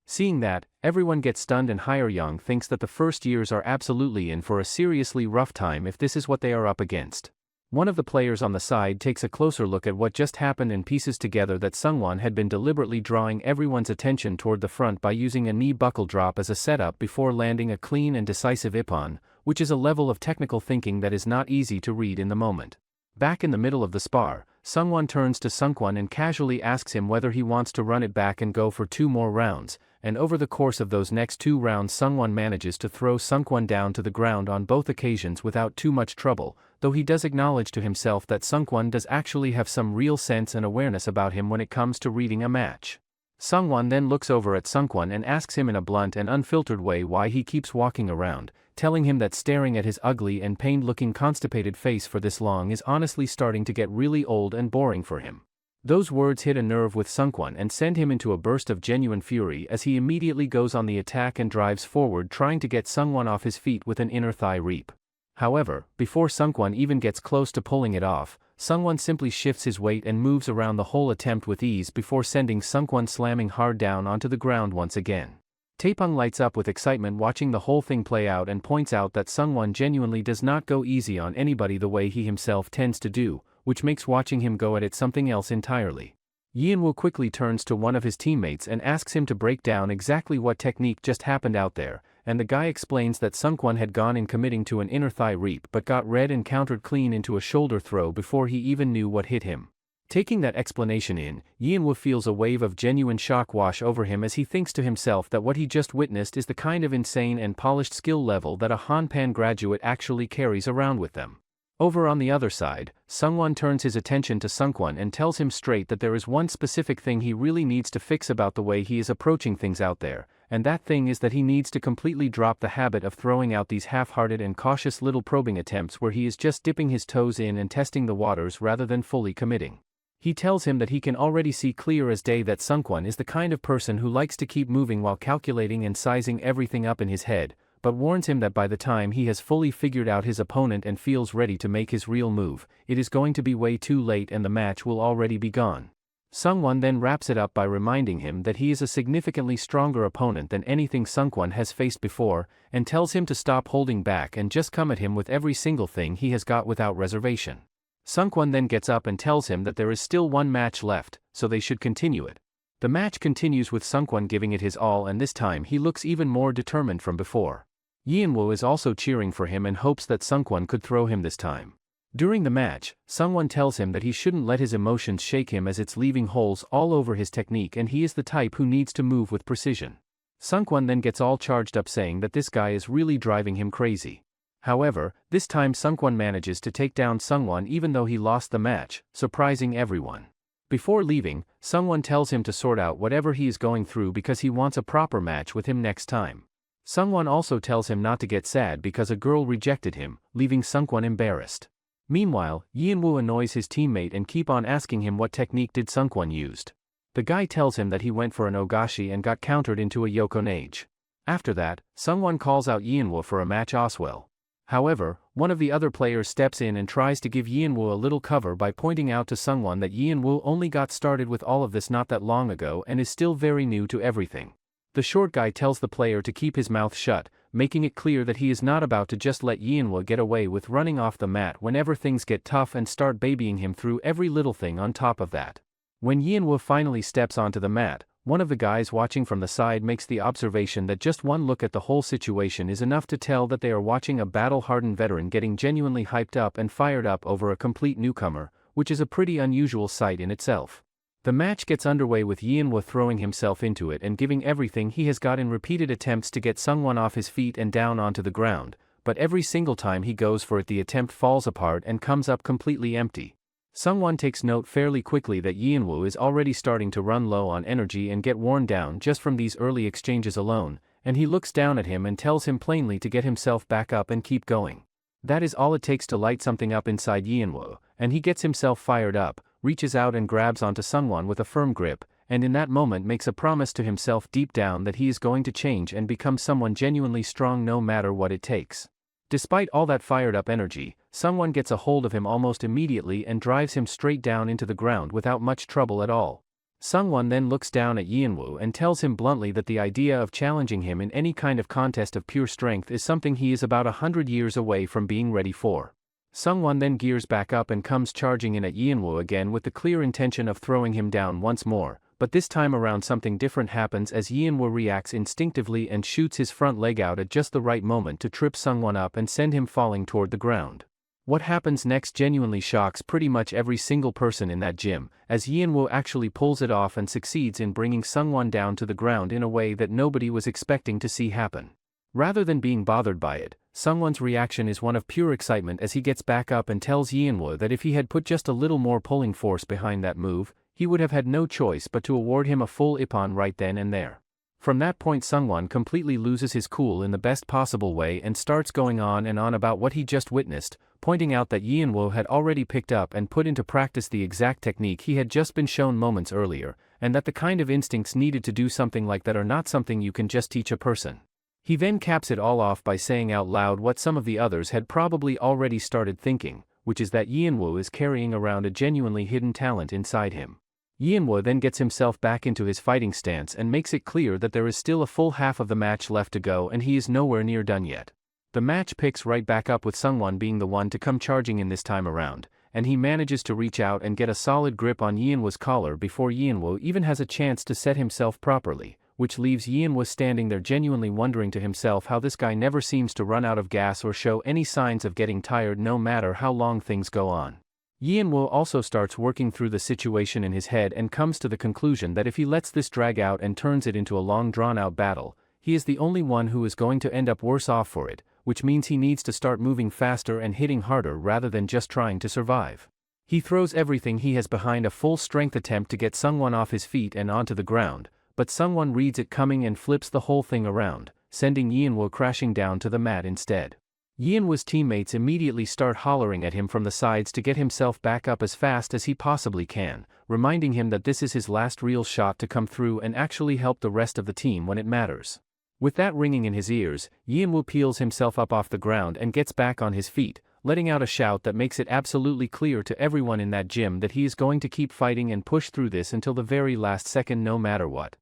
Seeing that, everyone gets stunned and Hyeryong thinks that the first years are absolutely in for a seriously rough time if this is what they are up against. One of the players on the side takes a closer look at what just happened and pieces together that Sungwon had been deliberately drawing everyone's attention toward the front by using a knee buckle drop as a setup before landing a clean and decisive ippon, which is a level of technical thinking that is not easy to read in the moment. Back in the middle of the spar, Sungwon turns to Sungkwon and casually asks him whether he wants to run it back and go for 2 more rounds, and over the course of those next 2 rounds Sungwon manages to throw Sungkwon down to the ground on both occasions without too much trouble, though he does acknowledge to himself that Sungkwon does actually have some real sense and awareness about him when it comes to reading a match. Sungwon then looks over at Sungkwon and asks him in a blunt and unfiltered way why he keeps walking around, telling him that staring at his ugly and pained-looking constipated face for this long is honestly starting to get really old and boring for him. Those words hit a nerve with Sungkwon and send him into a burst of genuine fury as he immediately goes on the attack and drives forward trying to get Sungwon off his feet with an inner thigh reap. However, before Sungkwon even gets close to pulling it off, Sungwon simply shifts his weight and moves around the whole attempt with ease before sending Sungkwon slamming hard down onto the ground once again. Taepong lights up with excitement watching the whole thing play out and points out that Sungwon genuinely does not go easy on anybody the way he himself tends to do, which makes watching him go at it something else entirely. Yeonwoo quickly turns to one of his teammates and asks him to break down exactly what technique just happened out there, and the guy explains that Sungkwon had gone in committing to an inner thigh reap but got read and countered clean into a shoulder throw before he even knew what hit him. Taking that explanation in, Yeonwoo feels a wave of genuine shock wash over him as he thinks to himself that what he just witnessed is the kind of insane and polished skill level that a Hanpan graduate actually carries around with them. Over on the other side, Sungwon turns his attention to Sungkwon and tells him straight that there is one specific thing he really needs to fix about the way he is approaching things out there, and that thing is that he needs to completely drop the habit of throwing out these half-hearted and cautious little probing attempts where he is just dipping his toes in and testing the waters rather than fully committing. He tells him that he can already see clear as day that Sungkwon is the kind of person who likes to keep moving while calculating and sizing everything up in his head, but warns him that by the time he has fully figured out his opponent and feels ready to make his real move, it is going to be way too late and the match will already be gone. Sungwon then wraps it up by reminding him that he is a significantly stronger opponent than anything Sungkwon has faced before, and tells him to stop holding back and just come at him with every single thing he has got without reservation. Sungkwon then gets up and tells him that there is still one match left, so they should continue it. The match continues with Sungkwon giving it his all and this time he looks even more determined from before. Yeonwoo is also cheering for him and hopes that Sungkwon could throw him this time. During the match, Sungwon tells him that he shouldn't let his emotions shake him as it's leaving holes all over his technique and he is the type who needs to move with precision. Sungkwon then gets all charged up saying that this guy is really driving him crazy. However, this time Sungkwon manages to take down Sungwon even though he lost the match, surprising everyone. Before leaving, Sungwon tells him to sort out whatever he is going through because he wants a proper match with him next time. Sungwon also tells him not to get sad because a girl rejected him, leaving Sungwon embarrassed. Meanwhile, Yeonwoo annoys his teammate and keep on asking him what technique did Sungwon used. The guy tells him that he went for an ogashi and got countered into a yokonage. After that, Sungwon calls out Yeonwoo for a match as well. However, one of the other players steps in and tries to give Yeonwoo a little cover by pointing out to Sungwon that Yeonwoo only got started with all of this not that long ago and is still very new to everything. The short guy tells the player to keep his mouth shut, making it clear that he is not about to just let Yeonwoo get away with running off the mat whenever things get tough and start babying him through every little thing on top of that. When Yeonwoo finally steps onto the mat, one of the guys watching from the side makes the observation that just one look at the whole situation is enough to tell that they are watching a battle-hardened veteran getting genuinely hyped up and fired up over a complete newcomer, which is a pretty unusual sight in itself. The match gets underway with Yeonwoo throwing himself into it and giving everything he has got in repeated attempts to get Sungwon off his feet and down onto the ground, but every single time he goes for it the attempt falls apart and comes up completely empty. Sungwon takes note fairly quickly that Yeonwoo is already starting to run low on energy and get worn down just from these early exchanges alone, and he looks down at him and tells him plainly to get himself back up and keep going. That is all it takes to light something up inside Yeonwoo, and he gets himself fired up, reaches out and grabs onto Sungwon with a firm grip, and in that moment makes a promise to himself deep down that he is going to change and become someone genuinely strong no matter what it takes. Despite all that fired up energy, Sungwon gets a hold of him almost immediately and drives him straight down into the ground without much trouble at all. Sungwon then looks down at Yeonwoo and tells him bluntly that the idea of challenging him in any kind of contest of pure strength is something he is about 100 years away from being ready for. Sungwon then gears back up and comes charging in at Yeonwoo again with the clear intention of throwing him down once more, but this time around something different happens as Yeonwoo reacts instinctively and shoots his front leg out at just the right moment to trip Sungwon up and send him falling toward the ground. What happens next genuinely shocks pretty much every single person in that gym, as Yeonwoo actually pulls it off and succeeds in bringing Sungwon down to the ground in a way that nobody was expecting to see happen. Rather than being bothered by it, Sungwon's reaction is one of pure excitement as he gets back up and tells Yeonwoo that if he had put just a little more pulling force behind that move, he would have had no choice but to award him a full ippon right then and there. From that point Sungwon completely loses his cool in the best possible way and starts going on and on about what he just witnessed, pointing out that Yeonwoo had already picked up and put into practice the exact technique he had just been shown moments earlier, and that the kind of instincts needed to do something like that are not something you can just teach a person. He then caps it all off by saying out loud what some of the others had probably already started thinking, which is that Yeonwoo is carrying around a genuinely hidden talent inside him. Yeonwoo then gets himself back into his fighting stance and makes it clear that there is still a full half of the match left to go and he is nowhere near done yet. The match picks right back up with Sungwon being the one to come charging in this time around, and he manages to reach out and get a solid grip on Yeonwoo's collar before Yeonwoo even has a chance to set himself properly, which leaves Yeonwoo standing there genuinely wondering to himself how this guy never seems to run out of gas or show any signs of getting tired no matter how long things go on. Yeonwoo also starts working through the situation in his head and comes to the conclusion that if he lets this drag out and turns it into a long drawn-out battle, he is the only one who is going to end up worse off for it, which means he needs to start moving faster and hitting harder rather than just trying to survive. He throws everything he has behind a full-strength attempt to get Sungwon off his feet and onto the ground, but Sungwon reads it coming and flips the whole thing around, sending Yeonwoo crashing down to the mat instead. Yeonwoo's teammates immediately start hollering at him from the sides to get himself back up as fast as he possibly can, reminding him that this is his last real shot to come through and actually help the rest of the team when it matters. With that ringing in his ears, Yeonwoo peels himself up off the ground and gets back on his feet, letting out a shout that makes it absolutely clear to everyone in that gym that he is going to keep fighting and push through this until the very last second no matter what.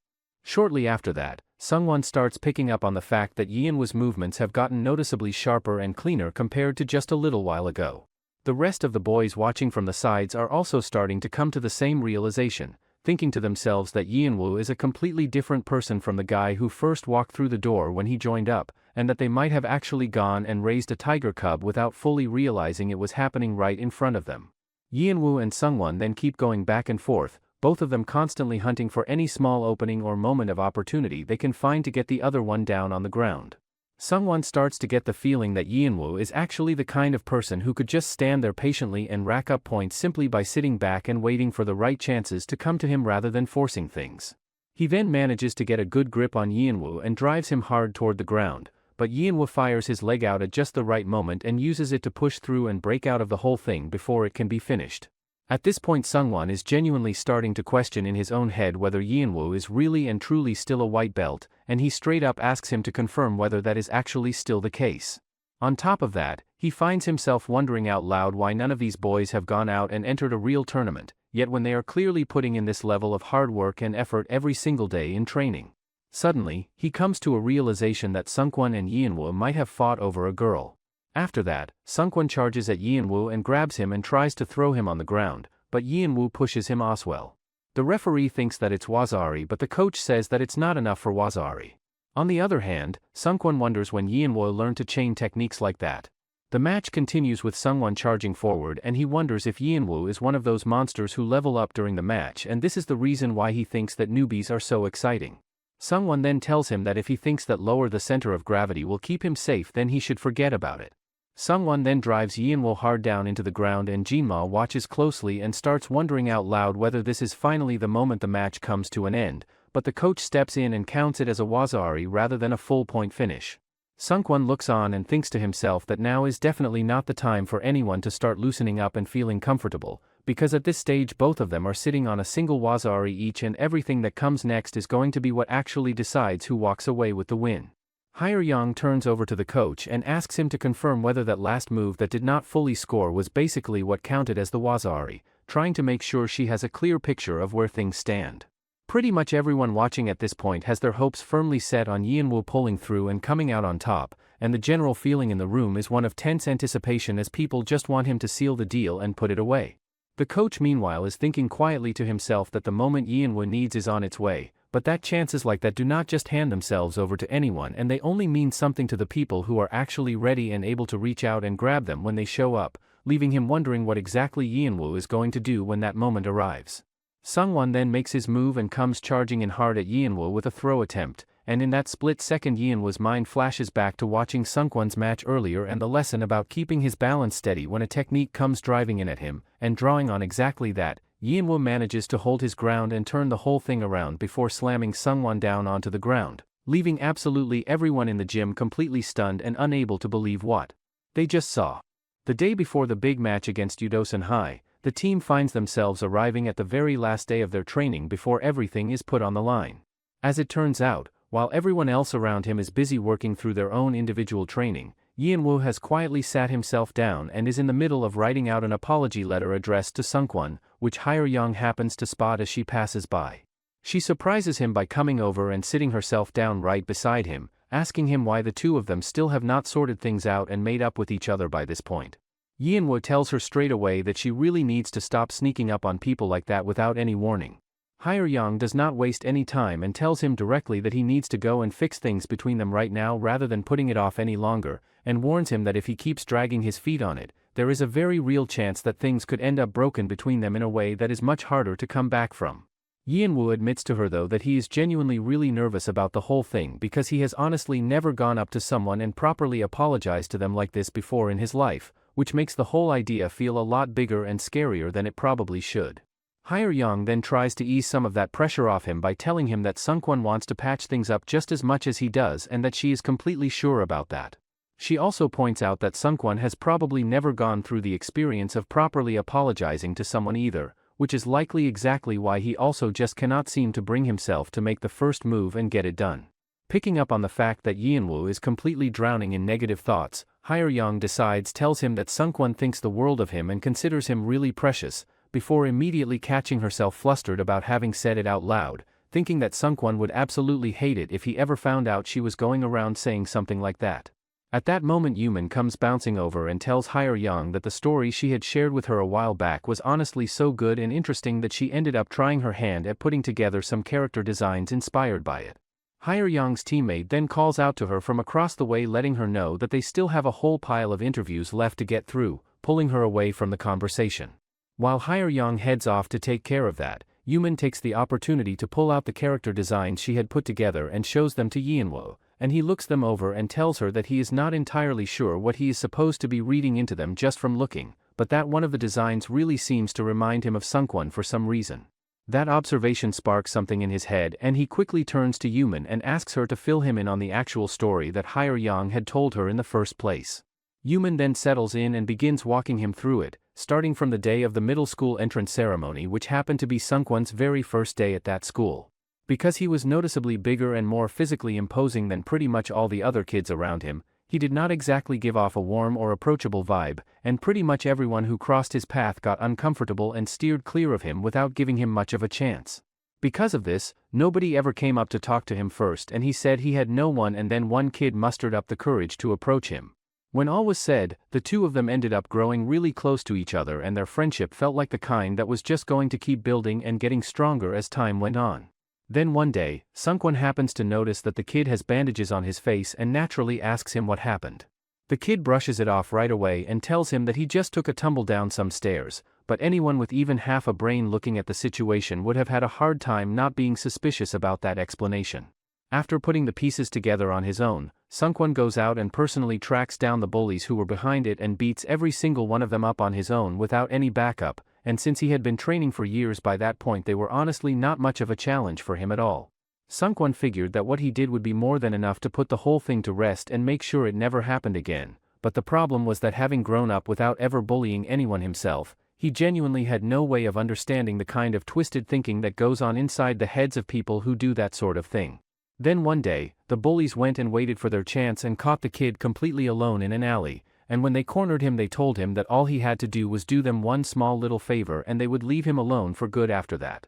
Shortly after that, Sungwon starts picking up on the fact that Yeonwoo's movements have gotten noticeably sharper and cleaner compared to just a little while ago. The rest of the boys watching from the sides are also starting to come to the same realization, thinking to themselves that Yeonwoo is a completely different person from the guy who first walked through the door when he joined up, and that they might have actually gone and raised a tiger cub without fully realizing it was happening right in front of them. Yeonwoo and Sungwon then keep going back and forth, both of them constantly hunting for any small opening or moment of opportunity they can find to get the other one down on the ground. Sungwon starts to get the feeling that Yeonwoo is actually the kind of person who could just stand there patiently and rack up points simply by sitting back and waiting for the right chances to come to him rather than forcing things. He then manages to get a good grip on Yeonwoo and drives him hard toward the ground, but Yeonwoo fires his leg out at just the right moment and uses it to push through and break out of the whole thing before it can be finished. At this point Sungwon is genuinely starting to question in his own head whether Yeonwoo is really and truly still a white belt, and he straight up asks him to confirm whether that is actually still the case. On top of that, he finds himself wondering out loud why none of these boys have gone out and entered a real tournament, yet when they are clearly putting in this level of hard work and effort every single day in training. Suddenly, he comes to a realization that Sungwon and Yeonwoo might have fought over a girl. After that, Sungwon charges at Yeonwoo and grabs him and tries to throw him on the ground, but Yeonwoo pushes him as well. The referee thinks that it's Wazari, but the coach says that it's not enough for Wazari. On the other hand, Sungwon wonders when Yeonwoo learned to chain techniques like that. The match continues with Sungwon charging forward, and he wonders if Yeonwoo is one of those monsters who level up during the match, and this is the reason why he thinks that newbies are so exciting. Sungwon then tells him that if he thinks that lower the center of gravity will keep him safe, then he should forget about it. Sungwon then drives Yeonwoo hard down into the ground, and Jinma watches closely and starts wondering out loud whether this is finally the moment the match comes to an end, but the coach steps in and counts it as a Wazari rather than a full point finish. Sungwon looks on and thinks to himself that now is definitely not the time for anyone to start loosening up and feeling comfortable, because at this stage both of them are sitting on a single Wazari each, and everything that comes next is going to be what actually decides who walks away with the win. Hyeryong turns over to the coach and asks him to confirm whether that last move that did not fully score was basically what counted as the Wazari, trying to make sure she has a clear picture of where things stand. Pretty much everyone watching at this point has their hopes firmly set on Yeonwoo pulling through and coming out on top, and the general feeling in the room is one of tense anticipation as people just want him to seal the deal and put it away. The coach meanwhile is thinking quietly to himself that the moment Yeonwoo needs is on its way, but that chances like that do not just hand themselves over to anyone, and they only mean something to the people who are actually ready and able to reach out and grab them when they show up, leaving him wondering what exactly Yeonwoo is going to do when that moment arrives. Sungwon then makes his move and comes charging in hard at Yeonwoo with a throw attempt, and in that split second Yeonwoo's mind flashes back to watching Sungwon's match earlier and the lesson about keeping his balance steady when a technique comes driving in at him, and drawing on exactly that, Yeonwoo manages to hold his ground and turn the whole thing around before slamming Sungwon down onto the ground, leaving absolutely everyone in the gym completely stunned and unable to believe what they just saw. The day before the big match against Udosan High, the team finds themselves arriving at the very last day of their training before everything is put on the line. As it turns out, while everyone else around him is busy working through their own individual training, Yeonwoo has quietly sat himself down and is in the middle of writing out an apology letter addressed to Sungwon, which Hyeryong happens to spot as she passes by. She surprises him by coming over and sitting herself down right beside him, asking him why the two of them still have not sorted things out and made up with each other by this point. Yeonwoo tells her straight away that she really needs to stop sneaking up on people like that without any warning. Hyeryong does not waste any time and tells him directly that he needs to go and fix things between them right now rather than putting it off any longer, and warns him that if he keeps dragging his feet on it, there is a very real chance that things could end up broken between them in a way that is much harder to come back from. Yeonwoo admits to her though that he is genuinely really nervous about the whole thing because he has honestly never gone up to someone and properly apologized to them like this before in his life, which makes the whole idea feel a lot bigger and scarier than it probably should. Hyeryong then tries to ease some of that pressure off him by telling him that Sungwon wants to patch things up just as much as he does and that she is completely sure about that. She also points out that Sungwon has probably never gone through the experience of properly apologizing to someone either, which is likely exactly why he also just cannot seem to bring himself to make the first move and get it done. Picking up on the fact that Yeonwoo is completely drowning in negative thoughts, Hyeryong tells him that Sungwon thinks the world of him and considers him really precious, before immediately catching herself flustered about having said it out loud, thinking that Sungwon would absolutely hate it if he ever found out she was going around saying something like that. At that moment Yuman comes bouncing over and tells Hyeryong that the story she had shared with her a while back was honestly so good and interesting that she ended up trying her hand at putting together some character designs inspired by it. Hyeryong's teammate then calls out to her from across the way, letting her know that they still have a whole pile of interviews left to get through, pulling her away from the conversation. While Hyeryong heads off to take care of that, Yuman takes the opportunity to pull out the character designs she had put together and shows them to Yeonwoo, and he looks them over and tells her that he is not entirely sure what he is supposed to be reading into them just from looking, but that one of the designs really seems to remind him of Sungkwon for some reason. That observation sparks something in his head and he quickly turns to Yuman and asks her to fill him in on the actual story that Hyer Yang had told her in the first place. Yuman then settles in and begins walking him through it, starting from the day of the middle school entrance ceremony, which happened to be Sungkwon's very first day at that school. Because he was noticeably bigger and more physically imposing than pretty much all the other kids around him, he did not exactly give off a warm or approachable vibe, and pretty much everyone who crossed his path got uncomfortable and steered clear of him without giving him much of a chance. Because of this, nobody ever came up to talk to him first, and he said he had no one, and then one kid mustered up the courage to approach him. When all was said, the two of them ended up growing really close to each other, and their friendship felt like the kind that was just going to keep building and getting stronger as time went on. Then one day, Sungkwon happens to notice that the kid has bandages on his face and naturally asks him what happened. The kid brushes it off right away and tells him that he just took a tumble down some stairs, but anyone with even half a brain looking at the situation would have had a hard time not being suspicious about that explanation. After putting the pieces together on his own, Sungkwon goes out and personally tracks down the bullies who were behind it and beats every single one of them up on his own without any backup, and since he had been training for years by that point, they were honestly not much of a challenge for him at all. Sungkwon figured that what he did would be more than enough to put the whole thing to rest and make sure it never happened again, but the problem was that having grown up without ever bullying anyone himself, he genuinely had no way of understanding the kind of twisted thinking that goes on inside the heads of people who do that sort of thing. Then one day, the bullies went and waited for their chance and caught the kid completely alone in an alley, and when they cornered him they told him that all he had to do was do them one small little favor and they would leave him alone for good after that.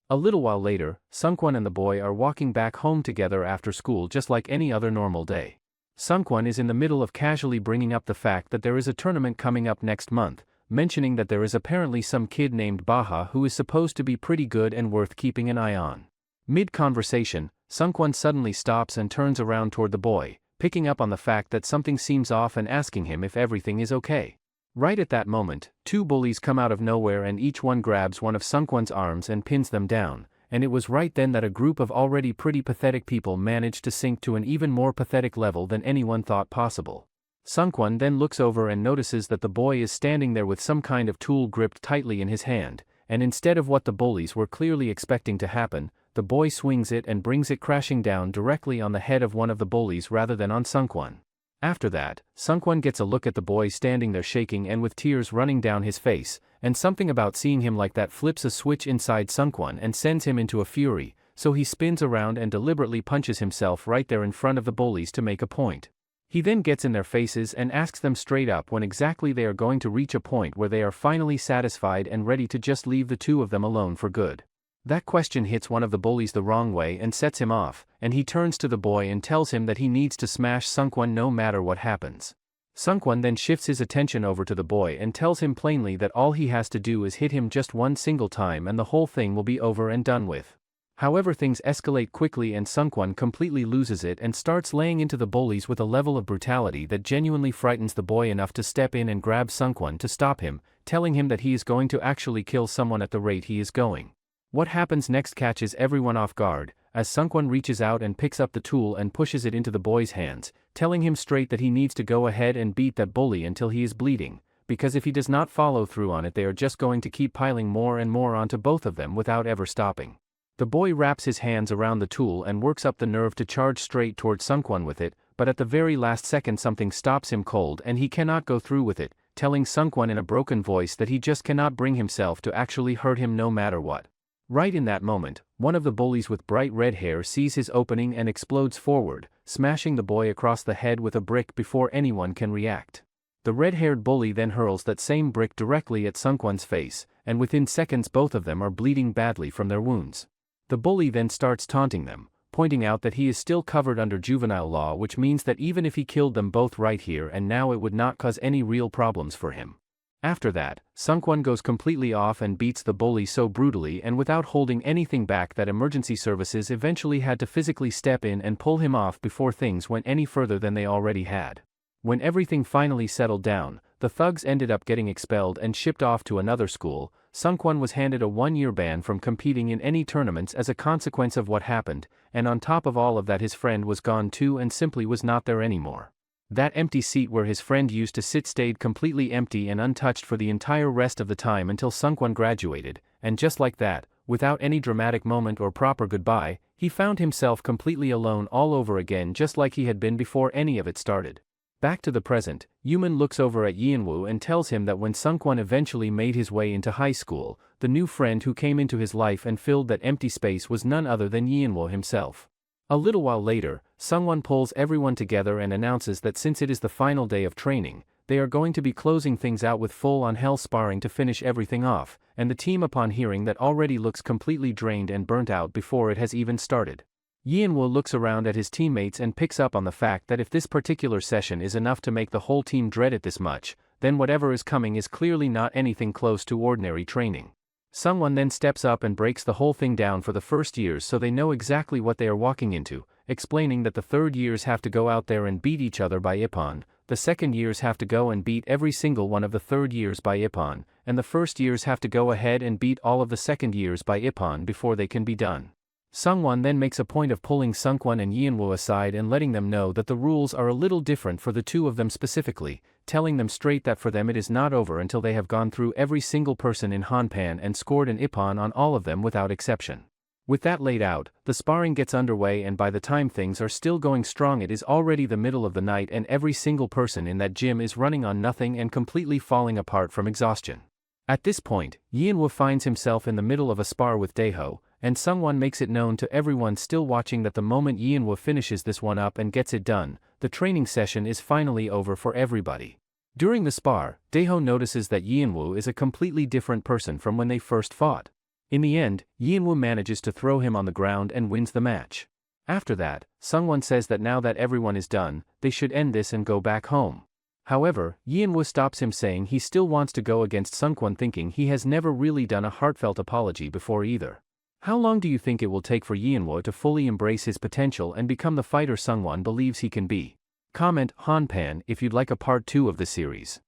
A little while later, Sungkwon and the boy are walking back home together after school just like any other normal day. Sungkwon is in the middle of casually bringing up the fact that there is a tournament coming up next month, mentioning that there is apparently some kid named Baha who is supposed to be pretty good and worth keeping an eye on. Mid-conversation, Sungkwon suddenly stops and turns around toward the boy, picking up on the fact that something seems off and asking him if everything is okay. Right at that moment, two bullies come out of nowhere and each one grabs one of Sungkwon's arms and pins them down, and it was right then that a group of already pretty pathetic people managed to sink to an even more pathetic level than anyone thought possible. Sungkwon then looks over and notices that the boy is standing there with some kind of tool gripped tightly in his hand, and instead of what the bullies were clearly expecting to happen, the boy swings it and brings it crashing down directly on the head of one of the bullies rather than on Sungkwon. After that, Sungkwon gets a look at the boy standing there shaking and with tears running down his face, and something about seeing him like that flips a switch inside Sungkwon and sends him into a fury, so he spins around and deliberately punches himself right there in front of the bullies to make a point. He then gets in their faces and asks them straight up when exactly they are going to reach a point where they are finally satisfied and ready to just leave the two of them alone for good. That question hits one of the bullies the wrong way and sets him off, and he turns to the boy and tells him that he needs to smash Sungkwon no matter what happens. Sungkwon then shifts his attention over to the boy and tells him plainly that all he has to do is hit him just one single time and the whole thing will be over and done with. However, things escalate quickly and Sungkwon completely loses it and starts laying into the bullies with a level of brutality that genuinely frightens the boy enough to step in and grab Sungkwon to stop him, telling him that he is going to actually kill someone at the rate he is going. What happens next catches everyone off guard, as Sungkwon reaches out and picks up the tool and pushes it into the boy's hands, telling him straight that he needs to go ahead and beat that bully until he is bleeding, because if he does not follow through on it they are just going to keep piling more and more onto both of them without ever stopping. The boy wraps his hands around the tool and works up the nerve to charge straight towards Sungkwon with it, but at the very last second something stops him cold and he cannot go through with it, telling Sungkwon in a broken voice that he just cannot bring himself to actually hurt him no matter what. Right in that moment, one of the bullies with bright red hair sees his opening and explodes forward, smashing the boy across the head with a brick before anyone can react. The red-haired bully then hurls that same brick directly at Sungkwon's face, and within seconds both of them are bleeding badly from their wounds. The bully then starts taunting them, pointing out that he is still covered under juvenile law, which means that even if he killed them both right here and now it would not cause any real problems for him. After that, Sungkwon goes completely off and beats the bully so brutally and without holding anything back that emergency services eventually had to physically step in and pull him off before things went any further than they already had. When everything finally settled down, the thugs ended up getting expelled and shipped off to another school, Sungkwon was handed a 1-year ban from competing in any tournaments as a consequence of what happened, and on top of all of that his friend was gone too and simply was not there anymore. That empty seat where his friend used to sit stayed completely empty and untouched for the entire rest of the time until Sungkwon graduated, and just like that, without any dramatic moment or proper goodbye, he found himself completely alone all over again just like he had been before any of it started. Back to the present, Yuman looks over at Yeonwoo and tells him that when Sungkwon eventually made his way into high school, the new friend who came into his life and filled that empty space was none other than Yeonwoo himself. A little while later, Sungwon pulls everyone together and announces that since it is the final day of training, they are going to be closing things out with full-on hell sparring to finish everything off, and the team upon hearing that already looks completely drained and burnt out before it has even started. Yeonwoo looks around at his teammates and picks up on the fact that if this particular session is enough to make the whole team dread it this much, then whatever is coming is clearly not anything close to ordinary training. Sungwon then steps up and breaks the whole thing down for the first years so they know exactly what they are walking into, explaining that the third years have to go out there and beat each other by Ippon, the second years have to go and beat every single one of the third years by Ippon, and the first years have to go ahead and beat all of the second years by Ippon before they can be done. Sungwon then makes a point of pulling Sungkwon and Yeonwoo aside and letting them know that the rules are a little different for the two of them specifically, telling them straight that for them it is not over until they have gone through every single person in Hanpan and scored an Ippon on all of them without exception. With that laid out, the sparring gets underway and by the time things are still going strong it is already the middle of the night and every single person in that gym is running on nothing and completely falling apart from exhaustion. At this point, Yeonwoo finds himself in the middle of a spar with Daeho, and Sungwon makes it known to everyone still watching that the moment Yeonwoo finishes this one up and gets it done, the training session is finally over for everybody. During the spar, Daeho notices that Yeonwoo is a completely different person from when they first fought. In the end, Yeonwoo manages to throw him on the ground and wins the match. After that, Sungwon says that now that everyone is done, they should end this and go back home. However, Yeonwoo stops him saying he still wants to go against Sungkwon thinking he has never really done a heartfelt apology before either. How long do you think it will take for Yeonwoo to fully embrace his potential and become the fighter Sungwon believes he can be? Comment Hanpan if you'd like a part 2 of the series.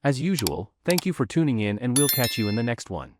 As usual, thank you for tuning in and we'll catch you in the next one.